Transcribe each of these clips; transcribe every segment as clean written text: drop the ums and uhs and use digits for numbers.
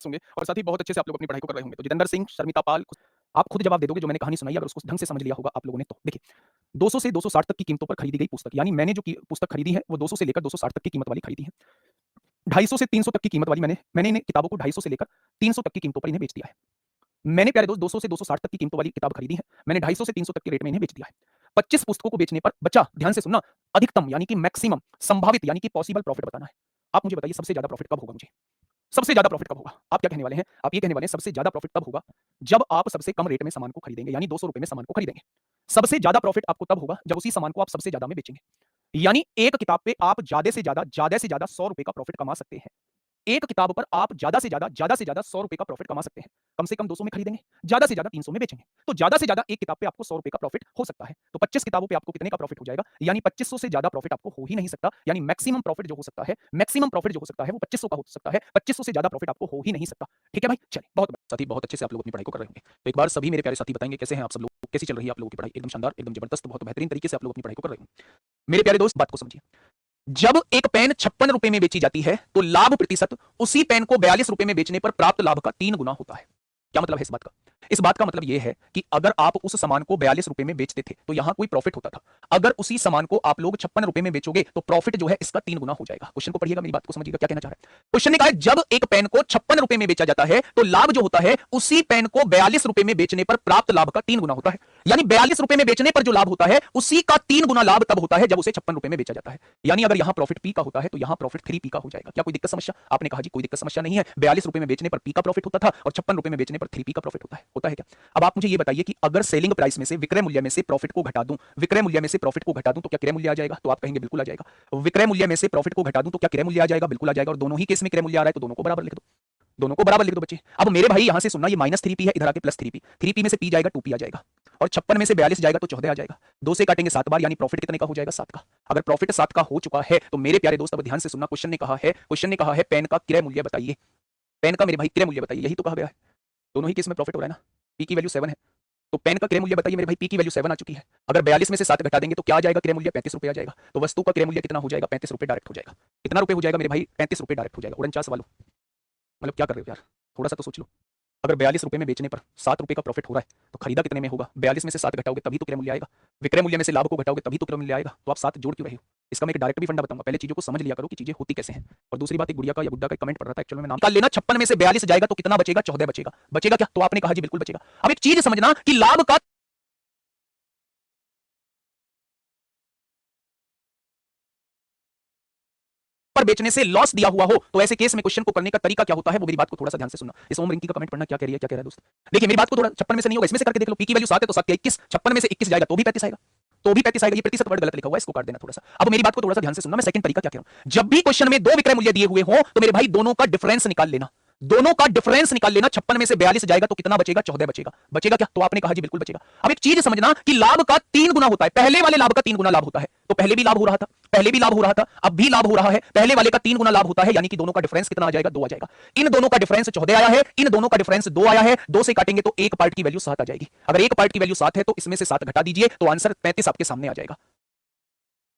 होंगे और साथ ही बहुत अच्छे से आप लोग अपनी पढ़ाई को कर रहे होंगे। तो जितेंद्र सिंह, शर्मिता पाल, आप खुद जवाब दे दोगे जो मैंने कहानी सुनाई अगर उसको ढंग से समझ लिया होगा आप लोगों ने तो। देखिए, 200 से 260 तक की कीमतों पर खरीदी गई पुस्तक, यानी मैंने जो पुस्तक खरीदी है वो 200 से लेकर 260 तक की कीमत वाली खरीदी है। 250 से 300 तक की कीमत वाली मैंने इन्हें किताबों को 250 से लेकर 300 तक की कीमतों पर इन्हें बेच दिया है। मैंने प्यारे दोस्त 200 से 260 तक की कीमतों वाली किताब खरीदी है, मैंने 250 से 300 तक के रेट में इन्हें बेच दिया है। 25 पुस्तकों को बेचने पर बचा, ध्यान से सुनना, अधिकतम यानी कि मैक्सिमम संभावित यानी कि पॉसिबल प्रॉफिट बताना है। आप मुझे बताइए सबसे ज्यादा प्रॉफिट कब होगा मुझे? सबसे ज्यादा प्रॉफिट कब होगा? आप क्या कहने वाले हैं? आप ये कहने वाले हैं सबसे ज्यादा प्रॉफिट तब होगा जब आप सबसे कम रेट में सामान को खरीदेंगे, यानी 200 रुपए में सामान को खरीदेंगे। सबसे ज्यादा प्रॉफिट आपको तब होगा जब उसी सामान को आप सबसे ज्यादा में बेचेंगे, यानी एक किताब पे आप ज्यादा से ज्यादा 100 रुपए का प्रॉफिट कमा सकते हैं। एक किताब पर आप ज्यादा से ज्यादा 100 रुपए का प्रॉफिट कमा सकते हैं। कम से कम 200 में खरीदेंगे, ज्यादा से ज्यादा 300 में बेचेंगे, तो ज्यादा से ज्यादा एक किताब पे आपको 100 रुपए का प्रॉफिट हो सकता है। तो 25 किताबों पे आपको कितने का प्रॉफिट हो जाएगा? यानी 2500 से ज्यादा प्रॉफिट आपको हो ही नहीं सकता, यानी मैक्सिमम प्रॉफिट जो हो सकता है, मैक्सिमम प्रॉफिट जो हो सकता है वो 2500 का हो सकता है, 2500 से ज्यादा प्रॉफिट आपको हो ही नहीं सकता। ठीक है भाई, चलिए, बहुत साथी, बहुत अच्छे से आप लोग अपनी पढ़ाई को कर रहे होंगे। तो एक बार सभी मेरे प्यारे साथी बताएंगे कैसे हैं आप सब लोग, कैसी चल रही है आप लोगों की पढ़ाई? एकदम शानदार, एकदम जबरदस्त, बहुत बेहतरीन तरीके से आप लोग अपनी पढ़ाई को कर रहे हैं। मेरे प्यारे दोस्त, बात को समझिए। जब एक पेन 56 रुपए में बेची जाती है तो लाभ प्रतिशत उसी पेन को 42 रुपए में बेचने पर प्राप्त लाभ का 3 गुना होता है। क्या मतलब है इस बात का? इस बात का मतलब यह है कि अगर आप उस सामान को 42 रुपए में बेचते थे तो यहां कोई प्रॉफिट होता था। अगर उसी सामान को आप लोग 56 रुपए में बेचोगे तो प्रॉफिट जो है इसका 3 गुना हो जाएगा। क्वेश्चन को पढ़िएगा, मेरी बात को समझिएगा, क्या कहना चाह रहा है। क्वेश्चन ने कहा है जब एक पेन को 56 रुपए में बेचा जाता है तो लाभ जो होता है उसी पेन को 42 रुपए में बेचने पर प्राप्त लाभ का 3 गुना होता है। यानी 42 रुपए में बेचने पर जो लाभ होता है उसी का 3 गुना लाभ तब होता है जब उसे 56 रुपए में बेचा जाता है। यानी अगर यहां प्रॉफिट पी का होता है तो यहां प्रॉफिट 3 पी का हो जाएगा। क्या कोई दिक्कत समस्या? आपने कहा जी कोई दिक्कत समस्या नहीं है, 42 रुपए में बेचने पर पी का प्रॉफिट होता था और 56 रुपए में बेचने पर 3 पी का प्रॉफिट होता है क्या? अब आप मुझे ये बताइए कि अगर सेलिंग प्राइस में से, विक्रय मूल्य में से प्रॉफिट को घटा दूं, विक्रय मूल्य में से प्रॉफिट को घटा दूं तो क्या क्रय मूल्य आ जाएगा? तो आप कहेंगे बिल्कुल आ जाएगा। विक्रय मूल्य में से प्रॉफिट को घटा दूं तो क्या क्रय मूल्य आ जाएगा? बिल्कुल आ जाएगा। और दोनों ही केस में क्रय मूल्य आ रहा है तो दोनों को बराबर लिख दो, दोनों को बराबर लिख दो बच्चे। अब मेरे भाई यहां से सुनना, ये -3p है, इधर आके +3p, 3p में से p जाएगा 2p आ जाएगा और 56 में से 42 जाएगा तो 14 आ जाएगा। 2 से काटेंगे 7 बार, यानी प्रॉफिट कितने का हो जाएगा? 7 का। अगर प्रॉफिट 7 का हो चुका है तो मेरे प्यारे दोस्त अब ध्यान से सुनना, क्वेश्चन ने कहा है पेन का क्रय मूल्य बताइए। पेन का मेरे भाई क्रय मूल्य बताइए, यही तो कहा गया है। दोनों ही केस में प्रॉफिट हो रहा है ना। p की वैल्यू 7 है तो पेन का क्रय मूल्य बताइए मेरे भाई। p की वैल्यू 7 आ चुकी है। अगर 42 में से 7 घटा देंगे तो क्या आ जाएगा? क्रय मूल्य 35 रुपए आ जाएगा। तो वस्तु का क्रय मूल्य कितना हो जाएगा? 35 रुपए डायरेक्ट हो जाएगा। कितना रुपए हो जाएगा मेरे भाई? 35 रुपए डायरेक्ट हो जाएगा। 49 वालों, मतलब क्या कर रहे हो यार, थोड़ा सा तो सोच लो। अगर 42 रुपए में बेचने पर 7 रुपए का प्रॉफिट हो रहा है तो खरीदा कितने में होगा? 42 में से 7 घटाओगे तभी तो क्रय मूल्य आएगा। विक्रय मूल्य में से लाभ को घटाओगे तभी तो क्रय मूल्य आएगा। तो आप 7 जोड़ क्यों रहे हो? इसका मैं एक डायरेक्ट भी फंडा बताऊंगा, पहले चीजों को समझ लिया करो कि चीजें होती कैसे हैं। और दूसरी बात, एक गुड़िया का या बुड्ढा का कमेंट पढ़ रहा था, एक्चुअली में नाम निकाल लेना। 56 में से 42 जाएगा तो कितना बचेगा? 14 बचेगा। बचेगा क्या? तो आपने कहा जी बिल्कुल बचेगा। अब एक चीज समझना कि लाभ का पर बेचने से लॉस दिया हुआ हो तो ऐसे केस में क्वेश्चन को करने का तरीका क्या होता है वो मेरी बात को थोड़ा सा ध्यान से सुनना। इस ओम रिंकी का कमेंट पढ़ना, क्या कह रही है, क्या कह रहा है दोस्त? देखिए मेरी बात को थोड़ा, 56 में से नहीं होगा, इसमें से करके देख लो। पी की वैल्यू 7 है तो 7 के 21, 56 में से 21 जाएगा तो भी 35 आएगा, तो भी 35 आएगा। ये प्रतिशत वर्ड गलत लिखा हुआ है, इसको काट देना थोड़ा सा। अब मेरी बात को थोड़ा सा ध्यान से सुनना, मैं सेकंड तरीका क्या कह रहा हूं। जब भी क्वेश्चन में 2 विक्रय मूल्य दिए हुए हो तो मेरे भाई दोनों का डिफरेंस निकाल लेना, दोनों का डिफरेंस निकाल लेना। 56 में से 42 जाएगा तो कितना बचेगा? 14 बचेगा। बचेगा क्या? तो आपने कहा जी बिल्कुल बचेगा। अब एक चीज समझना कि लाभ का 3 गुना होता है, पहले वाले लाभ का 3 गुना लाभ होता है। तो पहले भी लाभ हो रहा था, पहले भी लाभ हो रहा था, अब भी लाभ हो रहा है, पहले वाले का 3 गुना लाभ होता है, यानी कि दोनों का डिफरेंस कितना आ जाएगा? 2 आ जाएगा। इन दोनों का डिफरेंस 14 आया है, इन दोनों का डिफरेंस 2 आया है। 2 से काटेंगे तो एक पार्ट की वैल्यू 7 आ जाएगी। अगर एक पार्ट की वैल्यू 7 है तो इसमें से 7 घटा दीजिए तो आंसर 35 आपके सामने आ जाएगा।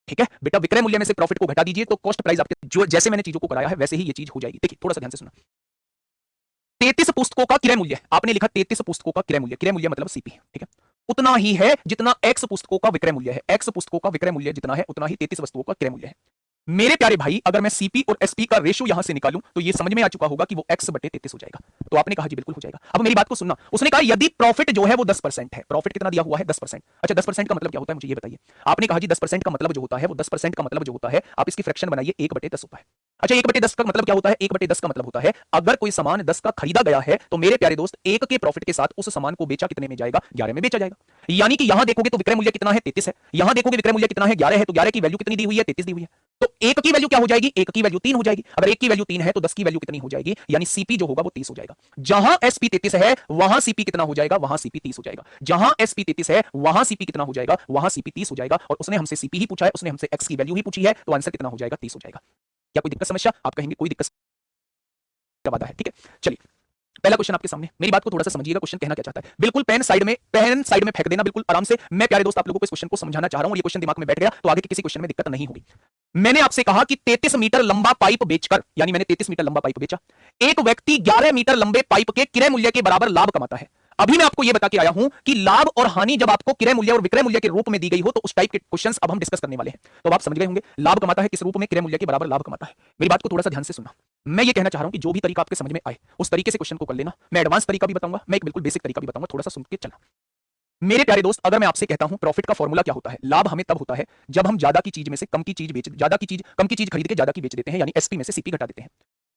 ठीक है बेटा, विक्रय मूल्य में से प्रॉफिट को घटा दीजिए तो कॉस्ट प्राइस आपके, जो जैसे मैंने चीजों को कराया है वैसे ही ये चीज हो जाएगी। देखिए थोड़ा सा ध्यान से सुनना। 33 पुस्तकों का क्रय मूल्य, आपने लिखा 33 पुस्तकों का क्रय मूल्य, क्रय मूल्य मतलब सीपी, ठीक है, उतना ही है जितना x पुस्तकों का विक्रय मूल्य है। x पुस्तकों का विक्रय मूल्य जितना है उतना ही 33 वस्तुओं का क्रय मूल्य है। मेरे प्यारे भाई अगर मैं सीपी और एसपी का रेशियो यहां से निकालूं तो ये समझ में आ चुका होगा कि वो x/33 हो जाएगा। तो आपने कहा जी बिल्कुल हो जाएगा। अब मेरी बात को सुनना, उसने कहा यदि प्रॉफिट जो है वो 10% है, प्रॉफिट कितना दिया हुआ है? 10%। अच्छा 10% का मतलब क्या होता है मुझे ये बताइए। आपने कहा जी 10% का मतलब जो होता है वो 10% का मतलब जो होता है, आप इसकी फ्रैक्शन बनाइए, 1/10 होता है। अच्छा 1/10 का मतलब क्या होता है? 1/10 का मतलब होता है अगर कोई सामान 10 का खरीदा गया है तो मेरे प्यारे दोस्त 1 के प्रॉफिट के साथ उस सामान को बेचा कितने में जाएगा? 11 में बेचा जाएगा। यानी कि यहां देखोगे तो विक्रय मूल्य कितना है? 33 है। यहां देखोगे विक्रय मूल्य कितना है? 11 है। तो 11 की वैल्यू कितनी दी हुई है? 33 दी हुई है। तो 1 की वैल्यू क्या हो जाएगी? 1 की वैल्यू 3 हो जाएगी। अगर 1 की वैल्यू 3 है तो 10 की वैल्यू कितनी हो जाएगी? यानी सीपी जो होगा वो 30 हो जाएगा। जहां एसपी 33 है वहां सीपी कितना हो जाएगा? वहां सीपी 30 हो जाएगा। जहां एसपी 33 है वहां सीपी कितना हो जाएगा? वहां सीपी 30 हो जाएगा। और उसने हमसे सीपी ही पूछा है, उसने हमसे एक्स की वैल्यू ही पूछी है, तो आंसर कितना हो जाएगा? 30 हो जाएगा। क्या कोई दिक्कत समस्या? आप कहेंगे कोई दिक्कत का वादा है, ठीक है। चलिए पहला क्वेश्चन आपके सामने, मेरी बात को थोड़ा सा समझिएगा, क्वेश्चन कहना क्या चाहता है। बिल्कुल पेन साइड में फेंक देना बिल्कुल आराम से। मैं प्यारे दोस्त आप लोगों को इस क्वेश्चन को समझाना चाह रहा हूं और ये क्वेश्चन दिमाग में बैठ गया तो आगे के किसी क्वेश्चन में दिक्कत नहीं होगी। मैंने आपसे कहा कि 33 मीटर लंबा पाइप बेचकर, यानी मैंने 33 मीटर लंबा पाइप बेचा, एक व्यक्ति 11 मीटर लंबे पाइप के क्रय मूल्य के बराबर लाभ कमाता है। अभी मैं आपको यह बता के आया हूं कि लाभ और हानि जब आपको क्रय मूल्य और विक्रय मूल्य के रूप में दी गई हो तो उस टाइप के क्वेश्चंस अब हम डिस्कस करने वाले हैं। तो आप समझ गए होंगे लाभ कमाता है किस रूप में, क्रय मूल्य के बराबर लाभ कमाता है। मेरी बात को थोड़ा सा ध्यान से सुनना। मैं ये कहना चाह रहा हूं कि जो भी तरीका आपके समझ में आए उस तरीके से क्वेश्चन को कर लेना। मैं एडवांस तरीका भी बताऊंगा, मैं एक बिल्कुल बेसिक तरीका भी बताऊंगा, थोड़ा सा सुन के चलना। मेरे प्यारे दोस्त अगर मैं आपसे कहता हूं प्रॉफिट का फॉर्मूला क्या होता है, लाभ हमें तब होता है जब हम ज्यादा की चीज में से कम की चीज कम की चीज खरीद के ज्यादा की बेच देते हैं, यानी एसपी में से सीपी घटा देते हैं।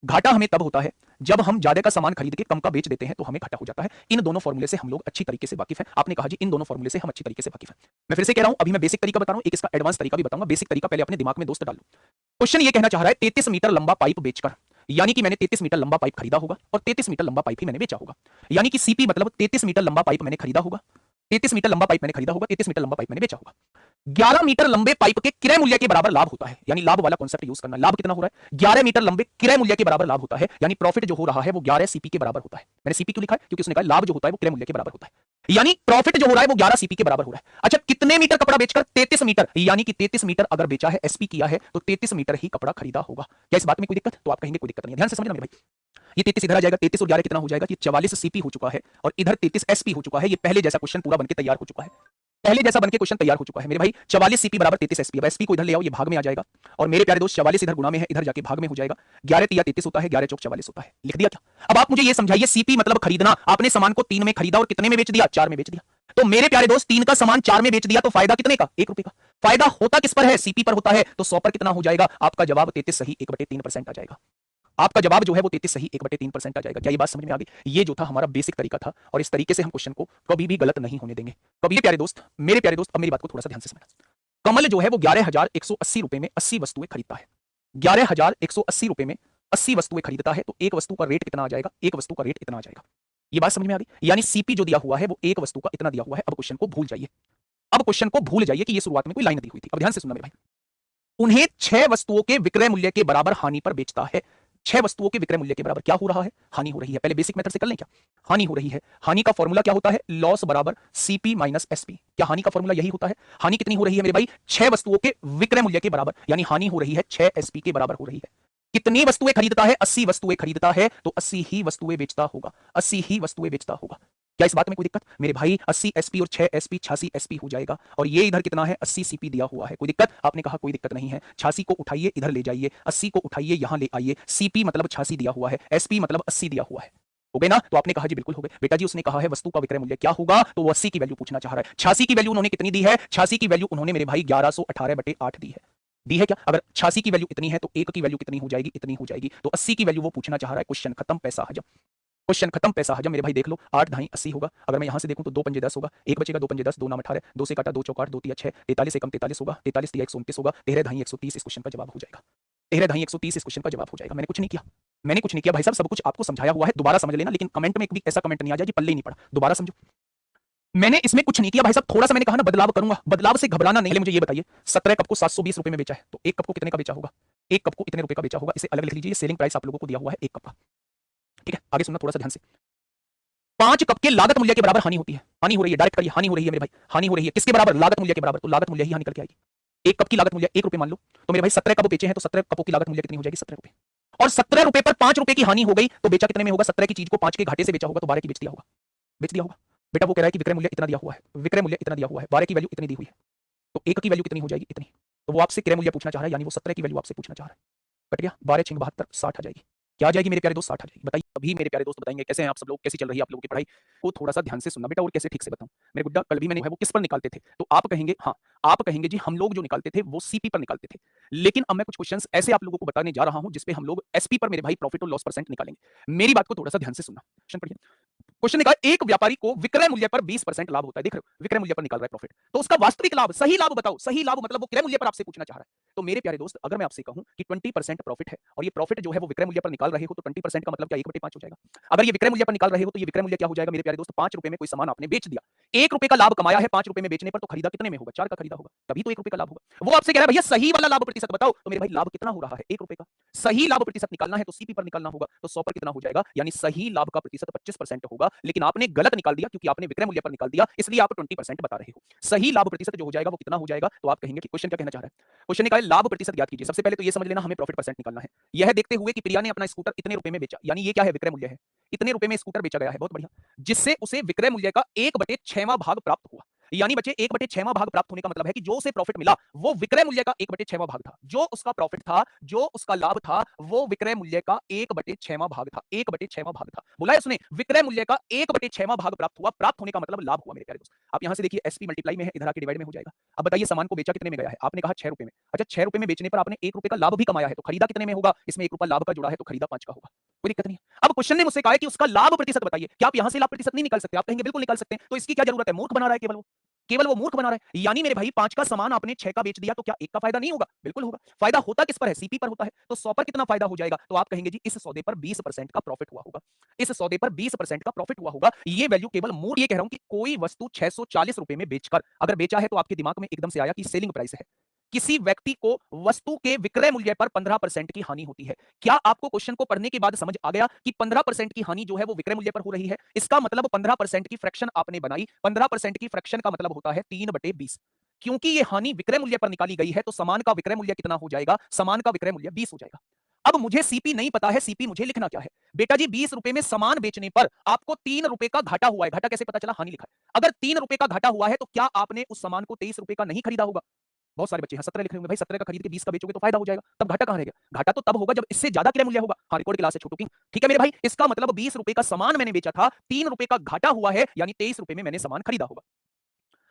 घाटा हमें तब होता है जब हम ज्यादा का सामान खरीद के कम का बेच देते हैं, तो हमें घाटा हो जाता है। इन दोनों फॉर्मूले से हम लोग अच्छी तरीके से वाकिफ हैं। आपने कहा जी इन दोनों फॉर्मूले से हम अच्छी तरीके से वाकिफ हैं। मैं फिर से कह रहा हूं, अभी मैं बेसिक तरीका बता रहा हूं, एक इसका एडवांस तरीका भी बताऊंगा। बेसिक तरीका पहले अपने दिमाग में दोस्त डाल लो। क्वेश्चन ये कहना चाह रहा है 33 मीटर लंबा पाइप बेचकर, यानी कि मैंने 33 मीटर लंबा पाइप खरीदा होगा और 33 मीटर लंबा पाइप ही मैंने बेचा होगा, यानी कि सीपी मतलब 33 मीटर लंबा पाइप मैंने खरीदा होगा, 33 मीटर लंबा पाइप मैंने खरीदा होगा, 33 मीटर लंबा पाइप मैंने बेचा होगा। 11 मीटर लंबे पाइप के क्रय मूल्य के बराबर लाभ होता है, यानी लाभ वाला कॉन्सेप्ट यूज करना। लाभ कितना हो रहा है, 11 मीटर लंबे क्रय मूल्य के बराबर लाभ होता है, यानी प्रॉफिट जो हो रहा है वो 11 सीपी के बराबर होता है। मैंने सीपी क्यों लिखा है, क्योंकि उसने कहा लाभ जो होता है वो क्रय मूल्य के बराबर होता है, यानी प्रॉफिट जो हो रहा है वो 11 सीपी के बराबर हो रहा है। अच्छा कितने मीटर कपड़ा बेचकर, 33 मीटर, यानी कि 33 मीटर अगर बेचा है, एसपी किया है, तो 33 मीटर ही कपड़ा खरीदा होगा। क्या इस बात में कोई दिक्कत, तो आप कहेंगे कोई दिक्कत नहीं है। ध्यान से समझना मेरे भाई, ये 33 इधर आ जाएगा, 33 और 11 कितना हो जाएगा, ये 44 सीपी हो चुका है और इधर 33 एसपी हो चुका है। ये पहले जैसा क्वेश्चन पूरा बनके तैयार हो चुका है, पहले जैसा बनके क्वेश्चन तैयार हो चुका है मेरे भाई। 44 सीपी बराबर 33 एसपी। अब एसपी को इधर ले आओ, ये भाग में आ जाएगा और मेरे प्यारे दोस्त 44 इधर गुणा में है, इधर जाके भाग में हो जाएगा। 11 तिया 33 होता है, 11 चौक 44 होता है। लिख दिया क्या। अब आप मुझे ये समझाइए, सीपी मतलब खरीदना, आपने सामान को 3 में खरीदा और कितने में बेच दिया, 4 में बेच दिया। तो मेरे प्यारे दोस्त 3 का सामान 4 में बेच दिया तो फायदा कितने का, 1 रुपए का। फायदा होता किस पर है, सीपी पर होता है। तो 100 पर कितना हो जाएगा, आपका जवाब 33 सही 1/3% आ जाएगा। आपका जवाब जो है वो 33 सही 1/3% आ जाएगा। क्या ये बात समझ में आ गई। ये जो था हमारा बेसिक तरीका था और इस तरीके से हम क्वेश्चन को कभी भी गलत नहीं होने देंगे कभी। प्यारे दोस्त, मेरे प्यारे दोस्त, अब मेरी बात को थोड़ा सा ध्यान से समझना। कमल जो है वो 11,180 रुपए में 80 वस्तुएं खरीदता है। 11,180 रुपए में 80 वस्तुएं खरीदता है, तो एक वस्तु का रेट कितना आ जाएगा, एक वस्तु का रेट इतना आ जाएगा। ये बात समझ में आ गई। यानी सीपी जो दिया हुआ है वो एक वस्तु का इतना दिया हुआ है। अब क्वेश्चन को भूल जाइए, अब क्वेश्चन को भूल जाइए कि ये शुरुआत में कोई लाइन दी हुई थी। अब ध्यान से सुनना मेरे भाई, उन्हें 6 वस्तुओं के विक्रय मूल्य के बराबर हानि पर बेचता है। 6 वस्तुओं के विक्रय मूल्य के बराबर क्या हो रहा है, हानि हो रही है। पहले बेसिक मेथड से कर लें क्या, हानि हो रही है। हानि का फॉर्मूला क्या होता है, लॉस बराबर सीपी माइनस एसपी। क्या हानि का फॉर्मूला यही होता है। हानि कितनी हो रही है मेरे भाई, 6 वस्तुओं के विक्रय मूल्य के बराबर, यानी हानि हो रही है 6 एसपी के बराबर हो रही है। कितनी वस्तुएं खरीदता है, 80 वस्तुएं खरीदता है, तो 80 ही वस्तुएं बेचता होगा, 80 ही वस्तुएं बेचता होगा। क्या इस बात में कोई दिक्कत मेरे भाई, 80 एसपी और 6 एसपी 86 एसपी हो जाएगा। और ये इधर कितना है, 80 सीपी दिया हुआ है। कोई दिक्कत, आपने कहा कोई दिक्कत नहीं है। 86 को उठाइए इधर ले जाइए, 80 को उठाइए यहां ले आइए। सीपी मतलब 86 दिया हुआ है, एसपी मतलब 80 दिया हुआ है। हो गए ना, तो आपने कहा जी बिल्कुल हो गए। बेटा जी उसने कहा है वस्तु का विक्रय मूल्य क्या होगा, तो वो 80 की वैल्यू पूछना चाह रहा है। 86 की वैल्यू उन्होंने कितनी दी है, 86 की वैल्यू उन्होंने मेरे भाई 1118/8 दी है। दी है क्या, अगर 86 की वैल्यू इतनी है तो 1 की वैल्यू कितनी हो जाएगी, इतनी हो जाएगी। तो 80 की वैल्यू वो पूछना चाह रहा है। क्वेश्चन खत्म, पैसा हजम। क्वेश्चन खत्म, पैसा हजम। मेरे भाई देख लो, 8 ढाई 80 होगा। अगर मैं यहां से देखूं तो 2 पंजे 10 होगा, 1 बचेगा, 2 पंजे 10, 2 नाम 18, 2 से काटा 2 चौक 8, 2 तिया 6, 43 एकम 43 होगा, 43 तिया 129 होगा, 13 ढाई 130 इस क्वेश्चन का जवाब हो जाएगा। 13 ढाई 130 इस क्वेश्चन का जवाब हो जाएगा। मैंने कुछ नहीं किया, मैंने कुछ नहीं किया भाई साहब, सब कुछ आपको समझाया हुआ है। दोबारा समझ लेना, लेकिन कमेंट में एक भी ऐसा कमेंट नहीं आ जाए जी पल्ले ही नहीं पड़ा। दोबारा समझो, मैंने इसमें कुछ नहीं किया भाई साहब। थोड़ा सा मैंने कहा ना बदलाव करूंगा, बदलाव से घबराना नहीं। मुझे ये बताइए 17 कप को 720 रुपए में बेचा है, तो एक कप को कितने का बेचा होगा, एक कप को इतने रुपए का बेचा होगा। इसे अलग लिख लीजिए, सेलिंग प्राइस आप लोगों को दिया हुआ है एक कप का। ठीक है, आगे सुनना थोड़ा सा ध्यान से। 5 कप के लागत मूल्य के बराबर हानि होती है। हानि हो रही है, डायरेक्ट करिए, हानि हो रही है मेरे भाई, हानि हो रही है। किसके बराबर, लागत मूल्य के बराबर। तो लागत मूल्य ही हानि करके आएगी। एक कप की लागत मूल्य 1 रुपए मान लो, तो मेरे भाई 17 कप बेचे हैं, तो 17 कपों की लागत मूल्य कितनी हो जाएगी, 17 रुपए। और 17 रुपए पर 5 रुपए की हानि हो गई, तो बेचा कितने में होगा, 17 की चीज को 5 के घाटे से बेचा होगा, तो 12 की बेच दिया होगा, बेच दिया होगा। बेटा वो कह रहा है कि विक्रय मूल्य इतना दिया हुआ है, विक्रय मूल्य इतना दिया हुआ है, 12 की वैल्यू इतनी दी हुई है, तो 1 की वैल्यू कितनी हो जाएगी, इतनी। तो वो आपसे क्रय मूल्य पूछना चाह रहा है, यानी वो 17 की वैल्यू आपसे पूछना चाह रहा है। कट गया, 12 6 72 60 आ जाएगी। क्या आ जाएगी मेरे प्यारे दोस्त, 60 आ जाएगी। बताइए अभी मेरे प्यारे दोस्त बताएंगे कैसे हैं आप सब लोग, कैसी चल रही है आप लोगों की पढ़ाई को। थोड़ा सा ध्यान से सुनना बेटा, और कैसे ठीक से बताऊं मेरे गुड्डा। कल भी मैंने है वो किस पर निकालते थे, तो आप कहेंगे हाँ, आप कहेंगे जी हम लोग जो निकालते थे वो सीपी पर निकालते थे। लेकिन अब मैं कुछ क्वेश्चंस ऐसे आप लोगों को बताने जा रहा हूं जिसपे हम लोग एसपी पर मेरे भाई प्रॉफिट और लॉस परसेंट निकालेंगे। मेरी बात को थोड़ा सा ध्यान से सुनना। क्वेश्चन पढ़िए। क्वेश्चन निकाल, एक व्यापारी को विक्रय मूल्य पर 20% लाभ होता है। देख रहे हो, विक्रय मूल्य पर निकाल रहा है प्रॉफिट, तो उसका वास्तविक लाभ, सही लाभ बताओ। सही लाभ मतलब वो क्रय मूल्य पर आपसे पूछना चाह रहा है। तो मेरे प्यारे दोस्त, अगर मैं आपसे कहूं कि 20% प्रॉफिट है और ये प्रॉफिट जो है वो विक्रय मूल्य पर निकाल रहे हो, तो 20% का मतलब क्या, 1/5 हो जाएगा। अगर ये विक्रय मूल्य पर निकाल रहे हो तो ये विक्रय मूल्य क्या हो जाएगा मेरे प्यारे दोस्त, 5 रुपए में कोई सामान आपने बेच दिया। ₹1 का लाभ कमाया है ₹5 में बेचने पर, तो खरीदा कितने में होगा? 4 का खरीदा होगा, तभी तो ₹1 का लाभ होगा। वो आपसे कह रहा है भैया सही वाला लाभ प्रतिशत बताओ, तो मेरे भाई लाभ कितना हो रहा है? ₹1 का। सही लाभ प्रतिशत निकालना है तो सीपी पर निकालना होगा, तो 100 पर कितना हो जाएगा? यानी सही लाभ का प्रतिशत 25% होगा, लेकिन आपने गलत निकाल दिया क्योंकि आपने विक्रय मूल्य पर निकाल दिया, इसलिए आप 20% बता रहे हो। सही लाभ प्रतिशत जो हो जाएगा वो कितना हो जाएगा? तो आप कहेंगे कि क्वेश्चन क्या कहना चाह रहा है? क्वेश्चन ने कहा है लाभ प्रतिशत ज्ञात कीजिए। सबसे पहले तो ये समझ लेना हमें प्रॉफिट परसेंट निकालना है। यह देखते हुए कि प्रिया ने अपना स्कूटर इतने रुपए में बेचा, यानी ये क्या है? विक्रय मूल्य है। इतने रुपए में स्कूटर बेचा गया है, बहुत बढ़िया। जिससे उसे विक्रय मूल्य का 1/6वां भाग प्राप्त हुआ। यानी बच्चे 1/6वां भाग प्राप्त होने का मतलब है कि जो उसे प्रॉफिट मिला वो विक्रय मूल्य का 1/6वां भाग था। जो उसका प्रॉफिट था, जो उसका लाभ था, वो विक्रय मूल्य का 1/6वां भाग था। 1/6वां भाग था। बोला है उसने विक्रय मूल्य का 1/6वां भाग प्राप्त हुआ। प्राप्त होने का मतलब लाभ हुआ मेरे प्यारे दोस्त। आप यहां से देखिए एसपी मल्टीप्लाई में है, इधर आके डिवाइड में हो जाएगा। अब बताइए सामान को बेचा कितने में गया है? आपने कहा ₹6 में। अच्छा ₹6 में बेचने पर आपने ₹1 का लाभ भी कमाया है, तो खरीदा कितने में होगा? इसमें ₹1 लाभ का जुड़ा है तो खरीदा 5 का होगा। कोई दिक्कत नहीं है। अब क्वेश्चन ने मुझसे कहा है कि उसका लाभ प्रतिशत बताइए। क्या आप यहां से लाभ प्रतिशत नहीं निकाल सकते? आप कहेंगे बिल्कुल निकाल सकते हैं। तो इसकी क्या जरूरत है? मूर्ख बना रहा है केवल वो। केवल वो मूर्ख बना रहा है। यानी मेरे भाई 5 का सामान आपने 6 का बेच दिया तो क्या 1 का फायदा नहीं होगा? बिल्कुल होगा। फायदा होता किस पर है? सीपी पर होता है। तो 100 पर कितना फायदा हो जाएगा? तो आप कहेंगे जी इस सौदे पर 20% का प्रॉफिट हुआ होगा। इस सौदे पर 20% का प्रॉफिट हुआ होगा। ये वैल्यू केवल मूड ये कह रहा हूं कि कोई वस्तु ₹640 में बेचकर अगर बेचा है तो आपके दिमाग में एकदम से आया कि सेलिंग प्राइस है। किसी व्यक्ति को वस्तु के विक्रय मूल्य पर 15% की हानि होती है। क्या आपको क्वेश्चन को पढ़ने के बाद समझ आ गया कि 15% की हानि जो है वो विक्रय मूल्य पर हो रही है? इसका मतलब 15% की फ्रैक्शन आपने बनाई। 15% की फ्रैक्शन का मतलब होता है 3/20। क्योंकि ये हानि विक्रय मूल्य पर निकाली गई है तो सामान का विक्रय मूल्य कितना हो जाएगा? सामान का विक्रय मूल्य 20 हो जाएगा। अब मुझे सीपी नहीं पता है, सीपी मुझे लिखना क्या है? बेटा जी ₹20 में सामान बेचने पर आपको ₹3 का घाटा हुआ है। घाटा कैसे पता चला? हानि लिखा है। अगर ₹3 का घाटा हुआ है तो क्या आपने उस सामान को ₹23 का नहीं खरीदा होगा? बहुत सारे बच्चे हैं 17 लिख रहे होंगे, भाई 17 का खरीद के 20 का बेचोगे तो फायदा हो जाएगा। तब घाटा कहां रह गया? घाटा तो तब होगा जब इससे ज्यादा क्रय मूल्य होगा। हाँ, रिकॉर्ड क्लास है छोटू किंग। ठीक है मेरे भाई, इसका मतलब ₹20 का सामान मैंने बेचा था, ₹3 का घाटा हुआ है, यानी ₹23 में मैंने सामान खरीदा होगा।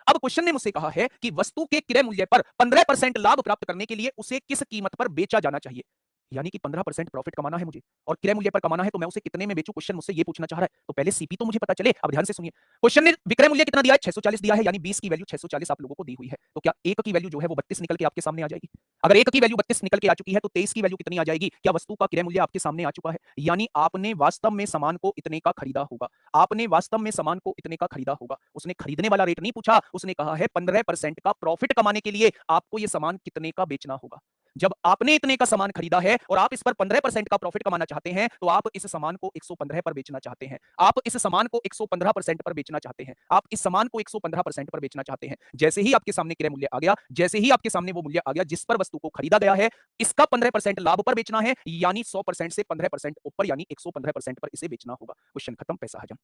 अब क्वेश्चन ने मुझसे कहा है कि वस्तु के क्रय मूल्य पर 15% लाभ प्राप्त करने के लिए उसे किस कीमत पर बेचा जाना चाहिए? यानी कि 15% प्रॉफिट कमाना है मुझे और क्रय मूल्य पर कमाना है, तो मैं उसे कितने में बेचूं? क्वेश्चन मुझसे ये पूछना चाह रहा है। तो पहले सीपी तो मुझे पता चले। अब ध्यान से सुनिए, क्वेश्चन ने विक्रय मूल्य कितना दिया है? 640 दिया है, यानी 20 की वैल्यू 640 आप लोगों को दी हुई है। तो क्या 1 की वैल्यू जो है वो 32 निकल के आपके सामने आ जाएगी? अगर 1 की वैल्यू 32 निकल के आ चुकी है तो 23 की वैल्यू कितनी आ जाएगी? क्या वस्तु का क्रय मूल्य आपके सामने आ चुका है? यानी आपने वास्तव में सामान को इतने का खरीदा होगा। आपने वास्तव में सामान को इतने का खरीदा होगा। उसने खरीदने वाला रेट नहीं पूछा, उसने कहा है 15% का प्रॉफिट कमाने के लिए आपको ये सामान कितने का बेचना होगा। जब आपने इतने का सामान खरीदा है और आप इस पर 15% का प्रॉफिट कमाना चाहते हैं, तो आप इस सामान को 115 पर बेचना चाहते हैं। आप इस सामान को 115% पर बेचना चाहते हैं। आप इस सामान को 115% पर बेचना चाहते हैं। जैसे ही आपके सामने क्रय मूल्य आ गया, जैसे ही आपके सामने वो मूल्य आ गया जिस पर वस्तु को खरीदा गया है, इसका 15% लाभ पर बेचना है, यानी 100% से 15% ऊपर यानी 115% पर इसे बेचना होगा। क्वेश्चन खत्म, पैसा हजम।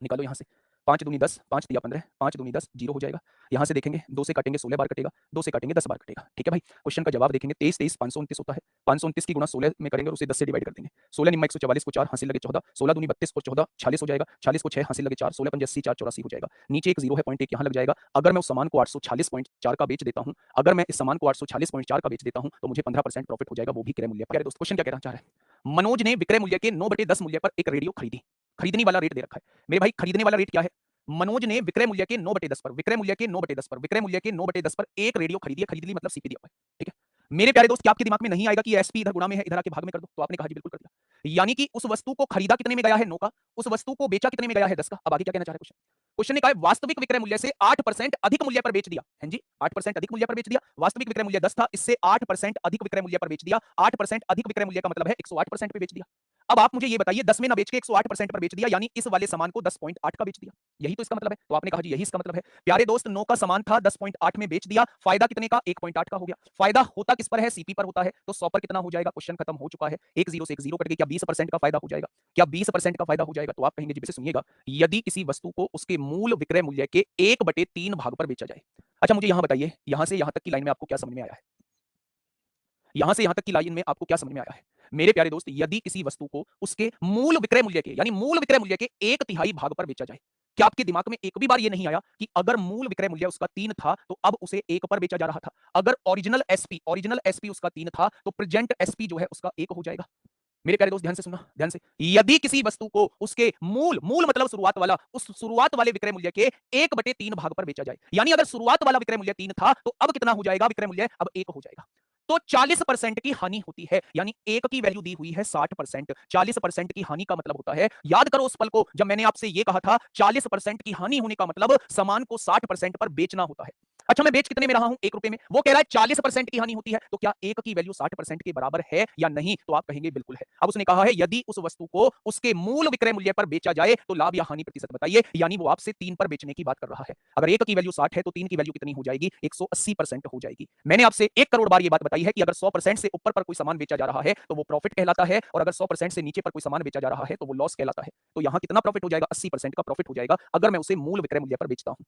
निकालो यहां से। 5 दूनी 10, 5 तिया 15, 5 दूनी 10, 0 हो जाएगा। यहां से देखेंगे 2 से काटेंगे 16 बार कटेगा, 2 से काटेंगे 10 बार कटेगा। ठीक है भाई, क्वेश्चन का जवाब देखेंगे 23 23 529 होता है। 529 की गुणा 16 में करेंगे और उसे 10 से डिवाइड कर देंगे। 16 निम्मा 144 को 4 हासिल लगे 14, 16 दूनी 32 और 14 46 हो जाएगा। 46 को 6 हासिल लगे 4, 16 पंजे 80, 4 84 हो जाएगा। नीचे एक 0 है, पॉइंट 1 यहां लग जाएगा। अगर मैं उस सामान को 846.4 का बेच देता हूं, अगर मैं इस सामान को 846.4 का बेच देता हूं तो मुझे 15% प्रॉफिट हो जाएगा, वो भी क्रय मूल्य पर। प्यारे दोस्त, क्वेश्चन क्या कहना चाह रहा है? मनोज ने विक्रय मूल्य के 9/10 मूल्य पर एक रेडियो खरीदी। खरीदने वाला रेट दे रखा है मेरे भाई। खरीदने वाला रेट क्या है? मनोज ने विक्रय मूल्य के 9/10 पर, विक्रय मूल्य के 9/10 पर, विक्रय मूल्य के 9/10 पर एक रेडियो खरीदी है। खरीद ली मतलब सीपी दिया हुआ है। ठीक है मेरे प्यारे दोस्त, क्या आपके दिमाग में नहीं आएगा कि एसपी इधर गुणा में है, इधर आके भाग में कर दो? तो आपने कहा जी बिल्कुल कर दिया। यानी कि उस वस्तु को खरीदा कितने में गया है? 9 का। उस वस्तु को बेचा कितने में गया है? 10 का। अब आगे क्या कहना चाह रहा है क्वेश्चन? क्वेश्चन ने कहा वास्तविक विक्रय मूल्य से 8% अधिक मूल्य पर बेच दिया। हैं जी, 8% अधिक मूल्य पर बेच दिया। वास्तविक विक्रय मूल्य 10 था, इससे 8% अधिक विक्रय मूल्य पर बेच दिया। 8% अधिक विक्रय मूल्य का मतलब है 108% पे बेच दिया। अब आप मुझे ये बताइए 10 में ना बेच के 108% पर बेच दिया, यानी इस वाले सामान को 10.8 का बेच दिया। यही तो इसका मतलब है। तो आपने कहा जी यही इसका मतलब है। प्यारे दोस्त, 9 का सामान था, 10.8 में बेच दिया। फायदा कितने का? 1.8 का हो गया। फायदा होता किस पर है? सीपी पर होता है। तो 100 पर कितना हो जाएगा? क्वेश्चन खत्म हो चुका है। एक 0 से एक 0 कट गई। क्या 20% का फायदा हो जाएगा? क्या 20% का फायदा हो जाएगा? तो आप कहेंगे जी सुनिएगा, यदि किसी वस्तु को उसके मूल विक्रय मूल्य के 1/3 भाग पर बेचा जाए। अच्छा मुझे यहां बताइए, यहां से यहां तक की लाइन में आपको क्या समझ में आया है? यहां से यहां तक की लाइन में आपको क्या समझ में आया है? मेरे प्यारे दोस्त, यदि किसी वस्तु को उसके मूल विक्रय मूल्य के, यानी मूल विक्रय मूल्य के 1/3 भाग पर बेचा जाए, क्या आपके दिमाग में एक भी बार ये नहीं आया कि अगर मूल विक्रय मूल्य उसका 3 था तो अब उसे 1 पर बेचा जा रहा था? अगर ओरिजिनल एसपी उसका 3 था तो प्रेजेंट एसपी जो है उसका 1 हो जाएगा। मेरे प्यारे दोस्त ध्यान से सुनना, ध्यान से। यदि किसी वस्तु को उसके मूल मूल मतलब शुरुआत वाला, उस शुरुआत वाले विक्रय मूल्य के 1/3 भाग पर बेचा जाए, यानी अगर शुरुआत वाला विक्रय मूल्य 3 था तो अब कितना हो जाएगा? विक्रय मूल्य अब 1 हो जाएगा। तो 40% की हानि होती है। यानी एक की वैल्यू दी हुई है 60%, 40% की हानि का मतलब होता है, याद करो उस पल को जब मैंने आपसे यह कहा था 40% की हानि होने का मतलब सामान को 60% पर बेचना होता है। अच्छा, मैं बेच कितने में रहा हूं? 1 रुपए में। वो कह रहा है 40% की हानि होती है, तो क्या एक की वैल्यू 60% के बराबर है या नहीं? तो आप कहेंगे बिल्कुल है। अब उसने कहा है यदि उस वस्तु को उसके मूल विक्रय मूल्य पर बेचा जाए तो लाभ या हानि प्रतिशत बताइए। यानी वो आपसे 3 पर बेचने की बात कर रहा है। अगर एक की वैल्यू 60 है तो 3 की वैल्यू कितनी हो जाएगी? 180% हो जाएगी। मैंने आपसे 1 करोड़ बार ये बात बताई है कि अगर 100% से ऊपर पर कोई सामान बेचा जा रहा है तो वो प्रॉफिट कहलाता है, और अगर 100% से नीचे पर कोई सामान बेचा जा रहा है तो वो लॉस कहलाता है। तो यहां कितना प्रॉफिट हो जाएगा? 80% का प्रॉफिट हो जाएगा अगर मैं उसे मूल विक्रय मूल्य पर बेचता हूं।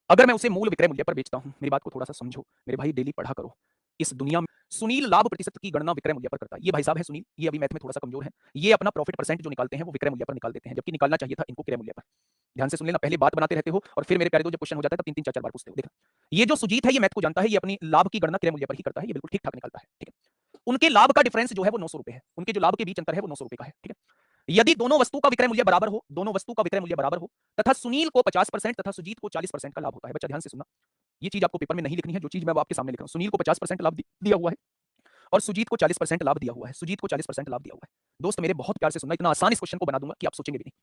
अगर मैं उसे मूल विक्रय मूल्य पर बेचता हूं, मेरी बात को थोड़ा सा समझो मेरे भाई, डेली पढ़ा करो। इस दुनिया में सुनील लाभ प्रतिशत की गणना विक्रय मूल्य पर करता है। ये भाई साहब है सुनील, ये अभी मैथ में थोड़ा सा कमजोर है। ये अपना प्रॉफिट परसेंट जो निकालते हैं वो विक्रय मूल्य पर निकाल देते हैं, जबकि निकालना चाहिए था इनको क्रय मूल्य पर। ध्यान से सुन लेना, पहले बात बनाते रहते हो और फिर मेरे प्यारे दोस्त जब क्वेश्चन हो जाता है तब 3-3 4-4 बार पूछते हो। देखो, ये जो सुजीत है ये मैथ को जानता है, ये अपनी लाभ की गणना क्रय मूल्य पर ही करता है, ये बिल्कुल ठीक ठाक निकलता है। ठीक है, उनके लाभ का डिफरेंस जो है वो 900 रुपए है। उनके जो लाभ के बीच अंतर है वो 900 रुपए का है। ठीक है, यदि दोनों वस्तु का विक्रय मूल्य बराबर हो, दोनों वस्तु का विक्रय मूल्य बराबर हो तथा सुनील को 50% तथा सुजीत को 40% का लाभ होता है। बच्चा ध्यान से सुनना, ये चीज आपको पेपर में नहीं लिखनी है, जो चीज मैं आपके सामने लिख रहा हूं। सुनील को 50% लाभ दिया हुआ है और सुजीत को 40% लाभ दिया हुआ है। सुजीत को 40% लाभ दिया हुआ है। दोस्त मेरे बहुत प्यार से सुनना, इतना आसान इस क्वेश्चन को बना दूंगा कि आप सोचेंगे भी नहीं।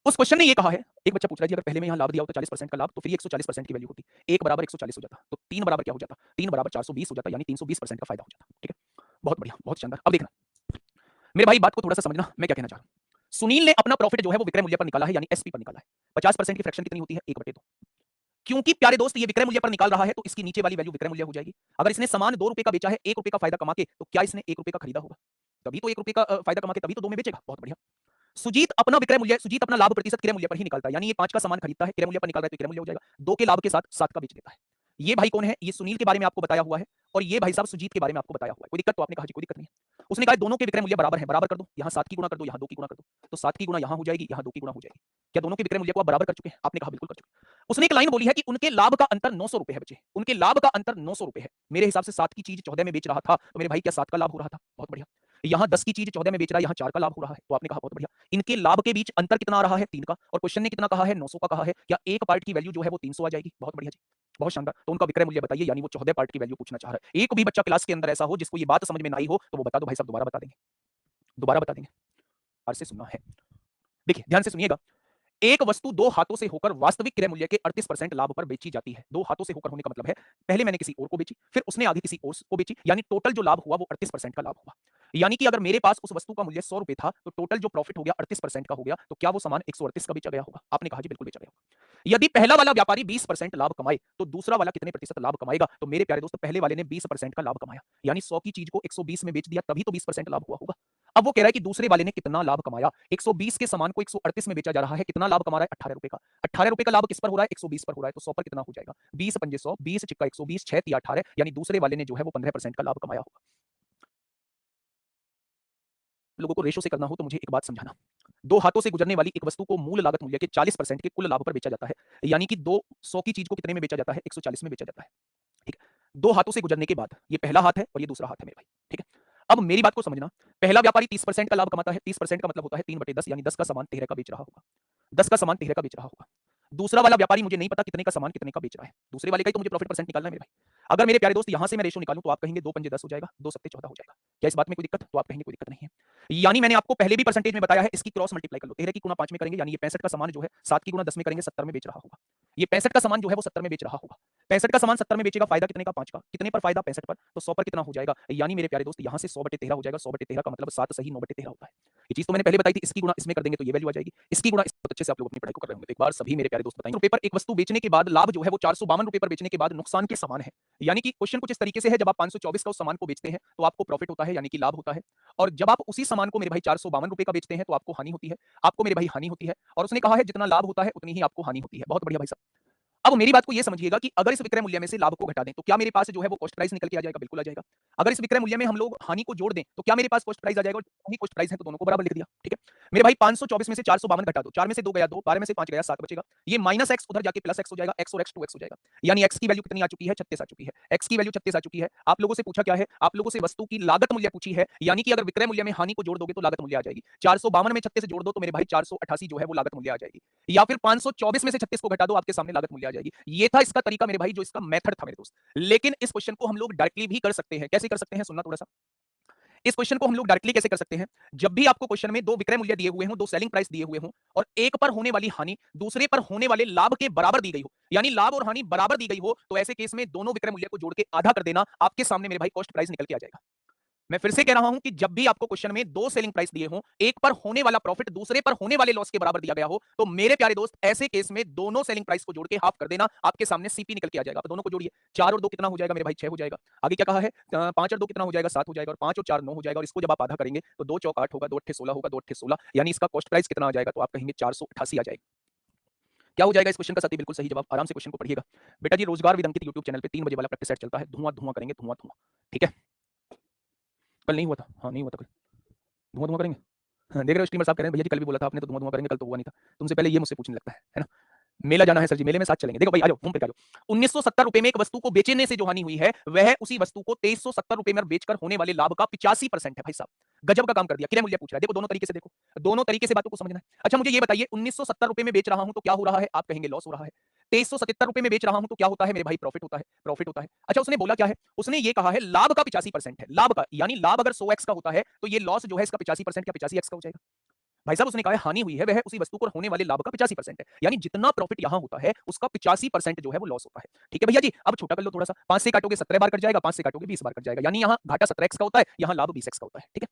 उस क्वेश्चन ने ये कहा है, एक बच्चा पूछ रहा है जी अगर पहले में यहां लाभ दिया होता 40% का लाभ तो फिर 140% की वैल्यू होती, 1 बराबर 140 हो जाता, तो 3 बराबर क्या हो जाता? 3 बराबर 420 हो जाता, यानी 320% का फायदा हो जाता। ठीक है, बहुत बढ़िया, बहुत शानदार। अब देखना मेरे भाई, बात को थोड़ा सा समझना, मैं क्या कहना चाह रहा हूं। सुनील ने अपना प्रॉफिट जो है वो विक्रय मूल्य पर निकाला है, यानी एसपी पर निकाला है। 50% की फ्रैक्शन कितनी होती है? 1/2। क्योंकि प्यारे दोस्त ये विक्रय मूल्य पर निकाल रहा है तो इसकी नीचे वाली वैल्यू विक्रय मूल्य हो जाएगी। अगर इसने सामान 2 रुपए का बेचा है 1 रुपए का फायदा कमा के, तो क्या इसने 1 रुपए का खरीदा होगा? तभी तो 1 रुपए का फायदा कमा के तभी तो 2 में बेचेगा। बहुत बढ़िया। सुजीत अपना लाभ प्रतिशत क्रय मूल्य पर ही निकालता है, यानी ये 5 का सामान खरीदता है, क्रय मूल्य पर निकाल रहा है तो क्रय मूल्य हो जाएगा। 2 के लाभ के साथ 7 का बेच देता है। ये भाई कौन है? ये सुनील के बारे में आपको बताया हुआ है, और ये भाई साहब सुजीत के बारे में आपको बताया हुआ है। कोई दिक्कत? तो आपने कहा जी कोई दिक्कत नहीं है। उसने कहा दोनों के विक्रय मूल्य बराबर है, बराबर कर दो, यहाँ 7 की गुणा कर दो, यहाँ 2 की गुणा कर दो, तो 7 की गुणा यहाँ हो जाएगी, यहाँ 2 की गुणा हो जाएगी। क्या दोनों के विक्रय मूल्य को आप बराबर कर चुके हैं? आपने कहा बिल्कुल कर चुके। उसने एक लाइन बोली है कि उनके लाभ का अंतर 900 रुपए है। बच्चे, उनके लाभ का अंतर 900 रुपए है। मेरे हिसाब से 7 की चीज 14 में बेच रहा था, तो मेरे भाई क्या 7 का लाभ हो रहा था? बहुत बढ़िया। यहाँ 10 की चीज 14 में बेच रहा है, यहाँ 4 का लाभ हो रहा है, तो आपने कहा बहुत बढ़िया। इनके लाभ के बीच अंतर कितना आ रहा है? 3 का, और क्वेश्चन ने कितना कहा है? 900 का कहा है। क्या एक पार्ट की वैल्यू जो है वो 300 आ जाएगी? बहुत बढ़िया जी, बहुत शानदार। तो उनका विक्रय मूल्य बताइए, यानी वो 14 पार्ट की वैल्यू पूछना चाह रहा है। एक भी बच्चा क्लास के अंदर ऐसा हो जिसको ये बात समझ में ना आई हो तो वो बता दो भाई साहब, दोबारा बता देंगे, दोबारा बता देंगे। और से सुनना है, देखिए ध्यान से सुनिएगा। एक वस्तु दो हाथों से होकर वास्तविक क्रय मूल्य के 38% लाभ पर बेची जाती है। दो हाथों से होकर होने का मतलब है पहले मैंने किसी और को बेची, फिर उसने आगे किसी और को बेची, यानी टोटल जो लाभ हुआ वो 38% का लाभ हुआ। यानी कि अगर मेरे पास उस वस्तु का मूल्य 100 रुपए था तो टोटल जो प्रॉफिट हो गया 38% का हो गया, तो क्या वो सामान 138 का बेचा गया होगा? आपने कहा जी बिल्कुल बेचा गया होगा। यदि पहला वाला व्यापारी 20% लाभ कमाए तो दूसरा वाला कितने प्रतिशत लाभ कमाएगा? तो मेरे प्यारे दोस्त, पहले वाले ने 20% का लाभ कमाया, यानी 100 की चीज को 120 में बेच दिया, तभी तो 20% लाभ हुआ होगा। अब वो कह रहा है कि दूसरे वाले ने कितना लाभ कमाया? 120 के सामान को 138 में बेचा जा रहा है, कितना लाभ कमा रहा है? 18 रुपए का। 18 रुपए का लाभ किस पर हो रहा है? 120 पर हो रहा है, तो 100 पर कितना हो जाएगा? 20 पंजे 100, 20 चिक्का 120, 6 तिया 18, यानी दूसरे वाले ने जो है वो 15% का लाभ कमाया होगा। लोगों को रेशो से करना हो तो मुझे एक बात समझाना, दो हाथों से गुजरने वाली एक वस्तु को मूल लागत मूल्य के 40% के कुल लाभ पर बेचा जाता है, यानी कि 200 की चीज को कितने में बेचा जाता है? 140 में बेचा जाता है। ठीक है, दो हाथों से गुजरने के बाद, ये पहला हाथ है और ये दूसरा हाथ है मेरे भाई। ठीक है, अब मेरी बात को समझना, पहला व्यापारी 30% का लाभ कमाता है। 30% का मतलब होता है 3/10, यानी 10 का सामान 13 का बेच रहा होगा। 10 का सामान 13 का बेच रहा होगा। दूसरा वाला व्यापारी मुझे नहीं पता कितने का सामान कितने का बेच रहा है, दूसरे वाले का ही तो मुझे प्रॉफिट परसेंट निकालना है मेरे भाई। अगर मेरे प्यारे दोस्त यहां से मैं रेशो निकालूं तो आप कहेंगे 2 पंजे 10 हो जाएगा, 2 सत्ते 14 हो जाएगा। क्या इस बात में कोई दिक्कत? तो आप कहेंगे कोई दिक्कत नहीं है। यानी मैंने आपको पहले भी परसेंटेज में बताया है, इसकी क्रॉस मल्टीप्लाई कर लो, 13 की गुणा 5 में करेंगे, यानी ये 65 का सामान जो है 7 की गुणा 10 में करेंगे 70 में बेच रहा होगा। ये 65 का सामान जो है वो 70 में बेच रहा होगा। 65 का सामान 70 में बेचेगा, फायदा कितने का? 5 का। कितने पर फायदा? 65 पर, तो 100 पर कितना हो जाएगा? यानी मेरे प्यारे दोस्त यहां से 100/13 हो जाएगा। 100/13 का मतलब 7 सही 9/13 होता है। ये चीज तो मैंने पहले बताई थी, इसकी गुणा इसमें कर देंगे तो ये वैल्यू आ जाएगी, इसकी गुणा बहुत अच्छे से आप लोग अपनी पढ़ाई को कर रहे होंगे। तो एक बार सभी मेरे प्यारे दोस्त बताएंगे, रुपए पर एक वस्तु बेचने के बाद लाभ जो है वो 452 रुपए पर बेचने के बाद नुकसान के समान है। यानी कि क्वेश्चन कुछ इस तरीके से है, जब आप 524 का उस सामान को बेचते हैं तो आपको प्रॉफिट होता है, यानी कि लाभ होता है, और जब आप उसी सामान को मेरे भाई 452 रुपए का बेचते हैं तो आपको हानि होती है। आपको मेरे भाई हानि होती है, और उसने कहा है जितना लाभ होता है उतनी ही आपको हानि होती है। बहुत बढ़िया भाई साहब। अब मेरी बात को ये समझिएगा कि अगर इस विक्रय मूल्य में से लाभ को घटा दें तो क्या मेरे पास जो है वो कॉस्ट प्राइस निकल के आ जाएगा? बिल्कुल आ जाएगा। अगर इस विक्रय मूल्य में हम लोग हानि को जोड़ दें तो क्या मेरे पास कॉस्ट प्राइस आ जाएगा? वही कॉस्ट प्राइस है तो दोनों को बराबर लिख दिया। ठीक है मेरे भाई, 524 में से 452 घटा दो, 4 में से 2 गया 2, 12 में से 5 गया 7 बचेगा। ये माइनस एक्स उधर जाके प्लस एक्स हो जाएगा, एक्स और एक्स 2x हो जाएगा, यानी एक्स की वैल्यू कितनी आ चुकी है? 36 आ चुकी है। एक्स की वैल्यू 36 आ चुकी है। आप लोगों से पूछा क्या है? आप लोगों से वस्तु की लागत मूल्य पूछी है, यानी कि अगर विक्रय मूल्य में हानि को जोड़ दोगे तो लागत मूल्य आ जाएगी। 452 में 36 जोड़ दो तो मेरे भाई 488 जो है वो लागत मूल्य आ जाएगी, या फिर 524 में से 36 को घटा दो, आपके सामने लागत मूल्य आ जाएगी। ये था इसका तरीका मेरे भाई, जो इसका मेथड था मेरे दोस्त। लेकिन इस क्वेश्चन को हम लोग डायरेक्टली भी कर सकते हैं। कैसे कर सकते हैं, सुनना थोड़ा सा। इस क्वेश्चन को हम लोग डायरेक्टली कैसे कर सकते हैं, जब भी आपको क्वेश्चन में दो विक्रय मूल्य दिए हुए हों, दो सेलिंग प्राइस दिए हुए हों, और एक पर होने वाली हानि दूसरे पर होने वाले लाभ के बराबर दी गई हो, यानी लाभ और हानि बराबर दी गई हो, तो ऐसे केस में दोनों विक्रय मूल्य को जोड़ के आधा कर देना, आपके सामने मेरे भाई कॉस्ट प्राइस निकल के आ जाएगा। मैं फिर से कह रहा हूं कि जब भी आपको क्वेश्चन में दो सेलिंग प्राइस दिए हों, एक पर होने वाला प्रॉफिट दूसरे पर होने वाले लॉस के बराबर दिया गया हो, तो मेरे प्यारे दोस्त ऐसे केस में दोनों सेलिंग प्राइस को जोड़ के हाफ कर देना, आपके सामने सीपी निकल के आ जाएगा। आप दोनों को जोड़िए, 4 और 2 कितना हो जाएगा मेरे भाई, 6 हो जाएगा। आगे क्या कहा है, 5 और 2 कितना हो जाएगा, 7 हो जाएगा, और 5 और 4 9 हो जाएगा, और इसको जब आप आधा करेंगे तो 2 चौक 8 होगा, 2 अट्ठे 16 होगा, 2 अट्ठे 16, यानी इसका कॉस्ट प्राइस कितना आ जाएगा, तो आप कहेंगे 488 आ जाएगा। क्या हो जाएगा इस क्वेश्चन का साथी, बिल्कुल सही जवाब। आराम से क्वेश्चन को पढ़िएगा बेटा जी। रोजगार विद अंकित यूट्यूब चैनल पे 3 बजे वाला प्रैक्टिस सेट चलता है, धुआं धुआं करेंगे, धुआं धुआं। ठीक है, कल नहीं हुआ था, हाँ नहीं हुआ था कल, धुआं धुआं करेंगे। हाँ, देख रहे हो स्ट्रीमर साहब कह रहे हैं भैया जी कल भी बोला था आपने, तो धुआं धुआं करेंगे, कल तो हुआ नहीं था। तुमसे पहले ये मुझसे पूछने लगता है ना। मेला जाना है सर जी, मेले में साथ चलेंगे। देखो भाई आ जाओ, घूम फिर के आ जाओ। 1970 रुपए में एक वस्तु को बेचने से जो हानि हुई है, वह उसी वस्तु को 2370 रुपए में बेचकर होने वाले लाभ का 85% है। भाई साहब गजब का काम कर दिया। क्रय मूल्य पूछ रहा है, देखो दोनों तरीके से देखो, दोनों तरीके से बातों को समझना है। अच्छा मुझे ये बताइए, 1970 रुपए में बेच रहा हूं तो क्या हो रहा है, आप कहेंगे लॉस हो रहा है। 2377 रुपए में बेच रहा हूं तो क्या होता है मेरे भाई, प्रॉफिट होता है, प्रॉफिट होता है। अच्छा उसने बोला क्या है, उसने ये कहा है लाभ का 85% है, लाभ का, यानी लाभ अगर 100x का होता है तो ये लॉस जो है इसका 85% क्या 85x का हो जाएगा। भाई साहब उसने कहा है हानि हुई है वह उसी वस्तु पर होने वाले लाभ का 85% है, यानी जितना प्रॉफिट यहां होता है उसका 85% जो है वो लॉस होता है। ठीक है भैया जी, अब छोटा कर लो थोड़ा सा, 5 से काटोगे 17 बार कट जाएगा, 5 से काटोगे 20 बार कट जाएगा, यानी यहां घाटा 17x का होता है, यहां लाभ 20x का होता है। ठीक है,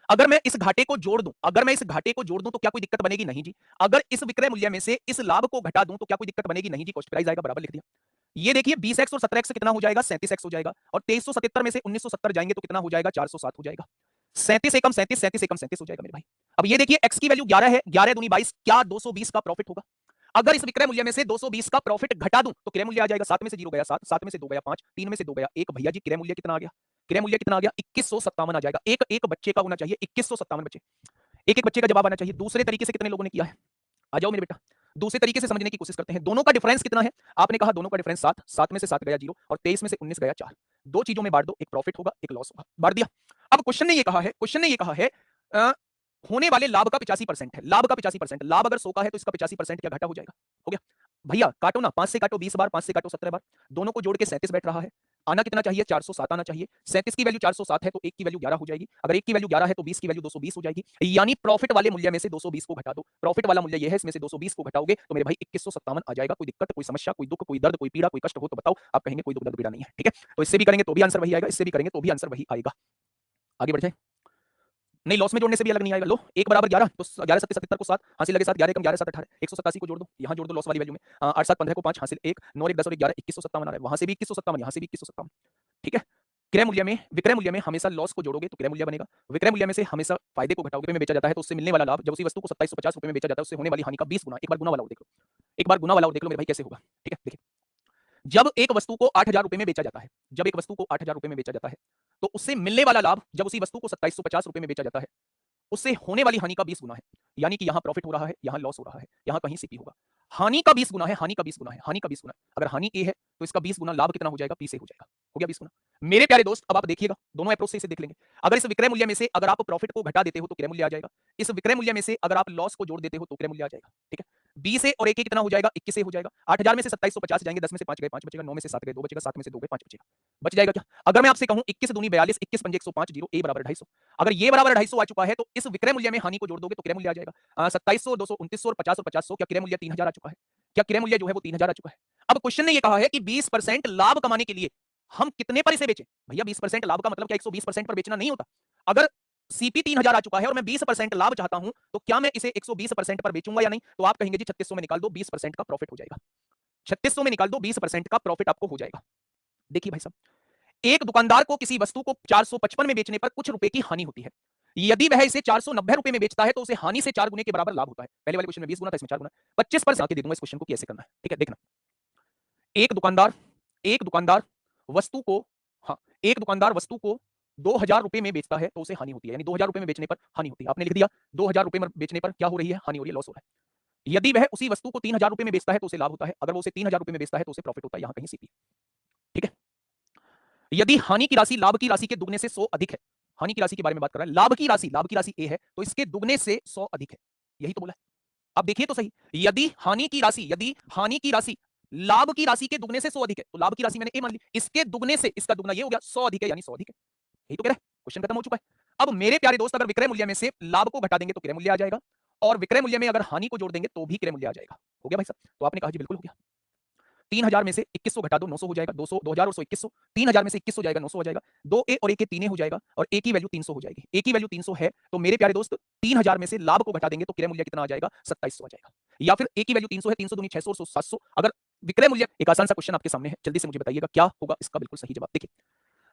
अगर मैं इस घाटे को जोड़ दूं, अगर मैं इस घाटे को जोड़ दूं तो क्या कोई दिक्कत बनेगी, नहीं जी। अगर इस विक्रय मूल्य में से इस लाभ को घटा दूं तो क्या कोई दिक्कत बनेगी, नहीं जी। कॉस्ट प्राइस आएगा बराबर, लिख दिया। ये देखिए 20x और 17x से कितना हो जाएगा, 37x हो जाएगा, और 2377 में से 1970 जाएंगे तो कितना हो जाएगा, 407 हो जाएगा। 37 एकम 37, 37 एकम 37 हो जाएगा मेरे भाई। अब ये देखिए x की वैल्यू 11 है, 11 दूनी 22, क्या 220 का प्रॉफिट होगा। अगर इस विक्रय मूल्य में से 220 का प्रॉफिट घटा दूं तो क्रय मूल्य आ जाएगा, 7 में से 0 गया 7, 7 में से 2 गया 5, 3 में से 2 गया 1। भैया जी क्रय मूल्य कितना आ गया, क्रय मूल्य कितना आ गया, 2157 आ जाएगा। एक एक बच्चे का होना चाहिए 2157 बच्चे, एक एक बच्चे का जवाब आना चाहिए। दूसरे तरीके से कितने लोगों ने किया है, आ जाओ मेरे बेटा, दूसरे तरीके से समझने की कोशिश करते हैं। दोनों का डिफरेंस कितना है, आपने कहा दोनों का डिफरेंस 7, 7 में से 7 गया 0, और 23 में से 19 गया 4। दो चीजों में बांट दो, एक प्रॉफिट होगा एक लॉस होगा, बांट दिया। अब क्वेश्चन ने ये कहा है, क्वेश्चन ने ये कहा है होने वाले लाभ का 85% है, लाभ का 85%, लाभ अगर 100 का है तो इसका 85% क्या घाटा हो जाएगा, हो गया। भैया काटो ना, 5 से काटो 20 बार, 5 से काटो 17 बार, दोनों को जोड़ के 37 बैठ रहा है। आना कितना चाहिए, 407 आना चाहिए। 37 की वैल्यू 407 है तो 1 की वैल्यू 11 हो जाएगी, अगर 1 की वैल्यू 11 है तो 20 की वैल्यू 220 हो जाएगी, यानी प्रॉफिट वाले मूल्य में से 220 को घटा दो। प्रॉफिट वाला मूल्य ये है, इसमें से 220 को घटाओगे तो मेरे भाई 2157 आ जाएगा। कोई दिक्कत, कोई समस्या, कोई दुख, कोई दर्द, कोई पीड़ा, कोई कष्ट हो तो बताओ, आप कहेंगे कोई दुख दर्द पीड़ा नहीं है। ठीक है, तो इससे भी करेंगे तो भी आंसर वही आएगा, इससे भी करेंगे तो भी आंसर वही आएगा। आगे बढ़ जाए, नहीं लॉस में जोड़ने से भी अलग नहीं आएगा। लो 1 बराबर 11, तो 11 7 77 को 7 हासिल लगे 7, 11 कम 11 7 18, 187 को जोड़ दो, यहां जोड़ दो लॉस वाली वैल्यू में, 8 7 15 को 5 हासिल 1, 9 1 10 और 11 2157 आ रहा है, वहां से भी 2157, यहां से भी 2157। ठीक है, क्रय मूल्य में, विक्रय मूल्य में हमेशा लॉस को जोड़ोगे तो क्रय मूल्य बनेगा, विक्रय मूल्य में से हमेशा फायदे को घटाओगे में बेचा जाता है तो उससे मिलने वाला लाभ, जब उसी वस्तु को 2750 रुपए में बेचा जाता है उससे होने वाली हानि का 20 गुना। एक बार गुना वाला और देख लो, एक बार गुना वाला और देख लो मेरे भाई कैसे होगा। ठीक है, देखिए जब एक वस्तु को 8000 रुपए में बेचा जाता है, जब एक वस्तु को 8000 रुपए में बेचा जाता है तो उससे मिलने वाला लाभ, जब उसी वस्तु को 2750 रुपए में बेचा जाता है उससे होने वाली हानि का 20 गुना है, यानी कि यहां प्रॉफिट हो रहा है, यहां लॉस हो रहा है, यहां कहीं सीपी होगा। हानि का 20 गुना है, हानि का 20 गुना है, हानि का 20 गुना है। अगर हानि ए है तो इसका 20 गुना लाभ कितना हो जाएगा, पी से हो जाएगा, हो गया 20 गुना। मेरे प्यारे दोस्त अब आप देखिएगा, दोनों अप्रोच से इसे देख लेंगे। अगर इस विक्रय मूल्य में से अगर आप प्रॉफिट को घटा देते हो तो क्रय मूल्य आ जाएगा, इस विक्रय मूल्य में से अगर आप लॉस को जोड़ देते हो तो क्रय मूल्य आ जाएगा। ठीक है, 20 से और 1 कितना हो जाएगा, 21 से हो जाएगा। 8000 में से 2750 जाएंगे, 10 में से 5 गए 5 बचेगा, 9 में से 7 गए 2 बचेगा, 7 में से 2 गए 5 बचेगा, बच जाएगा क्या। अगर मैं आपसे कहूं 21 दूनी 42, 21 पंजे 105, 0 ए बराबर 250, अगर ये बराबर 250 आ चुका है तो इस विक्रय मूल्य में हानि को जोड़ दोगे तो क्रय मूल्य आ जाएगा 2700, 200, 2900 और 50 और 50, क्या क्रय मूल्य 3000 आ चुका है, क्या क्रय मूल्य जो है वो 3000 आ चुका है। अब क्वेश्चन ने ये कहा है कि 20% लाभ कमाने के लिए हम कितने पर इसे बेचें। भैया 20% लाभ का मतलब क्या 120% पर बेचना नहीं होता। अगर सीपी 3000 आ चुका है और मैं 20% लाभ चाहता हूं तो क्या मैं इसे 120% पर बेचूंगा या नहीं, तो आप कहेंगे जी 3600 में निकाल दो 20% का प्रॉफिट हो जाएगा, 3600 में निकाल दो 20% का प्रॉफिट आपको हो जाएगा। देखिए भाई साहब, एक दुकानदार को किसी वस्तु को 455 में बेचने पर कुछ रुपए की हानि होती है, यदि वह इसे 490 रुपए में बेचता है तो उसे हानि से 4 गुने के बराबर लाभ होता है। पहले वाले क्वेश्चन में 20 गुना था, इसमें 4 गुना, 25% आके दे दूंगा इस क्वेश्चन को कैसे करना है। ठीक है, देखना, एक दुकानदार, एक दुकानदार वस्तु को, हाँ एक दुकानदार वस्तु को 2000 रुपए में बेचता है तो उसे हानि होती है, यानी 2000 रुपए में बेचने पर हानि होती है। आपने लिख दिया 2000 रुपए में बेचने पर क्या हो रही है, हानि हो रही है, लॉस हो रहा है। यदि वह उसी वस्तु को 3000 रुपए में बेचता है तो उसे लाभ होता है, अगर वो उसे 3000 रुपए में बेचता है तो उसे प्रॉफिट होता है, यहां कहीं सीपी। ठीक है, यदि हानि की राशि लाभ की राशि के दुगने से 100 अधिक है, हानि की राशि के बारे में बात कर रहा है, लाभ की राशि ए है तो इसके दुगने से 100 अधिक है, यही तो बोला है। अब देखिए तो सही, यदि हानि की राशि लाभ की राशि के दुगने से 100 अधिक है, तो लाभ की राशि मैंने ए मान ली, इसके दुगने से इसका दुगना ये हो गया 100 अधिक है, यानी 100 अधिक है। यही तो कह रहा है, क्वेश्चन खत्म हो चुका है। अब मेरे प्यारे दोस्त, अगर विक्रय मूल्य में से लाभ को घटा देंगे तो क्रय मूल्य आ जाएगा, और विक्रय मूल्य में अगर हानि को जोड़ देंगे तो भी क्रय मूल्य आ जाएगा। हो गया भाई साहब? तो आपने कहा जी बिल्कुल हो गया। 3000 में से 2100 घटा दो, 900 हो जाएगा, 200 2000 और 100 2100, 3000 में से 2100 जाएगा, 900 हो जाएगा, 2 ए और 1 ए 3 ए हो जाएगा, और ए की वैल्यू 300 हो जाएगी। ए की वैल्यू 300 है, तो मेरे प्यारे दोस्त 3000 में से लाभ को घटा देंगे तो क्रय मूल्य कितना आ जाएगा? 2700 आ जाएगा। या फिर ए की वैल्यू 300 है, 300 दूनी 600 और 700, अगर विक्रय मूल्य, एक आसान सा क्वेश्चन आपके सामने है, जल्दी से मुझे बताइएगा क्या होगा इसका बिल्कुल सही जवाब। देखिए,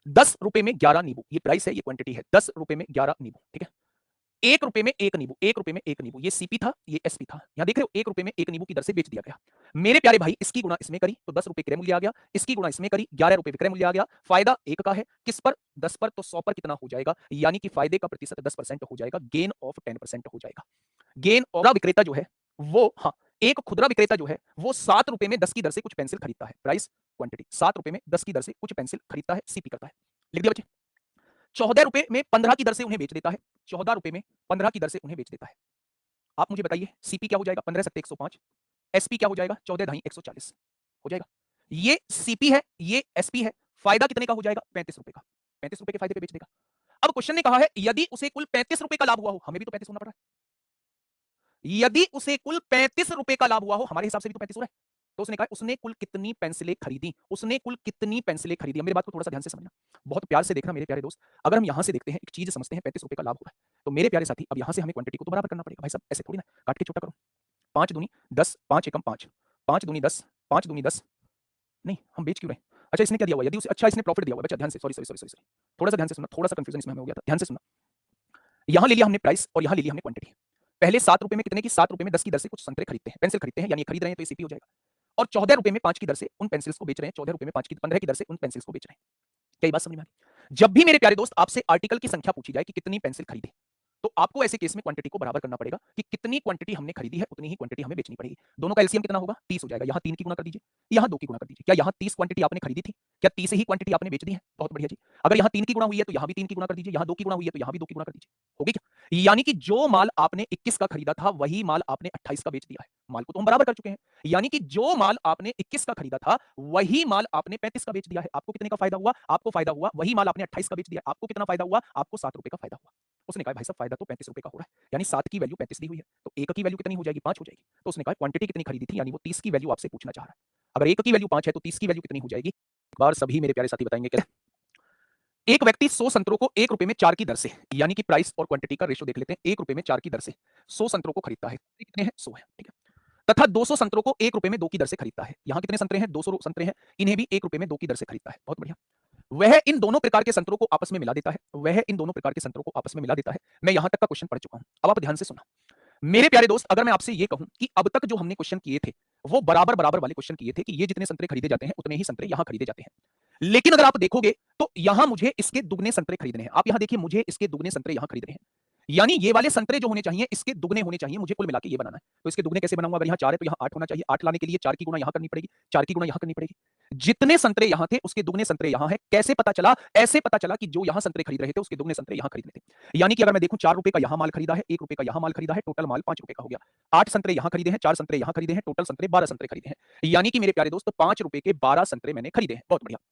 10 रुपए में 11 नींबू, ये प्राइस है, ये क्वांटिटी है, 10 रुपए में 11 नींबू, ठीक है। 1 रुपए में 1 नींबू, 1 रुपए में 1 नींबू, ये सीपी था, ये एसपी था। यहां देख रहे हो, 1 रुपए में 1 नींबू की दर से बेच दिया गया। मेरे प्यारे भाई, इसकी गुणा इसमें करी तो 10 रुपए क्रय मूल्य आ गया, इसकी गुणा इसमें करी 11 रुपए विक्रय मूल्य आ गया। फायदा 1 का है, किस पर? 10 पर, तो 100 पर कितना हो जाएगा? यानी कि फायदे का प्रतिशत 10% हो जाएगा, गेन ऑफ 10% हो जाएगा। गेन और विक्रेता जो है वो, हाँ, एक खुदरा विक्रेता जो है वो 7 रुपए में 10 की दर से कुछ पेंसिल खरीदता है। प्राइस क्वांटिटी 7 रुपए में 10 की दर से कुछ पेंसिल खरीदता है, सीपी करता है। लिख दिया बच्चे। 14 रुपए में 15 की दर से उन्हें बेच देता है, 14 रुपए में 15 की दर से उन्हें बेच देता है। आप मुझे बताइए, सीपी क्या हो जाएगा? 15 सत्ते 105, एसपी क्या हो जाएगा? 14 ढाई 140 हो जाएगा। ये सीपी है, ये एसपी है। फायदा कितने का हो जाएगा? 35 रुपए का। 35 रुपए के फायदे पे बेच देगा। अब क्वेश्चन ने कहा है यदि उसे कुल 35 रुपए का लाभ हुआ हो, हमें भी तो 35 होना पड़ रहा है, यदि उसे कुल 35 रुपए का लाभ हुआ हो, हमारे हिसाब से भी तो 35 हो रहा है, तो उसने कहा उसने कुल कितनी पेंसिलें खरीदी, उसने कुल कितनी पेंसिलें खरीदी। मेरी बात को थोड़ा सा ध्यान से समझना, बहुत प्यार से देखना मेरे प्यारे दोस्त। अगर हम यहां से देखते हैं, एक चीज समझते हैं, 35 रुपए का लाभ हो रहा है, तो मेरे प्यारे साथी अब यहां से हमें क्वांटिटी को तो बराबर करना पड़ेगा भाई साहब, ऐसे थोड़ी ना काट के छोटा करो। 5 दूनी 10, 5 एकम 5, 5 दूनी 10, 5 दूनी 10, नहीं हम बेच क्यों रहे हैं? अच्छा इसने क्या दिया हुआ, यदि उसे, अच्छा इसने प्रॉफिट दिया हुआ है, बच्चा ध्यान से, सॉरी सॉरी सॉरी सॉरी, थोड़ा सा ध्यान से सुनना, थोड़ा सा कंफ्यूजन इसमें हमें हो गया था, ध्यान से सुनना। यहां ले लिया हमने प्राइस और यहां ले लिया हमने क्वांटिटी। पहले 7 रुपए में कितने की? 7 रुपए में 10 की दर से कुछ संतरे खरीदते हैं, पेंसिल खरीदते हैं, यानी खरीद रहे हैं तो सीपी हो जाएगा। और 14 रुपए में 5 की दर से उन पेंसिल्स को बेच रहे हैं, 14 रुपए में 5 की 15 की दर से उन पेंसिल्स को बेच रहे हैं। क्या ये बात समझ में आ गई? जब भी मेरे प्यारे दोस्त आपसे आर्टिकल की संख्या पूछी जाए कि कितनी पेंसिल खरीदे, तो आपको ऐसे केस में क्वांटिटी को बराबर करना पड़ेगा कि कितनी क्वांटिटी हमने खरीदी है उतनी ही क्वांटिटी हमें बेचनी पड़ेगी। दोनों का एलसीएम कितना होगा? 30 हो जाएगा। यहां 3 की गुणा कर दीजिए, यहां 2 की गुणा कर दीजिए। क्या यहां 30 क्वांटिटी आपने खरीदी थी? क्या 30 ही क्वांटिटी आपने बेच दी है? बहुत बढ़िया जी। अगर यहां 3 की गुणा हुई है तो यहां भी 3 की गुणा कर दीजिए, यहां 2 की गुणा हुई है तो यहां भी 2 की गुणा कर दीजिए। हो गई क्या? यानी कि जो माल आपने 21 का खरीदा था वही माल आपने 28 का बेच दिया है। माल को तो हम बराबर कर चुके हैं, यानी कि जो माल आपने 21 का खरीदा था वही माल आपने 35 का बेच दिया है। आपको कितने का फायदा हुआ? आपको फायदा हुआ, वही माल आपने 28 का बेच दिया। आपको कितना फायदा हुआ? आपको 7 रुपए का फायदा हुआ। उसने कहा भाई साहब फायदा तो 35 रुपए का हो रहा है, यानी 7 की वैल्यू 35 दी हुई है, तो 1 की वैल्यू कितनी हो जाएगी? 5 हो जाएगी। तो उसने कहा क्वांटिटी कितनी खरीदी थी, यानी वो 30 की वैल्यू आपसे पूछना चाह रहा है। अगर 1 की वैल्यू 5 है तो 30 की वैल्यू कितनी हो जाएगी? एक बार सभी मेरे प्यारे साथी बताएंगे। क्या एक व्यक्ति 100 संतरों को 1 रुपए में 4 की दर से, यानी कि प्राइस और क्वांटिटी का रेशो देख लेते हैं, 1 रुपए में 4 की दर से 100 संतरों को खरीदता है। कितने हैं? 100 है, ठीक है। तथा 200 संतरों को 1 रुपए में 2 की दर से खरीदता है। यहां कितने संतरे हैं? 200 संतरे हैं, इन्हें भी 1 रुपए में 2 की दर से खरीदता है। बहुत बढ़िया। वह इन दोनों प्रकार के संतरों को आपस में मिला देता है, वह इन दोनों प्रकार के संतरों को आपस में मिला देता है। मैं यहां तक का क्वेश्चन पढ़ चुका हूं, अब आप ध्यान से सुनना। मेरे प्यारे दोस्त, अगर मैं आपसे ये कहूं कि अब तक जो हमने क्वेश्चन किए थे वो बराबर बराबर वाले क्वेश्चन किए थे कि ये जितने संतरे खरीदे जाते हैं उतने ही संतरे यहां खरीदे जाते हैं, लेकिन अगर आप देखोगे तो यहां मुझे इसके दुगने संतरे खरीदने हैं। आप यहां देखिए, मुझे इसके दुगने संतरे यहां खरीदने हैं, यानी ये वाले संतरे जो होने चाहिए इसके दुगने होने चाहिए, मुझे कुल मिला के ये बनाना है। तो इसके दुगने कैसे बनाऊंगा? अगर यहां 4 है तो यहां 8 होना चाहिए, 8 लाने के लिए 4 की गुणा यहां करनी पड़ेगी, 4 की गुणा यहां करनी पड़ेगी। जितने संतरे यहां थे उसके दुगने संतरे यहां है। कैसे पता चला? ऐसे पता चला कि जो यहां संतरे खरीद रहे थे उसके दुगने संतरे यहां खरीदने थे। यानी कि अगर मैं देखूं 4 रुपए का यहां माल खरीदा है, 1 रुपए का यहां माल खरीदा है, टोटल माल 5 रुपए का हो गया। 8 संतरे यहां खरीदे हैं, 4 संतरे यहां खरीदे हैं, टोटल संतरे 12 संतरे खरीदे हैं। यानी कि मेरे प्यारे दोस्त 5 रुपए के 12 संतरे मैंने खरीदे हैं। बहुत बढ़िया।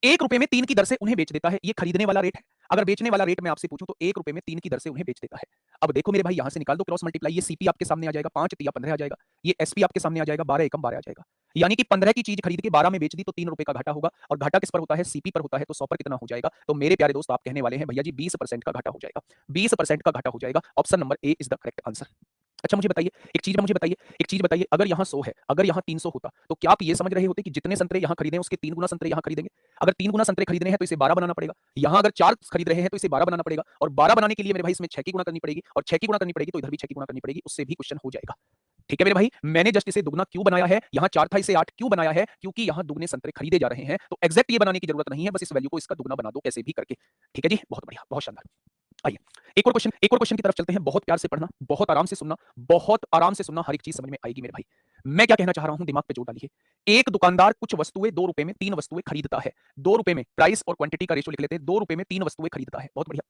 1 रुपए में 3 की दर से उन्हें बेच देता है, ये खरीदने वाला रेट है। अगर बेचने वाला रेट मैं आपसे पूछूं तो 1 रुपए में 3 की दर से उन्हें बेच देता है। अब देखो मेरे भाई, यहां से निकाल दो क्रॉस मल्टीप्लाई, ये सीपी आपके सामने आ जाएगा, 5 तिया 15 आ जाएगा, ये एसपी आपके सामने आ जाएगा, 12 एकम 12 आ जाएगा। यानी कि 15 की चीज खरीद के 12 में बेच दी तो 3 रुपए का घाटा होगा, और घाटा किस पर होता है? सीपी पर होता है। तो 100 पर कितना हो जाएगा? तो मेरे प्यारे दोस्त आप कहने वाले हैं भैया जी 20% का घाटा हो जाएगा, 20% का घाटा हो जाएगा। Option number A is the correct answer. अच्छा मुझे बताइए एक चीज बताइए, अगर यहाँ 100 है, अगर यहाँ 300 होता, तो क्या आप ये समझ रहे होते कि जितने संतरे यहाँ खरीदे उसके 3 गुना संतरे यहाँ खरीदेंगे? अगर 3 गुना संतरे खरीदने हैं तो इसे 12 बनाना पड़ेगा। यहाँ अगर 4 खरीद रहे हैं तो इसे 12 बनाना पड़ेगा, और 12 बनाने के लिए मेरे भाई इसमें 6 की गुणा करनी पड़ेगी, और 6 की गुणा करनी पड़ेगी तो इधर भी 6 की गुणा करनी पड़ेगी, उससे भी क्वेश्चन हो जाएगा। ठीक है मेरे भाई, मैंने जस्ट इसे दुगना क्यों बनाया है? यहाँ 4 था, इसे 8 क्यों बनाया है? क्योंकि यहाँ दुगने संतरे खरीदे जा रहे हैं, तो एग्जैक्ट ये बनाने की जरूरत नहीं है, बस इस वैल्यू को इसका दुगना बना दो कैसे भी करके। ठीक है जी, बहुत बढ़िया, बहुत शानदार। आइए एक और क्वेश्चन की तरफ चलते हैं। बहुत प्यार से पढ़ना, बहुत आराम से सुनना, बहुत आराम से सुनना, हर एक चीज समझ में आएगी मेरे भाई। मैं क्या कहना चाह रहा हूं, दिमाग पे जोर डालिए। एक दुकानदार कुछ वस्तुएं 2 रुपए में 3 वस्तुएं खरीदता है। 2 रुपए में, प्राइस और क्वांटिटी का रेशो लिख लेते हैं, 2 रुपए में 3 वस्तुएं खरीदता है। बहुत बढ़िया।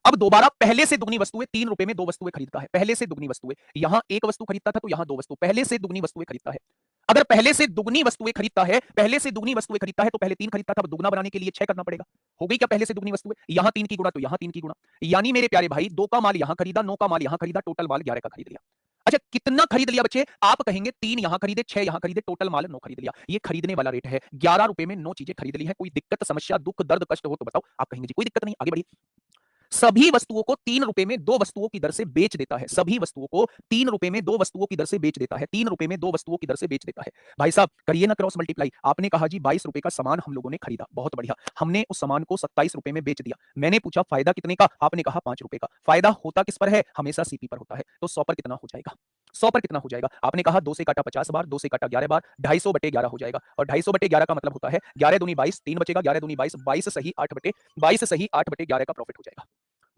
अब दोबारा पहले से दुगनी वस्तुएं 3 रुपए में 2 वस्तुएं खरीदता है। पहले से दुगनी वस्तुएं, यहां 1 वस्तु खरीदता था तो यहां 2 वस्तु, पहले से दुगनी वस्तुएं खरीदता है। अगर पहले से दुगनी वस्तुएं खरीदता है, तो पहले 3 खरीदता था, अब दुगना बनाने के लिए 6 करना पड़ेगा। हो गई क्या पहले से दुगनी वस्तुएं? यहां 3 की गुणा तो यहां 3 की गुणा। यानी मेरे प्यारे भाई 2 का माल यहां खरीदा, 9 का माल यहां खरीदा, टोटल माल 11 का खरीद लिया। अच्छा कितना खरीद लिया बच्चे? आप कहेंगे 3 यहां खरीदे, 6 यहां खरीदे, टोटल माल 9 खरीद लिया। ये खरीदने वाला रेट है। 11 रुपए में 9 चीजें खरीद ली है। कोई दिक्कत, समस्या, दुख, दर्द, कष्ट हो तो बताओ। आप कहेंगे जी कोई दिक्कत नहीं, आगे बढ़िए। सभी वस्तुओं को 3 रुपए में 2 वस्तुओं की दर से बेच देता है। सभी वस्तुओं को 3 रुपए में 2 वस्तुओं की दर से बेच देता है। 3 रुपए में 2 वस्तुओं की दर से बेच देता है। भाई साहब करिए ना क्रॉस मल्टीप्लाई। आपने कहा जी 22 रुपए का सामान हम लोगों ने खरीदा, बहुत बढ़िया। हमने उस सामान को 27 रुपए में बेच दिया। मैंने पूछा फायदा कितने का? आपने कहा 5 रुपए का। फायदा होता किस पर है? हमेशा सीपी पर होता है। तो 100 पर कितना हो जाएगा? 100 पर कितना हो जाएगा? आपने कहा 2 से काटा 50 बार, 2 से काटा 11 बार, 250/11 हो जाएगा। और 250/11 का मतलब होता है 11 दूनी 22, 3 बचेगा, 11 दूनी 22, 22 सही 8/11 का प्रॉफिट हो जाएगा।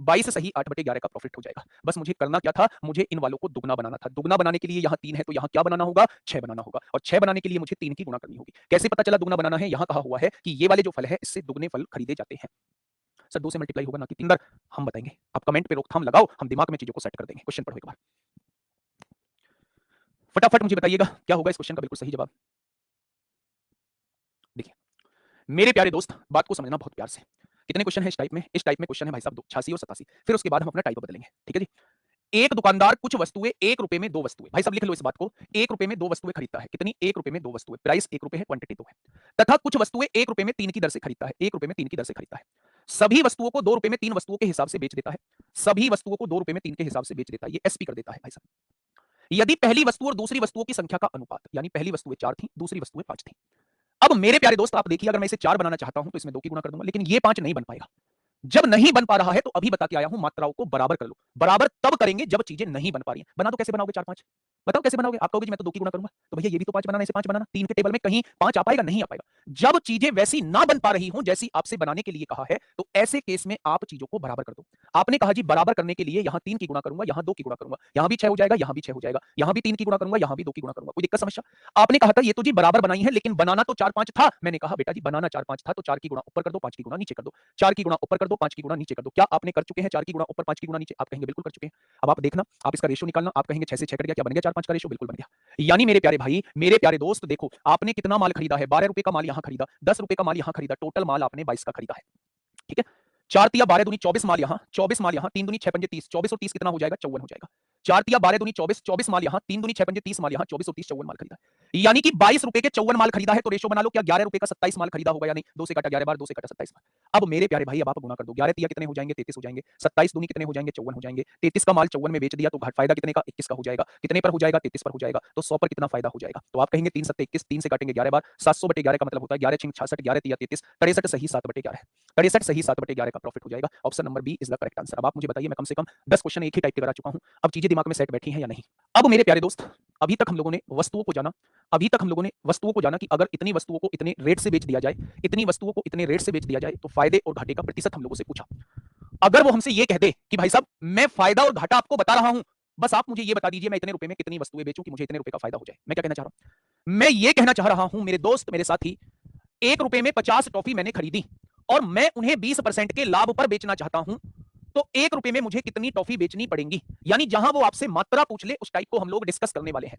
22 सही 8/11 का प्रॉफिट हो जाएगा। बस मुझे करना क्या था? मुझे इन वालों को दुगना बनाना था। दुगना बनाने के लिए यहाँ 3 है तो यहाँ क्या बनाना होगा? 6 बनाना होगा। और 6 बनाने के लिए मुझे 3 की गुणा करनी होगी। कैसे पता चला दुगना बनाना है? यहाँ कहा हुआ है कि ये वाले जो फल है इससे दुगने फल खरीदे जाते हैं। सर 2 से मल्टीप्लाई होगा ना कि 3 बार? हम बताएंगे। आप कमेंट पे रोकथाम लगाओ, हम दिमाग में चीजों को सेट कर देंगे। क्वेश्चन पढ़ो एक बार। फटाफट मुझे बताइएगा क्या होगा इस क्वेश्चन का बिल्कुल सही जवाब। देखिए मेरे प्यारे दोस्त, बात को समझना बहुत प्यार से। कितने क्वेश्चन है इस टाइप में? इस टाइप में क्वेश्चन है भाई साहब 86 और 87। फिर उसके बाद हम अपना टाइप बदलेंगे। ठीक है जी। एक दुकानदार कुछ वस्तुएं 1 रुपए में 2 वस्तुएं, भाई साहब लिख लो इस बात को, 1 रुपए में 2 वस्तुएं खरीदता है। कितनी? 1 रुपए में 2 वस्तुएं। प्राइस 1 रुपए है, क्वांटिटी 2 है। तथा कुछ वस्तुएं 1 रुपए में 3 की दर से खरीदता है। 1 रुपए में 3 की दर से खरीदता है। सभी वस्तुओं को 2 रुपए में 3 वस्तुओं के हिसाब से बेच देता है। सभी वस्तुओं को 2 रुपए में 3 के हिसाब से बेच देता है। ये एसपी कर देता है भाई साहब। यदि पहली वस्तु और दूसरी वस्तुओं की संख्या का अनुपात, यानी पहली वस्तुएं 4 थी, दूसरी वस्तुएं 5 थी। अब मेरे प्यारे दोस्त आप देखिए, अगर मैं इसे 4 बनाना चाहता हूं तो इसमें 2 की गुणा कर दूंगा, लेकिन ये 5 नहीं बन पाएगा। जब नहीं बन पा रहा है तो अभी बता के आया हूं, मात्राओं को बराबर कर लो। बराबर तब करेंगे जब चीजें नहीं बन पा रही हैं। बना दो, कैसे बनाओगे 4 5? बताओ कैसे बनाओगे? आप कहोगे जी मैं तो 2 की गुणा करूंगा। तो भैया ये भी तो 5 बनाना, इसे 5 बनाना। 3 के टेबल में कहीं 5 आ पाएगा? नहीं आ पाएगा। जब चीजें वैसी ना बन पा रही हों जैसी आपसे बनाने के लिए कहा है, तो ऐसे केस में आप चीजों को बराबर कर दो। आपने कहा जी बराबर करने के लिए यहां 3 की गुणा करूंगा, यहां 2 की गुणा करूंगा, यहां भी 6 हो जाएगा, यहां भी 6 हो जाएगा, यहां भी 3 की गुणा करूंगा, यहां भी 2 की गुणा करूंगा। कोई दिक्कत, समस्या? आपने कहा था ये तो जी बराबर बनाई है, लेकिन बनाना तो 4 5 था। मैंने कहा बेटा जी बनाना 4 5 था तो 4 की गुणा ऊपर कर दो, 5 की गुणा नीचे कर दो। 4 की गुणा ऊपर कर दो, 5 की गुणा नीचे कर दो। क्या आपने कर चुके हैं 4 की गुणा ऊपर, 5 की गुणा नीचे? आप कहेंगे बिल्कुल कर चुके हैं। अब आप देखना, आप इसका रेशियो निकालना। आप कहेंगे 6 से 6 कट गया, क्या बन गया 4 5 का रेशियो? बिल्कुल बन गया। यानी मेरे प्यारे भाई, मेरे प्यारे दोस्त, देखो आपने कितना माल खरीदा है? 12 रुपए का माल यहां खरीदा, 10 रुपए का माल यहां खरीदा, टोटल माल आपने 22 का खरीदा है। ठीक है। 4 तिया 12 दूनी 24 माल यहां, 24 माल यहां, 3 दूनी 6 पंजे 30, 24 और 30 कितना हो जाएगा? 54 हो जाएगा। 4 तिया 12 दूनी 24, 24 माल यहां, 3 दूनी 6 पंजे 30 माल यहां, 24 और 30 54 माल खरीदा है। यानी कि 22 रुपए के 54 माल खरीदा है। तो रेशो बना लो, क्या 11 रुपए का 27 माल खरीदा होगा या नहीं? 2 से काटा 11 बार, 2 से काटा 27 बार। अब मेरे प्यारे भाई अब आप गुणा कर दो। 11 तिया कितने हो जाएंगे? 33 हो जाएंगे। 27 दूनी कितने हो जाएंगे? 54 हो जाएंगे। 33 का माल 54 में बेच दिया तो घाट फायदा कितने का? 21 का हो जाएगा। कितने पर हो जाएगा? 33 पर हो जाएगा। तो 100 पर कितना फायदा हो जाएगा? तो आप कहेंगे 3 7 21, 3 से काटेंगे 11 बार, 700/11 का मतलब होता है 11 6 66, 11 तिया 33, 63 सही 7/11 है। 63 सही 7/11 का प्रॉफिट हो जाएगा। Option number B is the correct answer. अब आप मुझे बताइए, मैं कम से कम 10 क्वेश्चन एक ही टाइप के करा चुका हूं। अब चीजें दिमाग में सेट बैठी हैं या नहीं? अब मेरे प्यारे दोस्त, अभी तक हम लोगों ने वस्तुओं को जाना। अभी तक हम लोगों ने वस्तुओं को जाना कि अगर इतनी वस्तुओं को इतने रेट से बेच दिया जाए, इतनी वस्तुओं को इतने रेट से बेच दिया जाए तो फायदे और घाटे का प्रतिशत हम लोगों से पूछा। अगर वो हमसे ये कह दे कि भाई साहब मैं फायदा और घाटा आपको बता रहा हूं, बस आप मुझे ये बता दीजिए मैं इतने रुपए में कितनी वस्तुएं बेचूं कि मुझे इतने रुपए का फायदा हो जाए। मैं क्या कहना चाह रहा हूं? मैं ये कहना चाह रहा हूं मेरे दोस्त, मेरे साथी, 1 रुपए में 50 टॉफी मैंने खरीदी और मैं उन्हें 20% के लाभ पर बेचना चाहता हूं, तो 1 रुपए में मुझे कितनी टॉफी बेचनी पड़ेंगी? यानी जहां वो आपसे मात्रा पूछ ले उस टाइप को हम लोग डिस्कस करने वाले हैं।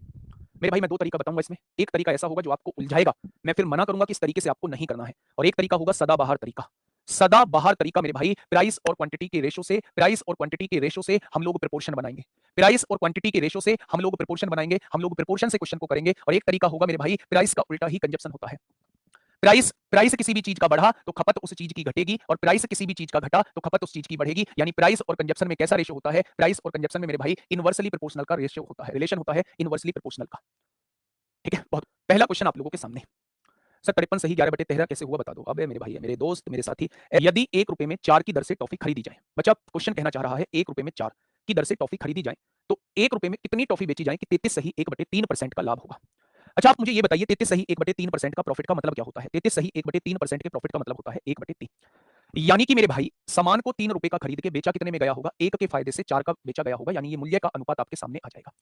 मेरे भाई मैं 2 तरीका बताऊंगा इसमें। एक तरीका ऐसा होगा जो आपको उलझाएगा, मैं फिर मना करूंगा कि इस तरीके से आपको नहीं करना है। और एक तरीका होगा सदाबहार तरीका। सदाबहार तरीका मेरे भाई, प्राइस और क्वांटिटी के रेशो से, प्राइस और क्वांटिटी के रेशो से हम लोग प्रोपोर्शन बनाएंगे। प्राइस और क्वांटिटी के रेशो से हम लोग प्रोपोर्शन बनाएंगे, हम लोग प्रोपोर्शन से क्वेश्चन को करेंगे। और एक तरीका होगा मेरे भाई, प्राइस का उल्टा ही कंजप्शन होता है। प्राइस प्राइस किसी भी चीज का बढ़ा तो खपत उस चीज की घटेगी, और प्राइस किसी भी चीज का घटा तो खपत उस चीज की बढ़ेगी। यानी प्राइस और कंजप्शन में कैसा रेशो होता है? प्राइस और कंजप्शन में मेरे भाई इनवर्सली प्रोपोर्शनल का रेशो होता है, रिलेशन होता है इनवर्सली प्रोपोर्शनल का। ठीक है। बहुत पहला क्वेश्चन आप लोगों के सामने। सर 53 सही 11/13 कैसे हुआ बता दो। अबे मेरे भाई, मेरे दोस्त, मेरे साथी, यदि 1 रुपए में 4 की दर से टॉफी खरीदी जाए, बच्चा क्वेश्चन कहना चाह रहा है 1 रुपए में 4 की दर से टॉफी खरीदी जाए तो 1 रुपए में कितनी टॉफी बेची जाए कि 33 सही 1/3% का लाभ होगा? अच्छा आप मुझे ये बताइए 33 सही 1/3% का प्रॉफिट का मतलब क्या होता है? 33 सही 1/3% के प्रॉफिट का मतलब होता है 1/3। यानी कि मेरे भाई सामान को 3 रुपए का खरीद के बेचा कितने में गया होगा? 1 के फायदे से 4 का बेचा गया होगा। यानी ये मूल्य का अनुपात आपके सामने आ जाएगा।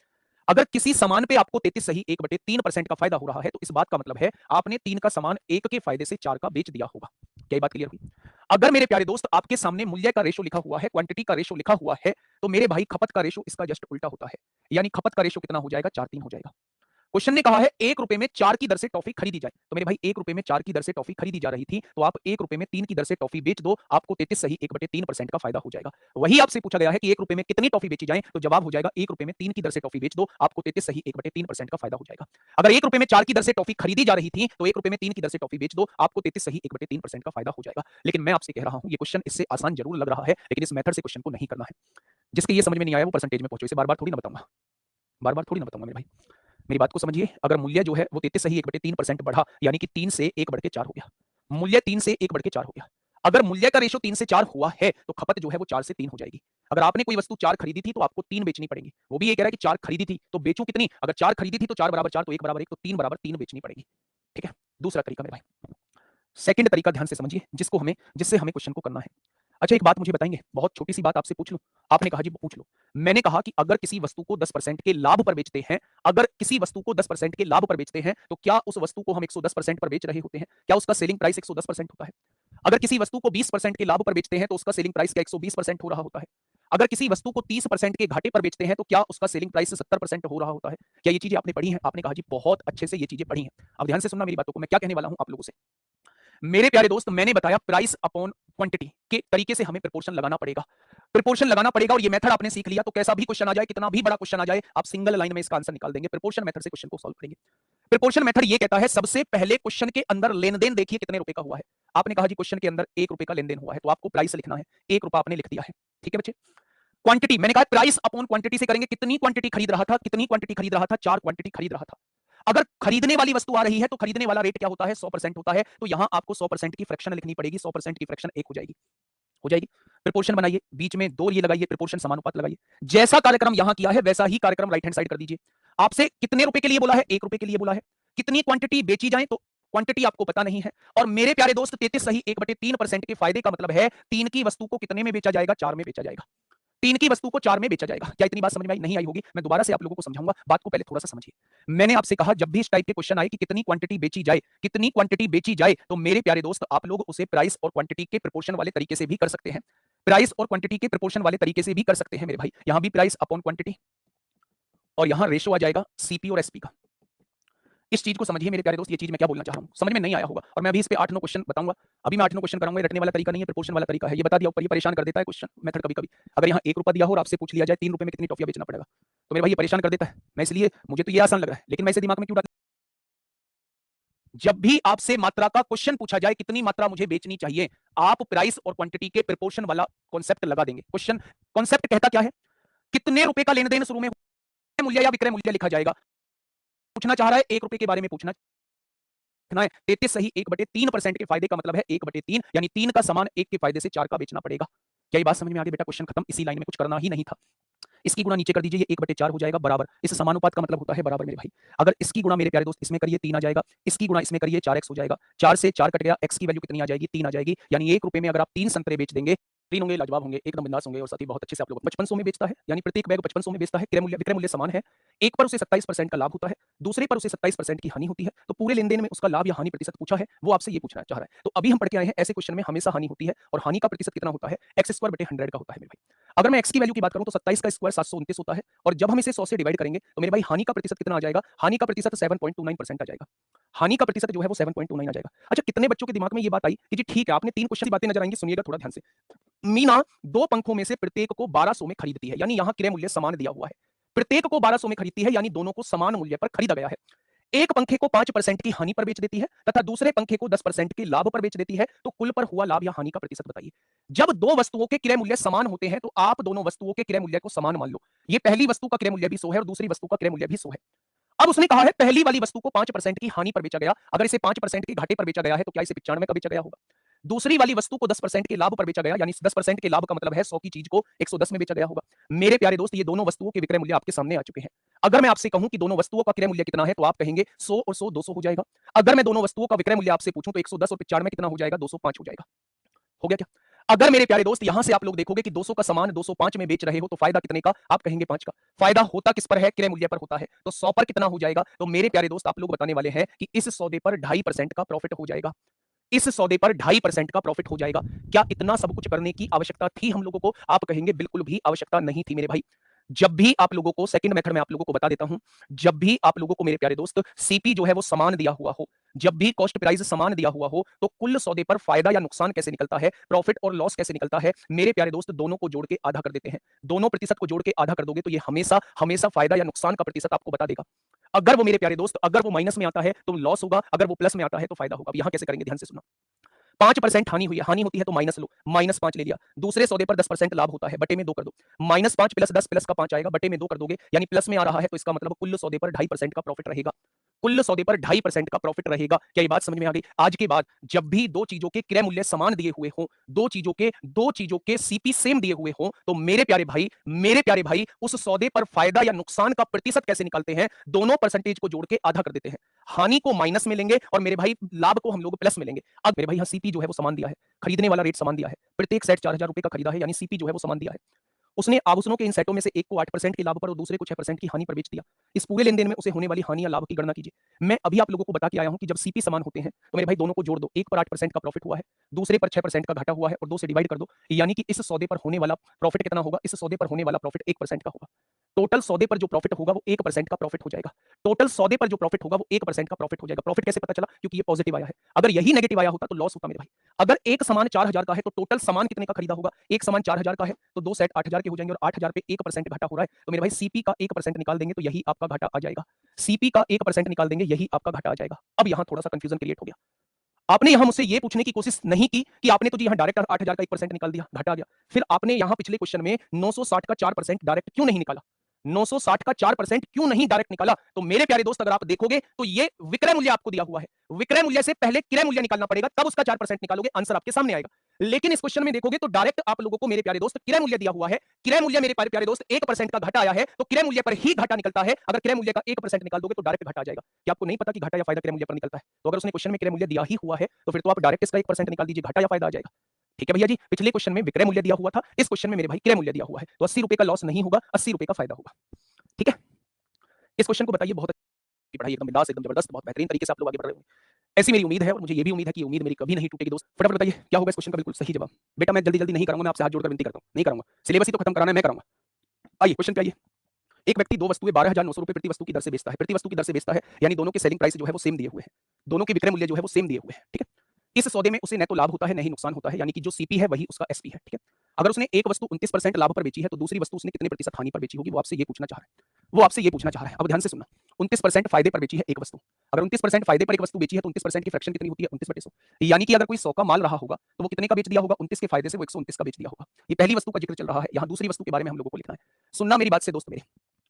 अगर किसी सामान पे आपको 33 सही 1/3% का फायदा हो रहा है तो इस बात का मतलब है आपने 3 का सामान 1 के फायदे से 4 का बेच दिया होगा। क्या ये बात क्लियर हुई? अगर मेरे प्यारे दोस्त आपके सामने मूल्य का रेशो लिखा हुआ है, क्वांटिटी का रेशो लिखा हुआ है, तो मेरे भाई खपत का रेशो इसका जस्ट उल्टा होता है। यानी खपत का रेशो कितना हो जाएगा? 4 3 हो जाएगा। क्वेश्चन ने कहा है 1 रुपए में 4 की दर से टॉफी खरीदी जाए। तो मेरे भाई 1 रुपए में 4 की दर से टॉफी खरीदी जा रही थी, तो आप 1 रुपए में 3 की दर से टॉफी बेच दो, आपको 33 सही 1/3% का फायदा हो जाएगा। वही आपसे पूछा गया है कि 1 रुपए में कितनी टॉफी बेची जाए, तो जवाब हो जाएगा 1 रुपए में 3 की दर से टॉफी बेच दो, आपको 33 सही 1/3% का फायदा हो जाएगा। अगर 1 रुपए में 4 की दर से टॉफी खरीदी जा रही थी, तो 1 रुपए में 3 की दर से टॉफी बेच दो, आपको 33 सही 1/3% का फायदा हो जाएगा। लेकिन मैं आपसे कह रहा हूं, ये क्वेश्चन इससे आसान जरूर लग रहा है, लेकिन इस मेथड से क्वेश्चन को नहीं करना है। जिसके ये समझ में नहीं आया वो परसेंटेज में पहुंचो, इसे बार-बार थोड़ी ना बताऊंगा, बार-बार थोड़ी ना बताऊंगा मेरे भाई। मेरी बात को समझिए, अगर मूल्य जो है वो 33 सही 1/3% बढ़ा, यानी कि 3 से 1 बढ़ के 4 हो गया। मूल्य 3 से 1 बढ़ के 4 हो गया। अगर मूल्य का रेशो 3 से 4 हुआ है, तो खपत जो है वो 4 से 3 हो जाएगी। अगर आपने कोई वस्तु 4 खरीदी थी, तो आपको 3 बेचनी पड़ेगी। वो भी ये कह रहा है कि 4 खरीदी थी, तो बेचूं कितनी? अगर 4 खरीदी थी तो 4 बराबर 4, तो 1 बराबर 1, तो 3 बराबर 3 बेचनी पड़ेगी। ठीक है? दूसरा तरीका मेरे भाई, सेकंड तरीका ध्यान से समझिए, जिससे हमें क्वेश्चन को करना है। अच्छा, एक बात मुझे बताएंगे, बहुत छोटी सी बात आपसे पूछ लूं? आपने कहा जी पूछ लो। मैंने कहा कि अगर किसी वस्तु को 10% के लाभ पर बेचते हैं, अगर किसी वस्तु को 10% के लाभ पर बेचते हैं, तो क्या उस वस्तु को हम 110% पर बेच रहे होते हैं? क्या उसका सेलिंग प्राइस 110% होता है? अगर किसी वस्तु को 20% के लाभ पर बेचते हैं, तो उसका सेलिंग प्राइस क्या 120% हो रहा होता है? अगर किसी वस्तु को 30% के घाटे पर बेचते हैं, तो क्या उसका सेलिंग प्राइस 70% हो रहा होता है? क्या ये चीजें आपने पढ़ी हैं? आपने कहा जी बहुत अच्छे से ये चीजें पढ़ी हैं। अब ध्यान से सुनना मेरी बातों को, मैं क्या कहने वाला हूं आप लोगों से। मेरे प्यारे दोस्त, मैंने बताया प्राइस अपॉन क्वांटिटी के तरीके से हमें प्रोपोर्शन लगाना पड़ेगा। प्रोपोर्शन लगाना पड़ेगा, और ये मेथड आपने सीख लिया तो कैसा भी क्वेश्चन आ जाए, कितना भी बड़ा क्वेश्चन आ जाए, आप सिंगल लाइन में इसका आंसर निकाल देंगे। प्रोपोर्शन मेथड से क्वेश्चन को सॉल्व करेंगे। प्रोपोर्शन मेथड ये कहता है, सबसे पहले क्वेश्चन के अंदर लेन देन देखिए कितने रुपए का हुआ है। आपने कहा जी क्वेश्चन के अंदर 1 रुपए का लेन देन हुआ है, तो आपको प्राइस लिखना है। 1 रुपया आपने लिख दिया है। ठीक है बच्चे? क्वांटिटी मैंने कहा प्राइस अपॉन क्वांटिटी से करेंगे, कितनी क्वांटिटी खरीद रहा था, कितनी क्वांटिटी खरीद रहा था, 4 क्वांटिटी खरीद रहा था। अगर खरीदने वाली वस्तु आ रही है, तो खरीदने वाला रेट क्या होता है? 100% होता है। तो यहां आपको 100% की फ्रैक्शन लिखनी पड़ेगी। 100% की फ्रैक्शन 1 हो जाएगी। हो जाएगी। प्रोपोर्शन बनाइए, बीच में 2 ये लगाइए, प्रोपोर्शन समानुपात लगाइए। जैसा कार्यक्रम यहां किया है, वैसा ही कार्यक्रम राइट हैंड साइड कर दीजिए। आपसे कितने रुपए के लिए बोला है? 1 रुपए के लिए बोला है। कितनी क्वांटिटी बेची जाए, तो क्वांटिटी आपको पता नहीं है। और मेरे प्यारे दोस्त 33 सही 1/3% के फायदे का मतलब है 3 की वस्तु को कितने में बेचा जाएगा? 4 में बेचा जाएगा। 3 की वस्तु को 4 में बेचा जाएगा। क्या इतनी बात समझ में आई? नहीं आई होगी। मैं दोबारा से आप लोगों को समझाऊंगा, बात को पहले थोड़ा सा समझिए। मैंने आपसे कहा जब भी इस टाइप के क्वेश्चन आए कि कितनी क्वांटिटी बेची जाए, कितनी क्वांटिटी बेची जाए, तो मेरे प्यारे दोस्त आप लोग उसे प्राइस और क्वांटिटी के प्रोपोर्शन वाले तरीके से भी कर सकते हैं। प्राइस और क्वांटिटी के प्रोपोर्शन वाले तरीके से भी कर सकते हैं मेरे भाई। यहां भी प्राइस अपॉन क्वांटिटी, और यहां रेशो आ जाएगा सीपी और एसपी का। इस चीज को समझिए मेरे प्यारे दोस्त, ये चीज मैं क्या बोलना चाह रहा हूं, समझ में नहीं आया होगा। और मैं अभी इस पे 8-9 क्वेश्चन बताऊंगा। अभी मैं 8-9 क्वेश्चन कराऊंगा। रटने वाला तरीका नहीं है, प्रोपोर्शन वाला तरीका है। ये बता दिया ऊपर, ये परेशान कर देता है क्वेश्चन मेथड कभी कभी। अगर यहाँ 1 रुपया दिया हो और आपसे पूछ लिया जाए 3 रुपए में कितनी टॉफियां बेचना पड़ेगा, तो मेरे भाई ये परेशान कर देता है। मैं इसलिए, मुझे तो ये आसान लग रहा है, लेकिन मैं इसे दिमाग में क्यों डालता हूं? जब भी आपसे मात्रा का क्वेश्चन पूछा जाए, कितनी मात्रा मुझे बेचनी चाहिए, आप प्राइस और क्वांटिटी के प्रोपोर्शन वाला कॉन्सेप्ट लगा देंगे। क्वेश्चन कॉन्सेप्ट कहता क्या है? कितने रुपए का लेन देन शुरू में मूल्य या विक्रय मूल्य लिखा जाएगा। पूछना चाह रहा है 1 रुपए के बारे में पूछना है। 33 सही 1/3% के फायदे का मतलब है 1/3, यानी 3 का समान 1 के फायदे से 4 का बेचना पड़ेगा। क्या ये बात समझ में आ गई बेटा? क्वेश्चन खत्म। इसी लाइन में कुछ करना ही नहीं था। इसकी गुणा नीचे कर दीजिए, ये 1/4 हो जाएगा बराबर। इस समानुपात का मतलब होता है बराबर मेरे भाई। अगर इसकी गुणा मेरे प्यारे दोस्त इसमें करिए 3 आ जाएगा, इसकी गुणा इसमें करिए 4x हो जाएगा। 4 से 4 कट गया, x की वैल्यू कितनी आ जाएगी? 3 आ जाएगी। यानी 1 रुपए में अगर आप 3 संतरे बेच देंगे, 3 होंगे, लाजवाब होंगे, एकदम बिंदास होंगे, और साथ ही बहुत अच्छे से आप लोग 5500 में बेचता है, यानी प्रत्येक बैग 5500 में बेचता है। विक्रय मूल्य समान है। एक पर उसे 27% का लाभ होता है, दूसरे पर उसे 27% की हानि होती है। तो पूरे लेन देन में उसका लाभ या हानि प्रतिशत पूछा है, वो आपसे ये पूछना चाह रहा है। तो अभी हम पढ़ के आए हैं, ऐसे क्वेश्चन में हमेशा हानि होती है, और हानि का प्रतिशत कितना होता है? x²/100 का होता है मेरे भाई। अगर मैं x की वैल्यू की बात करूं तो 27 का स्क्वायर 729 होता है, और जब हम इसे 100 से डिवाइड करेंगे तो मेरे भाई हानि का प्रतिशत कितना आ जाएगा? हानि का प्रतिशत 7.29% आ जाएगा। हानि का प्रतिशत जो है वो 7.29 आ जाएगा। अच्छा, कितने बच्चों के दिमाग में ये बात आई कि जी ठीक है, आपने 3 क्वेश्चन की बातें नजर आएंगी, सुनिएगा थोड़ा ध्यान से। मीना 2 पंखों में से प्रत्येक को 1200 में खरीदती है, यानी यहां क्रय मूल्य समान दिया हुआ है। प्रत्येक को 1200 में खरीदती है, यानी दोनों को समान मूल्य पर खरीदा गया है। एक पंखे को 5% की हानि पर बेच देती है, तथा दूसरे पंखे को 10% के लाभ पर बेच देती है। तो कुल पर हुआ लाभ या हानि का प्रतिशत बताइए। जब दो वस्तुओं के क्रय मूल्य समान होते हैं, तो आप दोनों वस्तुओं के क्रय मूल्य को समान मान लो। ये पहली वस्तु का क्रय मूल्य भी 100 है और दूसरी वस्तु का क्रय मूल्य भी 100 है। अब उसने कहा है पहली वाली वस्तु को 5% की हानि पर बेचा गया। अगर इसे 5% के घाटे पर बेचा गया है, तो क्या इसे 95 का बेचा गया होगा? दूसरी वाली वस्तु को 10% के लाभ पर बेचा गया, यानी 10% के लाभ का मतलब है 100 की चीज को 110 में बेचा गया होगा। मेरे प्यारे दोस्त, ये दोनों वस्तुओं के विक्रय मूल्य आपके सामने आ चुके हैं। अगर मैं आपसे कहूं कि दोनों वस्तुओं का क्रय मूल्य कितना है, तो आप कहेंगे 100 और 100 200 हो जाएगा। अगर मैं दोनों वस्तुओं का विक्रय मूल्य आपसे पूछूं तो 110 और 95 कितना हो जाएगा? 205 हो जाएगा। हो गया क्या? अगर मेरे प्यारे दोस्त यहां से आप लोग देखोगे कि 200 का सामान 205 में बेच रहे हो, तो फायदा कितने का? आप कहेंगे 5 का। फायदा होता किस पर है? क्रय मूल्य पर होता है। तो 100 पर कितना हो जाएगा? तो मेरे प्यारे दोस्त आप लोग बताने वाले हैं कि इस सौदे पर 2.5% का प्रॉफिट हो जाएगा। इस सौदे पर 2.5% का प्रॉफिट हो जाएगा। क्या इतना सब कुछ करने की आवश्यकता थी हम लोगों को? आप कहेंगे बिल्कुल भी आवश्यकता नहीं थी मेरे भाई। जब भी आप लोगों को सेकंड मेथड में आप लोगों को बता देता हूं, जब भी आप लोगों को मेरे प्यारे दोस्त सीपी जो है वो समान दिया हुआ हो, जब भी कॉस्ट प्राइस समान दिया हुआ हो, तो कुल सौदे पर फायदा या नुकसान कैसे निकलता है, प्रॉफिट और लॉस कैसे निकलता है, मेरे प्यारे दोस्त दोनों को जोड़ के आधा कर देते हैं। दोनों प्रतिशत को जोड़ के आधा कर दोगे तो ये हमेशा हमेशा फायदा या नुकसान का प्रतिशत आपको बता देगा। अगर वो मेरे प्यारे दोस्त अगर वो माइनस में आता है तो लॉस होगा, अगर वो प्लस में आता है तो फायदा होगा। अब यहां कैसे करेंगे, ध्यान से सुनना। 5% हानि हुई है, हानि होती है तो माइनस लो, -5 ले लिया। दूसरे सौदे पर 10% लाभ होता है, बटे में 2 कर दो। -5 + 10 प्लस का 5 आएगा, बटे में 2 कर दोगे, यानी प्लस में आ रहा है तो इसका मतलब कुल सौदे पर 2.5% का प्रॉफिट रहेगा। कुल सौदे पर 2.5% का प्रॉफिट रहेगा। क्या ये बात समझ में आ गई? आज के बाद जब भी दो चीजों के क्रय मूल्य समान दिए हुए हों, दो चीजों के सीपी सेम दिए हुए हों, तो मेरे प्यारे भाई उस सौदे पर फायदा या नुकसान का प्रतिशत कैसे निकालते हैं? दोनों परसेंटेज को जोड़ के आधा कर देते हैं। हानि को माइनस में लेंगे और मेरे भाई लाभ को हम लोग प्लस में लेंगे। अब मेरे भाई यहाँ सीपी जो है वो समान दिया है, खरीदने वाला रेट समान दिया है, प्रत्येक सेट 4,000 रुपए का खरीदा है, यानी सीपी जो है वो समान दिया है। उसने आभूषणों के इन सेटों में से एक को 8% के लाभ पर और दूसरे को 6% की हानि पर बेच दिया। इस पूरे लेनदेन में उसे होने वाली हानि या लाभ की गणना कीजिए। मैं अभी आप लोगों को बता के आया हूं कि जब सीपी समान होते हैं तो मेरे भाई दोनों को जोड़ दो। एक पर 8% का प्रॉफिट हुआ है, दूसरे पर 6% का घाटा हुआ है और 2 से डिवाइड कर दो, यानी कि इस सौदे पर होने वाला प्रॉफिट कितना होगा? इस सौदे पर होने वाला प्रॉफिट 1% का होगा। टोटल सौदे पर जो प्रॉफिट होगा वो 1% का प्रॉफिट हो जाएगा। टोटल सौदे पर जो प्रॉफिट होगा वो 1% का प्रॉफिट हो जाएगा। प्रॉफिट कैसे पता चला? क्योंकि ये पॉजिटिव आया है। अगर यही नेगेटिव आया होता तो लॉस होता मेरे भाई। अगर एक सामान 4,000 का है तो टोटल सामान कितने का खरीदा होगा? एक सामान 4,000 का है तो दो सेट 8,000 के हो जाएंगे और 8,000 पे 1% घाटा हो रहा है, तो मेरे भाई सीपी का 1% निकाल देंगे तो यही आपका घाटा आ जाएगा। सीपी का 1% निकाल देंगे, यही आपका घाटा आ जाएगा। अब यहां थोड़ा सा कंफ्यूजन क्रिएट हो गया। आपने यहां मुझसे ये पूछने की कोशिश नहीं की कि आपने तो जी यहां डायरेक्ट 8,000 का 1% निकाल दिया, घाटा आ गया। फिर आपने यहां पिछले क्वेश्चन में 960 का 4% डायरेक्ट क्यों नहीं निकाला? 960 का 4% क्यों नहीं डायरेक्ट निकाला? तो मेरे प्यारे दोस्त अगर आप देखोगे तो ये विक्रय मूल्य आपको दिया हुआ है। विक्रय मूल्य से पहले क्रय मूल्य निकालना पड़ेगा, तब उसका 4% निकालोगे, आंसर आपके सामने आएगा। लेकिन इस क्वेश्चन में देखोगे तो डायरेक्ट आप लोगों को मेरे प्यारे दोस्त क्रय मूल्य दिया हुआ है। क्रय मूल्य मेरे प्यारे दोस्त 1% का घाटा आया है, तो क्रय मूल्य पर ही घाटा निकलता है। अगर क्रय मूल्य का 1% निकाल दोगे तो डायरेक्ट घाटा आ जाएगा। क्या आपको नहीं पता कि घाटा या फायदा क्रय मूल्य पर निकलता है? तो अगर उसने क्वेश्चन में क्रय मूल्य दिया ही हुआ है तो फिर तो आप डायरेक्ट इसका 1% निकाल दीजिए, घाटा या फायदा आ जाएगा। ठीक है भैया जी, पिछले क्वेश्चन में विक्रय मूल्य दिया हुआ था, इस क्वेश्चन में मेरे भाई क्रय मूल्य दिया हुआ है, तो 80 रुपए का लॉस नहीं होगा, 80 रुपए का फायदा होगा। ठीक है, इस क्वेश्चन को बताइए। बहुत अच्छी पढ़ाई, एकदम बिंदास, एकदम जबरदस्त, बहुत बेहतरीन तरीके से आप लोग आगे बढ़ रहे होंगे, ऐसी मेरी उम्मीद है और मुझे ये भी उम्मीद है कि उम्मीद मेरी कभी नहीं टूटेगी। दोस्त फटाफट बताइए क्या होगा इस क्वेश्चन का बिल्कुल सही जवाब। बेटा मैं जल्दी जल्दी नहीं करूंगा, मैं आपसे हाथ जोड़कर विनती करता हूं, नहीं करूंगा, सिलेबस ही तो खत्म कराना है, मैं कराऊंगा। आइए क्वेश्चन पे आइए। एक व्यक्ति दो वस्तुएं 12,900 रुपए प्रति वस्तु की दर से बेचता है, प्रति वस्तु की दर से बेचता है, यानी दोनों के सेलिंग प्राइस जो है वो सेम दिए हुए हैं, दोनों के विक्रय मूल्य जो है वो सेम दिए हुए हैं। ठीक है, इस सौदे में उसे न तो लाभ होता है न ही नुकसान होता है, यानी कि जो सीपी है वही उसका एसपी है। ठीक है, अगर उसने एक वस्तु 29% लाभ पर बेची है तो दूसरी वस्तु उसने कितने प्रतिशत हानि पर बेची होगी, वो आपसे ये पूछना चाह रहा है। वो आपसे ये पूछना चाह रहा है। अब ध्यान से सुनना, 29% फायदे पर बेची है एक वस्तु। अगर 29% फायदे पर एक वस्तु बेची है तो 29% की फ्रैक्शन कितनी होती है? 29/100। यानी कि अगर कोई 100 का माल रहा होगा तो वो कितने का बेच दिया होगा? 29 के फायदे से वो 129 का बेच दिया होगा। ये पहली वस्तु का जिक्र चल रहा है, यहाँ दूसरी वस्तु के बारे में हम लोगों को लिखना है। सुनना मेरी बात से दोस्त मेरे,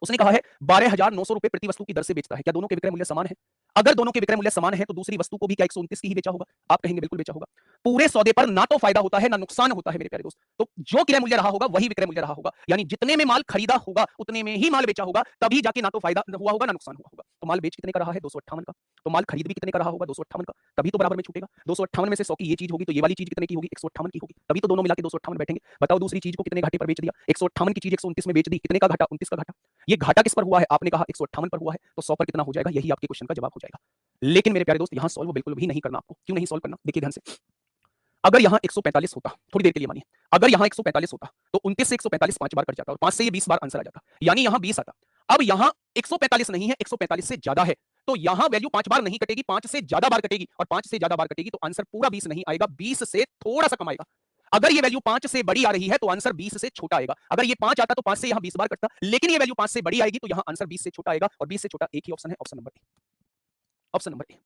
उसने कहा है 12,900 रुपए प्रति वस्तु की दर से बेचता है। क्या दोनों के विक्रय मूल्य समान है? अगर दोनों के विक्रय मूल्य समान है तो दूसरी वस्तु को भी क्या 129 की ही बेचा होगा? आप कहेंगे बिल्कुल बेचा होगा। पूरे सौदे पर ना तो फायदा होता है ना नुकसान होता है मेरे प्यारे दोस्त। तो जो क्रय मूल्य रहा होगा वही विक्रय मूल्य रहा होगा, यानी जितने में माल खरीदा होगा उतने में ही माल बेचा होगा, तभी जाके ना तो फायदा हुआ होगा ना नुकसान हुआ होगा। तो माल बेच कितने का रहा है? 258 का। तो माल खरीद भी कितने का रहा होगा? 258 का। तभी तो बराबर में छूटेगा। 258 में से 100 की ये चीज होगी तो ये वाली चीज कितने की होगी? 158 की होगी। तभी तो दोनों मिला के 258 बैठेंगे। बताओ दूसरी चीज को कितने घाटे पर बेच दिया? 158 की चीज 129 में बेच दी, कितने का घाटा? 29 का घाटा। ये घाटा किस पर हुआ है? आपने कहा 158 पर हुआ है, तो 100 पर कितना हो जाएगा? यही आपके क्वेश्चन का जवाब हो जाएगा। लेकिन मेरे प्यारे दोस्त यहां सॉल्व बिल्कुल भी नहीं करना आपको। क्यों नहीं सॉल्व करना? देखिए ध्यान से, अगर यहां 145 होता, थोड़ी देर के लिए मानिए, अगर यहां 145 होता तो 29 से 145 5 बार कट जाता और 5 से ये 20 बार आंसर आ जाता, यानी यहां 20 आता। अब यहां 145 नहीं है, 145 से ज्यादा है, तो यहां वैल्यू 5 बार नहीं कटेगी, 5 से ज्यादा बार कटेगी, और 5 से ज्यादा बार कटेगी तो आंसर पूरा 20 नहीं आएगा, 20 से थोड़ा सा कम आएगा। अगर ये वैल्यू 5 से बड़ी आ रही है तो आंसर 20 से छोटा आएगा। अगर ये 5 आता तो 5 से यहां 20 बार कटता, लेकिन ये वैल्यू 5 से बड़ी आएगी तो यहां आंसर 20 से छोटा आएगा, और 20 से छोटा एक ही ऑप्शन है, option number A. Option number A.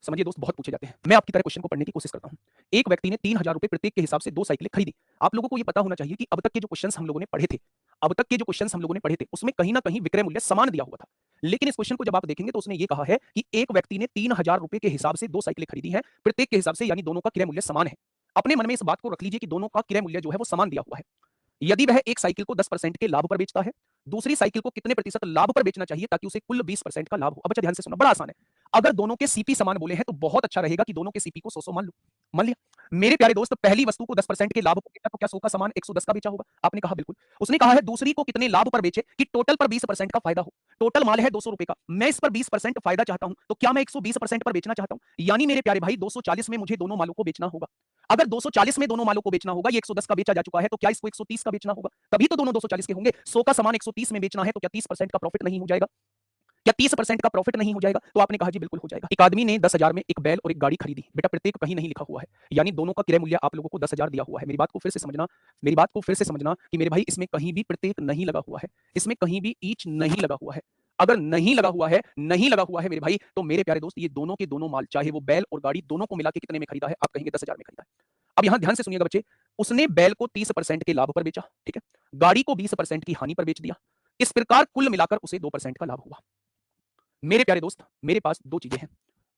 समझिए दोस्त, बहुत पूछे जाते हैं, मैं आपकी तरह क्वेश्चन को पढ़ने की कोशिश करता हूं। एक व्यक्ति ने 3,000 रुपए प्रत्येक के हिसाब से 2 साइकिलें खरीदी। आप लोगों को यह पता होना चाहिए कि अब तक के जो क्वेश्चंस हम लोगों ने पढ़े थे, अब तक के जो क्वेश्चंस हम लोगों ने पढ़े थे उसमें कहीं ना कहीं विक्रय मूल्य समान दिया हुआ था। लेकिन इस क्वेश्चन को जब आप देखेंगे तो उसने ये कहा है कि एक व्यक्ति ने 3,000 रुपए के हिसाब से 2 साइकिलें खरीदी हैं, प्रत्येक के हिसाब से, यानी दोनों का क्रय मूल्य समान है। अपने मन में इस बात को रख लीजिए कि दोनों का क्रय मूल्य जो है वो समान दिया हुआ है। यदि वह एक साइकिल को 10% के लाभ पर बेचता है, दूसरी साइकिल को कितने प्रतिशत लाभ पर बेचना चाहिए ताकि उसे कुल 20% का लाभ हो? अब बच्चा ध्यान से सुनना, बड़ा आसान है। अगर दोनों के सीपी समान बोले हैं तो बहुत अच्छा रहेगा कि दोनों के सीपी को 100 मान लो। मान लिया मेरे प्यारे दोस्त, पहली वस्तु को 10% के लाभ पर बेचा तो क्या 100 का सामान 110 का बेचा होगा? आपने कहा बिल्कुल। उसने कहा है दूसरी को कितने लाभ पर बेचे कि टोटल पर 20% का फायदा हो। टोटल माल है 200 रुपए का, मैं इस पर 20% फायदा चाहता हूं, तो क्या मैं 120% पर बेचना चाहता हूं? यानी मेरे प्यारे भाई 240 में मुझे दोनों मालों को बेचना होगा। अगर 240 में दोनों मालों को बेचना होगा, ये 110 का बेचा जा चुका है, तो क्या इसको 130 का बेचना होगा? तभी तो दोनों 240 के होंगे। 100 का सामान 130 में बेचना है, तो क्या 30% का प्रॉफिट नहीं हो जाएगा? क्या 30% का प्रॉफिट नहीं हो जाएगा? तो आपने कहा जी बिल्कुल हो जाएगा। एक आदमी ने 10,000 में एक बैल और एक गाड़ी खरीदी। बेटा प्रत्येक कहीं नहीं लिखा हुआ है, यानी दोनों का क्रय मूल्य आप लोगों को 10,000 दिया हुआ है। मेरी बात को फिर से समझना, मेरी बात को फिर से समझना कि मेरे भाई इसमें कहीं भी प्रत्येक नहीं लगा हुआ है, इसमें कहीं भी ईच नहीं लगा हुआ है। अगर नहीं लगा हुआ है, नहीं लगा हुआ है मेरे भाई, तो मेरे प्यारे दोस्त ये दोनों के दोनों माल, चाहे वो बैल और गाड़ी दोनों को मिला के कितने में खरीदा है? आप कहेंगे 10,000 में खरीदा है। अब यहां ध्यान से सुनिएगा बच्चे, उसने बैल को 30% के लाभ पर बेचा, ठीक है, गाड़ी को 20% की हानि पर बेच दिया। इस प्रकार कुल मिलाकर उसे 2% का लाभ हुआ। मेरे प्यारे दोस्त, मेरे पास दो चीजें हैं,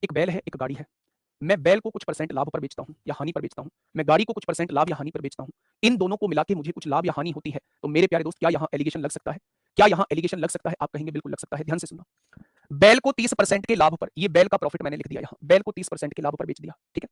एक बैल है, एक गाड़ी है। मैं बैल को कुछ परसेंट लाभ पर बेचता हूं या हानि पर बेचता हूं, मैं गाड़ी को कुछ परसेंट लाभ या हानि पर बेचता हूं। इन दोनों को मिला के मुझे कुछ लाभ या हानि होती है, तो मेरे प्यारे दोस्त क्या यहां एलिगेशन लग सकता है? क्या यहां एलिगेशन लग सकता है? आप कहेंगे बिल्कुल लग सकता है। ध्यान से सुनना, बैल को 30% के लाभ पर, ये बैल का प्रॉफिट मैंने लिख दिया यहां, बैल को 30% के लाभ पर बेच दिया, ठीक है।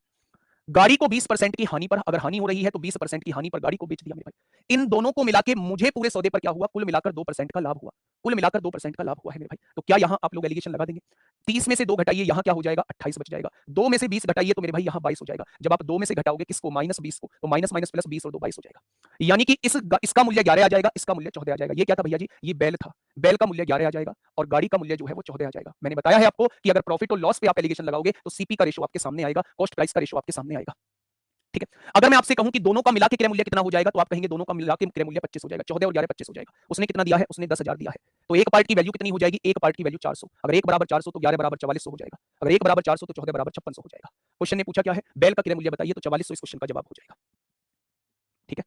गाड़ी को 20% की हानि पर, अगर हानि हो रही है तो 20% की हानि पर गाड़ी को बेच दिया मेरे भाई। इन दोनों को मिलाके मुझे पूरे सौदे पर क्या हुआ? कुल मिलाकर 2% का लाभ हुआ। कुल मिलाकर 2% का लाभ हुआ है मेरे भाई। तो क्या यहां आप लोग एलिगेशन लगा देंगे? 30 में से 2 घटाइए, यहां क्या हो जाएगा? 28 बच जाएगा। 2 में से 20 घटाइए तो मेरे भाई यहां 22 हो जाएगा। जब आप 2 में से घटाओगे किसको? माइनस 20 को, तो माइनस माइनस प्लस 20 और 2 22 हो जाएगा। यानी कि इसका मूल्य 11 आ जाएगा, इसका मूल्य 14 आ जाएगा। ये क्या था भैया जी? ये बैल था। बैल का मूल्य 11 आ जाएगा और गाड़ी का मूल्य जो है वो 14 आ जाएगा। मैंने बताया है आपको कि अगर प्रॉफिट और लॉस पे आप एलिगेशन लगाओगे तो सीपी का रेशो आपके सामने आएगा, कॉस्ट प्राइस का रेशो आपके सामने आएगा। ठीक है। अगर मैं आपसे कहूं कि दोनों का मिला के क्रय मूल्य कितना हो जाएगा, तो आप कहेंगे दोनों का मिला के क्रय मूल्य 25 हो जाएगा। 14 और 11 25 हो जाएगा। उसने कितना दिया है? उसने 10,000 दिया है। तो एक पार्ट की वैल्यू कितनी हो जाएगी? एक पार्ट की वैल्यू 400। अगर एक बराबर 400 तो 11 बराबर 4400 हो जाएगा। अगर एक बराबर 400 तो 14 बराबर 5600 हो जाएगा। क्वेश्चन ने पूछा क्या है? बैल का क्रय मूल्य बताइए, तो 4400 इस क्वेश्चन का जवाब हो जाएगा। ठीक है,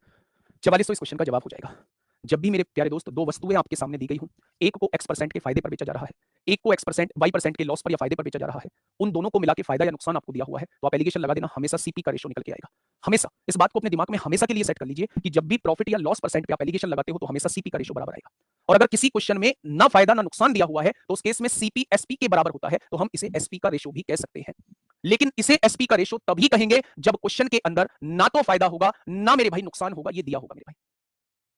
4400 इस क्वेश्चन का जवाब हो जाएगा। जब भी मेरे प्यारे दोस्त दो वस्तुएं आपके सामने दी गई हों, एक को x% के फायदे पर बेचा जा रहा है, एक को x% y% के लॉस पर या फायदे पर बेचा जा रहा है, उन दोनों को मिला के फायदा या नुकसान आपको दिया हुआ है, तो आप एलिगेशन लगा देना, हमेशा सीपी का रेशो निकल के आएगा। हमेशा इस बात को अपने दिमाग में हमेशा के लिए सेट कर लीजिए कि जब भी प्रॉफिट या लॉस परसेंट पे आप एलिगेशन लगाते हो तो हमेशा सीपी का रेशो बराबर आएगा। और अगर किसी क्वेश्चन में ना फायदा ना नुकसान दिया हुआ है तो उस केस में सीपी एसपी के बराबर होता है, तो हम इसे एसपी का रेशो भी कह सकते हैं। लेकिन इसे एसपी का रेशो तभी कहेंगे जब क्वेश्चन के अंदर ना तो फायदा होगा ना मेरे भाई नुकसान होगा, ये दिया होगा मेरे भाई।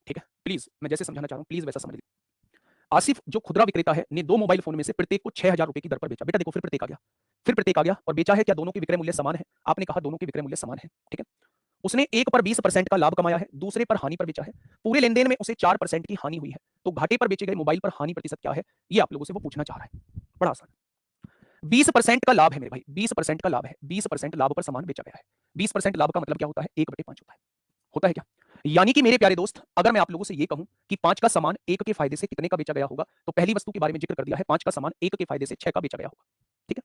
ठीक है, प्लीज मैं जैसे समझाना चाह रहा हूं प्लीज वैसा समझ लीजिए। आसिफ जो खुदरा विक्रेता है ने 2 मोबाइल फोन में से प्रत्येक को 6,000 रुपए की दर पर बेचा। बेटा देखो फिर प्रत्येक आ गया, फिर प्रत्येक आ गया और बेचा है। क्या दोनों के विक्रय मूल्य समान है? आपने कहा दोनों के विक्रय मूल्य समान है। ठीक है, उसने एक पर 20% का लाभ कमाया है, दूसरे पर हानि पर बेचा है। पूरे लेनदेन में उसे 4% की हानि हुई है, तो घाटे पर बेचे गए मोबाइल पर हानि प्रतिशत क्या है? ये आप लोगों से वो पूछना चाह रहा है। बड़ा आसान, 20% का लाभ है मेरे भाई, 20% का लाभ है, 20% लाभ पर सामान बेचा गया है। 20% लाभ का मतलब क्या होता है? 1/5 होता है क्या? यानी कि मेरे प्यारे दोस्त, अगर मैं आप लोगों से ये कहूं कि 5 का सामान 1 के फायदे से कितने का बेचा गया होगा, तो पहली वस्तु के बारे में जिक्र कर दिया है, 5 का सामान 1 के फायदे से 6 का बेचा गया होगा। ठीक है,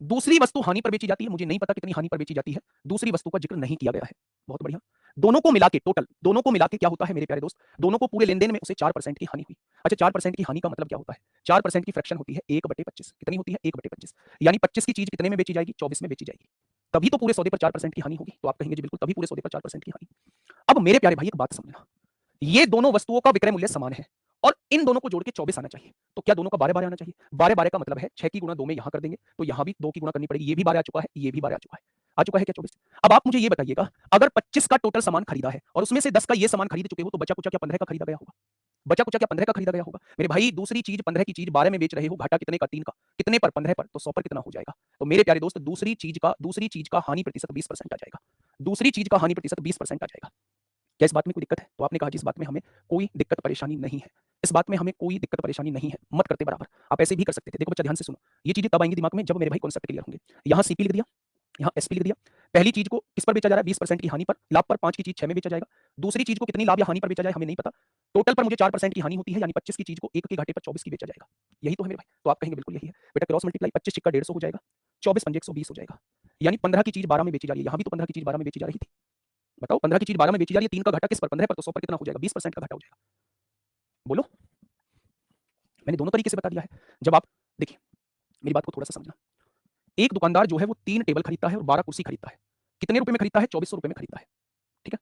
दूसरी वस्तु हानि पर बेची जाती है, मुझे नहीं पता कितनी हानि पर बेची जाती है, दूसरी वस्तु का जिक्र नहीं किया गया है। बहुत बढ़िया, दोनों को मिला के टोटल, दोनों को मिला के क्या होता है मेरे प्यारे दोस्त? दोनों को पूरे लेनदेन में उसे 4% की हानि हुई। अच्छा, 4% की हानि का मतलब क्या होता है? 4% की फ्रैक्शन होती है 1/25। कितनी होती है? 1/25, यानी 25 की चीज कितने में बेची जाएगी? 24 में बेची जाएगी। तभी तो पूरे सौदे पर 4% की हानि होगी। तो आप कहेंगे जी बिल्कुल, तभी पूरे सौदे पर 4% की हानि। अब मेरे प्यारे भाई एक बात समझना, ये दोनों वस्तुओं का विक्रय मूल्य समान है और इन दोनों को जोड़ के 24 आना चाहिए। तो क्या दोनों का 12-12 आना चाहिए? 12-12 का मतलब है 6 की गुणा 2 में यहां कर देंगे, तो यहां भी 2 की गुणा करनी पड़ेगी। ये भी 12 आ चुका है, ये भी 12 आ चुका है। आ चुका है क्या 24? अब आप मुझे ये बताइएगा, अगर 25 का टोटल सामान खरीदा है और उसमें से 10 का ये सामान खरीद चुके हो, तो बचा कुचा क्या 15 का खरीदा गया होगा? बचा कुचा क्या 15 का खरीदा गया होगा? मेरे भाई दूसरी चीज 15 की चीज 12 में बेच रहे हो, घाटा कितने का? 3 का। कितने पर? 15 पर, तो 100 पर कितना हो जाएगा? तो मेरे प्यारे दोस्त, दूसरी चीज का हानि प्रतिशत 20% आ जाएगा। दूसरी चीज का हानि प्रतिशत 20% आ जाएगा। क्या इस बात में कोई दिक्कत है? तो आपने कहा जी इस बात में हमें कोई दिक्कत परेशानी नहीं है, इस बात में हमें कोई दिक्कत परेशानी नहीं है, मत करते बराबर। आप ऐसे भी कर सकते थे। देखो बच्चा ध्यान से सुनो, ये चीजें तब आएंगी दिमाग में जब मेरे भाई कॉन्सेप्ट क्लियर होंगे। यहाँ सीपी लिख दिया, यहाँ एसपी लिख दिया। पहली चीज को किस पर बेचा जा रहा है? 20% की हानि पर, लाभ पर। 5 की चीज 6 में बेचा जाएगा। दूसरी चीज को कितनी लाभ या हानि पर बेचा जाए हमें नहीं पता, टोटल पर मुझे 4% की हानि होती है, यानी 25 की चीज को 1 के घाटे पर 24 की बेचा जाएगा। यही तो है मेरे भाई। तो आप कहेंगे बिल्कुल यही है बेटा, क्रॉस मल्टीप्लाई 25 चिक्का 150 हो जाएगा, 24 पंजे 120 हो जाएगा। यानी 15 की चीज 12 में बेची जा रही है, यहाँ भी तो 15 की चीज 12 में बेची जा रही थी। बताओ, 15 की चीज 12 में बेची जा रही है, 3 का घाटा किस पर? 15 पर, तो 100 पर कितना हो जाएगा? 20% का घाटा हो जाएगा। बोलो, मैंने दोनों तरीके से बता दिया है। जब आप देखिए, मेरी बात को थोड़ा सा समझना, एक दुकानदार जो है वो 3 टेबल खरीदता है और 12 कुर्सी खरीदता है। कितने रुपए में खरीदता है? 2400 रुपए में खरीदता है। ठीक है,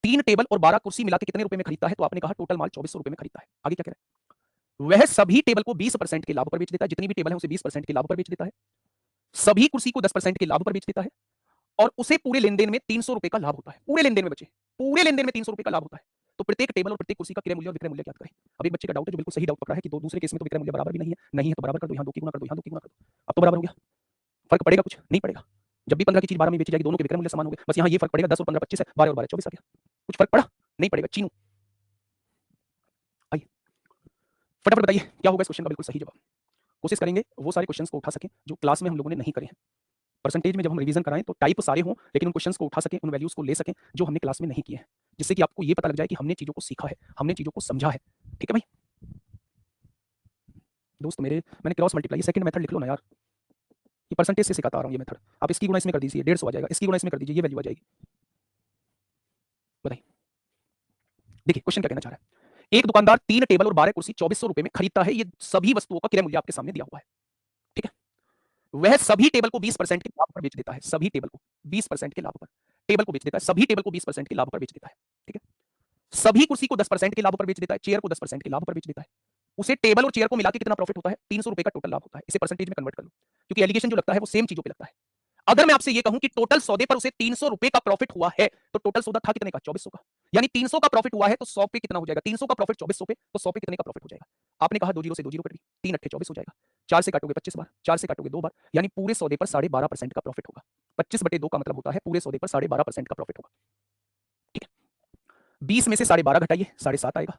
3 टेबल और 12 कुर्सी मिला के कितने रुपए में खरीदता है? तो आपने कहा टोटल माल 2400 रुपए में खरीदता है। आगे क्या कह रहे हैं? वह सभी टेबल को 20% के लाभ पर बेच देता है, जितनी भी टेबल है उसे 20% के लाभ पर बेच देता है, सभी कुर्सी को 10% के लाभ पर बेच देता है और उसे पूरे लेनदेन में 300 रुपए का लाभ होता है। पूरे लेनदेन में बचे, पूरे लेनदेन में 300 रुपए का लाभ होता है। तो प्रत्येक टेबल और प्रत्येक कुर्सी का क्रय मूल्य और विक्रय मूल्य ज्ञात करें। अब एक बच्चे का डाउट है जो बिल्कुल सही डाउट पकड़ा है कि दूसरे केस में तो विक्रय मूल्य बराबर भी नहीं है। नहीं है तो बराबर कर दो, यहाँ 2 की गुणा कर दो, यहाँ 2 की गुणा कर दो। अब तो बराबर हो गया। फर्क पड़ेगा कुछ? नहीं पड़ेगा। जब भी 15 की चीज 12 में बेची जाएगी, दोनों के विक्रय मूल्य समान होंगे। बस यहाँ ये फर्क पड़ेगा, 10 और 15 25 है, 12 और 12 24 आ गया। कुछ फर्क पड़ा? नहीं पड़ेगा। चीनू आइए फटाफट बताइए क्या होगा इस क्वेश्चन का बिल्कुल सही जवाब। कोशिश करेंगे वो सारे क्वेश्चंस को उठा सकें जो क्लास में हम लोगों ने नहीं करे हैं। परसेंटेज में जब हम रिवीजन कराएं तो टाइप सारे हों, लेकिन उन क्वेश्चंस को उठा सकें, उन वैल्यूज को ले सकें जो हमने क्लास में नहीं किए हैं, जिससे कि आपको ये पता लग जाए कि हमने चीजों को सीखा है, हमने चीजों को समझा है। ठीक है भाई दोस्त मेरे, मैंने क्रॉस मल्टीप्लाई सेकंड मेथड लिख लो ना यार, ये परसेंटेज से सिखाता आ रहा हूँ ये मेथड। आप इसकी गुणा इसमें कर दीजिए, 150 आ जाएगा, इसकी गुणा इसमें कर दीजिए, ये वैल्यू आ जाएगी। बताइए देखिए क्वेश्चन क्या कहना चाह रहा है। एक दुकानदार 3 टेबल और 12 कुर्सी 2400 रुपए में खरीदता है। ये सभी वस्तुओं का क्रय मूल्य आपके सामने दिया हुआ है। ठीक है, वह सभी टेबल को 20% के लाभ पर बेच देता है। सभी टेबल को 20% के लाभ पर टेबल को बेच देता है। सभी टेबल को 20% के लाभ पर बेच देता है। ठीक है, सभी कुर्सी को 10% के लाभ पर बेच देता है। चेयर को 10% के लाभ पर बेच देता है। उसे टेबल और चेयर को मिला के कितना प्रॉफिट होता है? 300 रुपए का टोटल लाभ होता है। इसे परसेंटेज में कन्वर्ट कर लो, क्योंकि एलिगेशन जो लगता है वो सेम चीजों पे लगता है। अगर मैं आपसे ये कहूं कि टोटल सौदे पर उसे 300 रुपए का प्रॉफिट हुआ है, तो टोटल सौदा था कितने का? 2400 का। यानी 300 का प्रॉफिट हुआ है तो 100 पे कितना हो जाएगा? 300 का प्रॉफिट 2400 पे, तो 100 पे कितने का प्रॉफिट हो जाएगा? आपने कहा 2 जीरो से 2 जीरो कट गई, 3 अट्ठे 24 हो जाएगा। 4 से काटोगे 25 बार, 4 से काटोगे 2 बार, यानी पूरे सौदे पर 12.5% का प्रॉफिट होगा। 25/2 का मतलब होता है पूरे सौदे पर 12.5% का प्रॉफिट होगा। ठीक है, 20 में से 12.5 घटाइए 7.5 आएगा,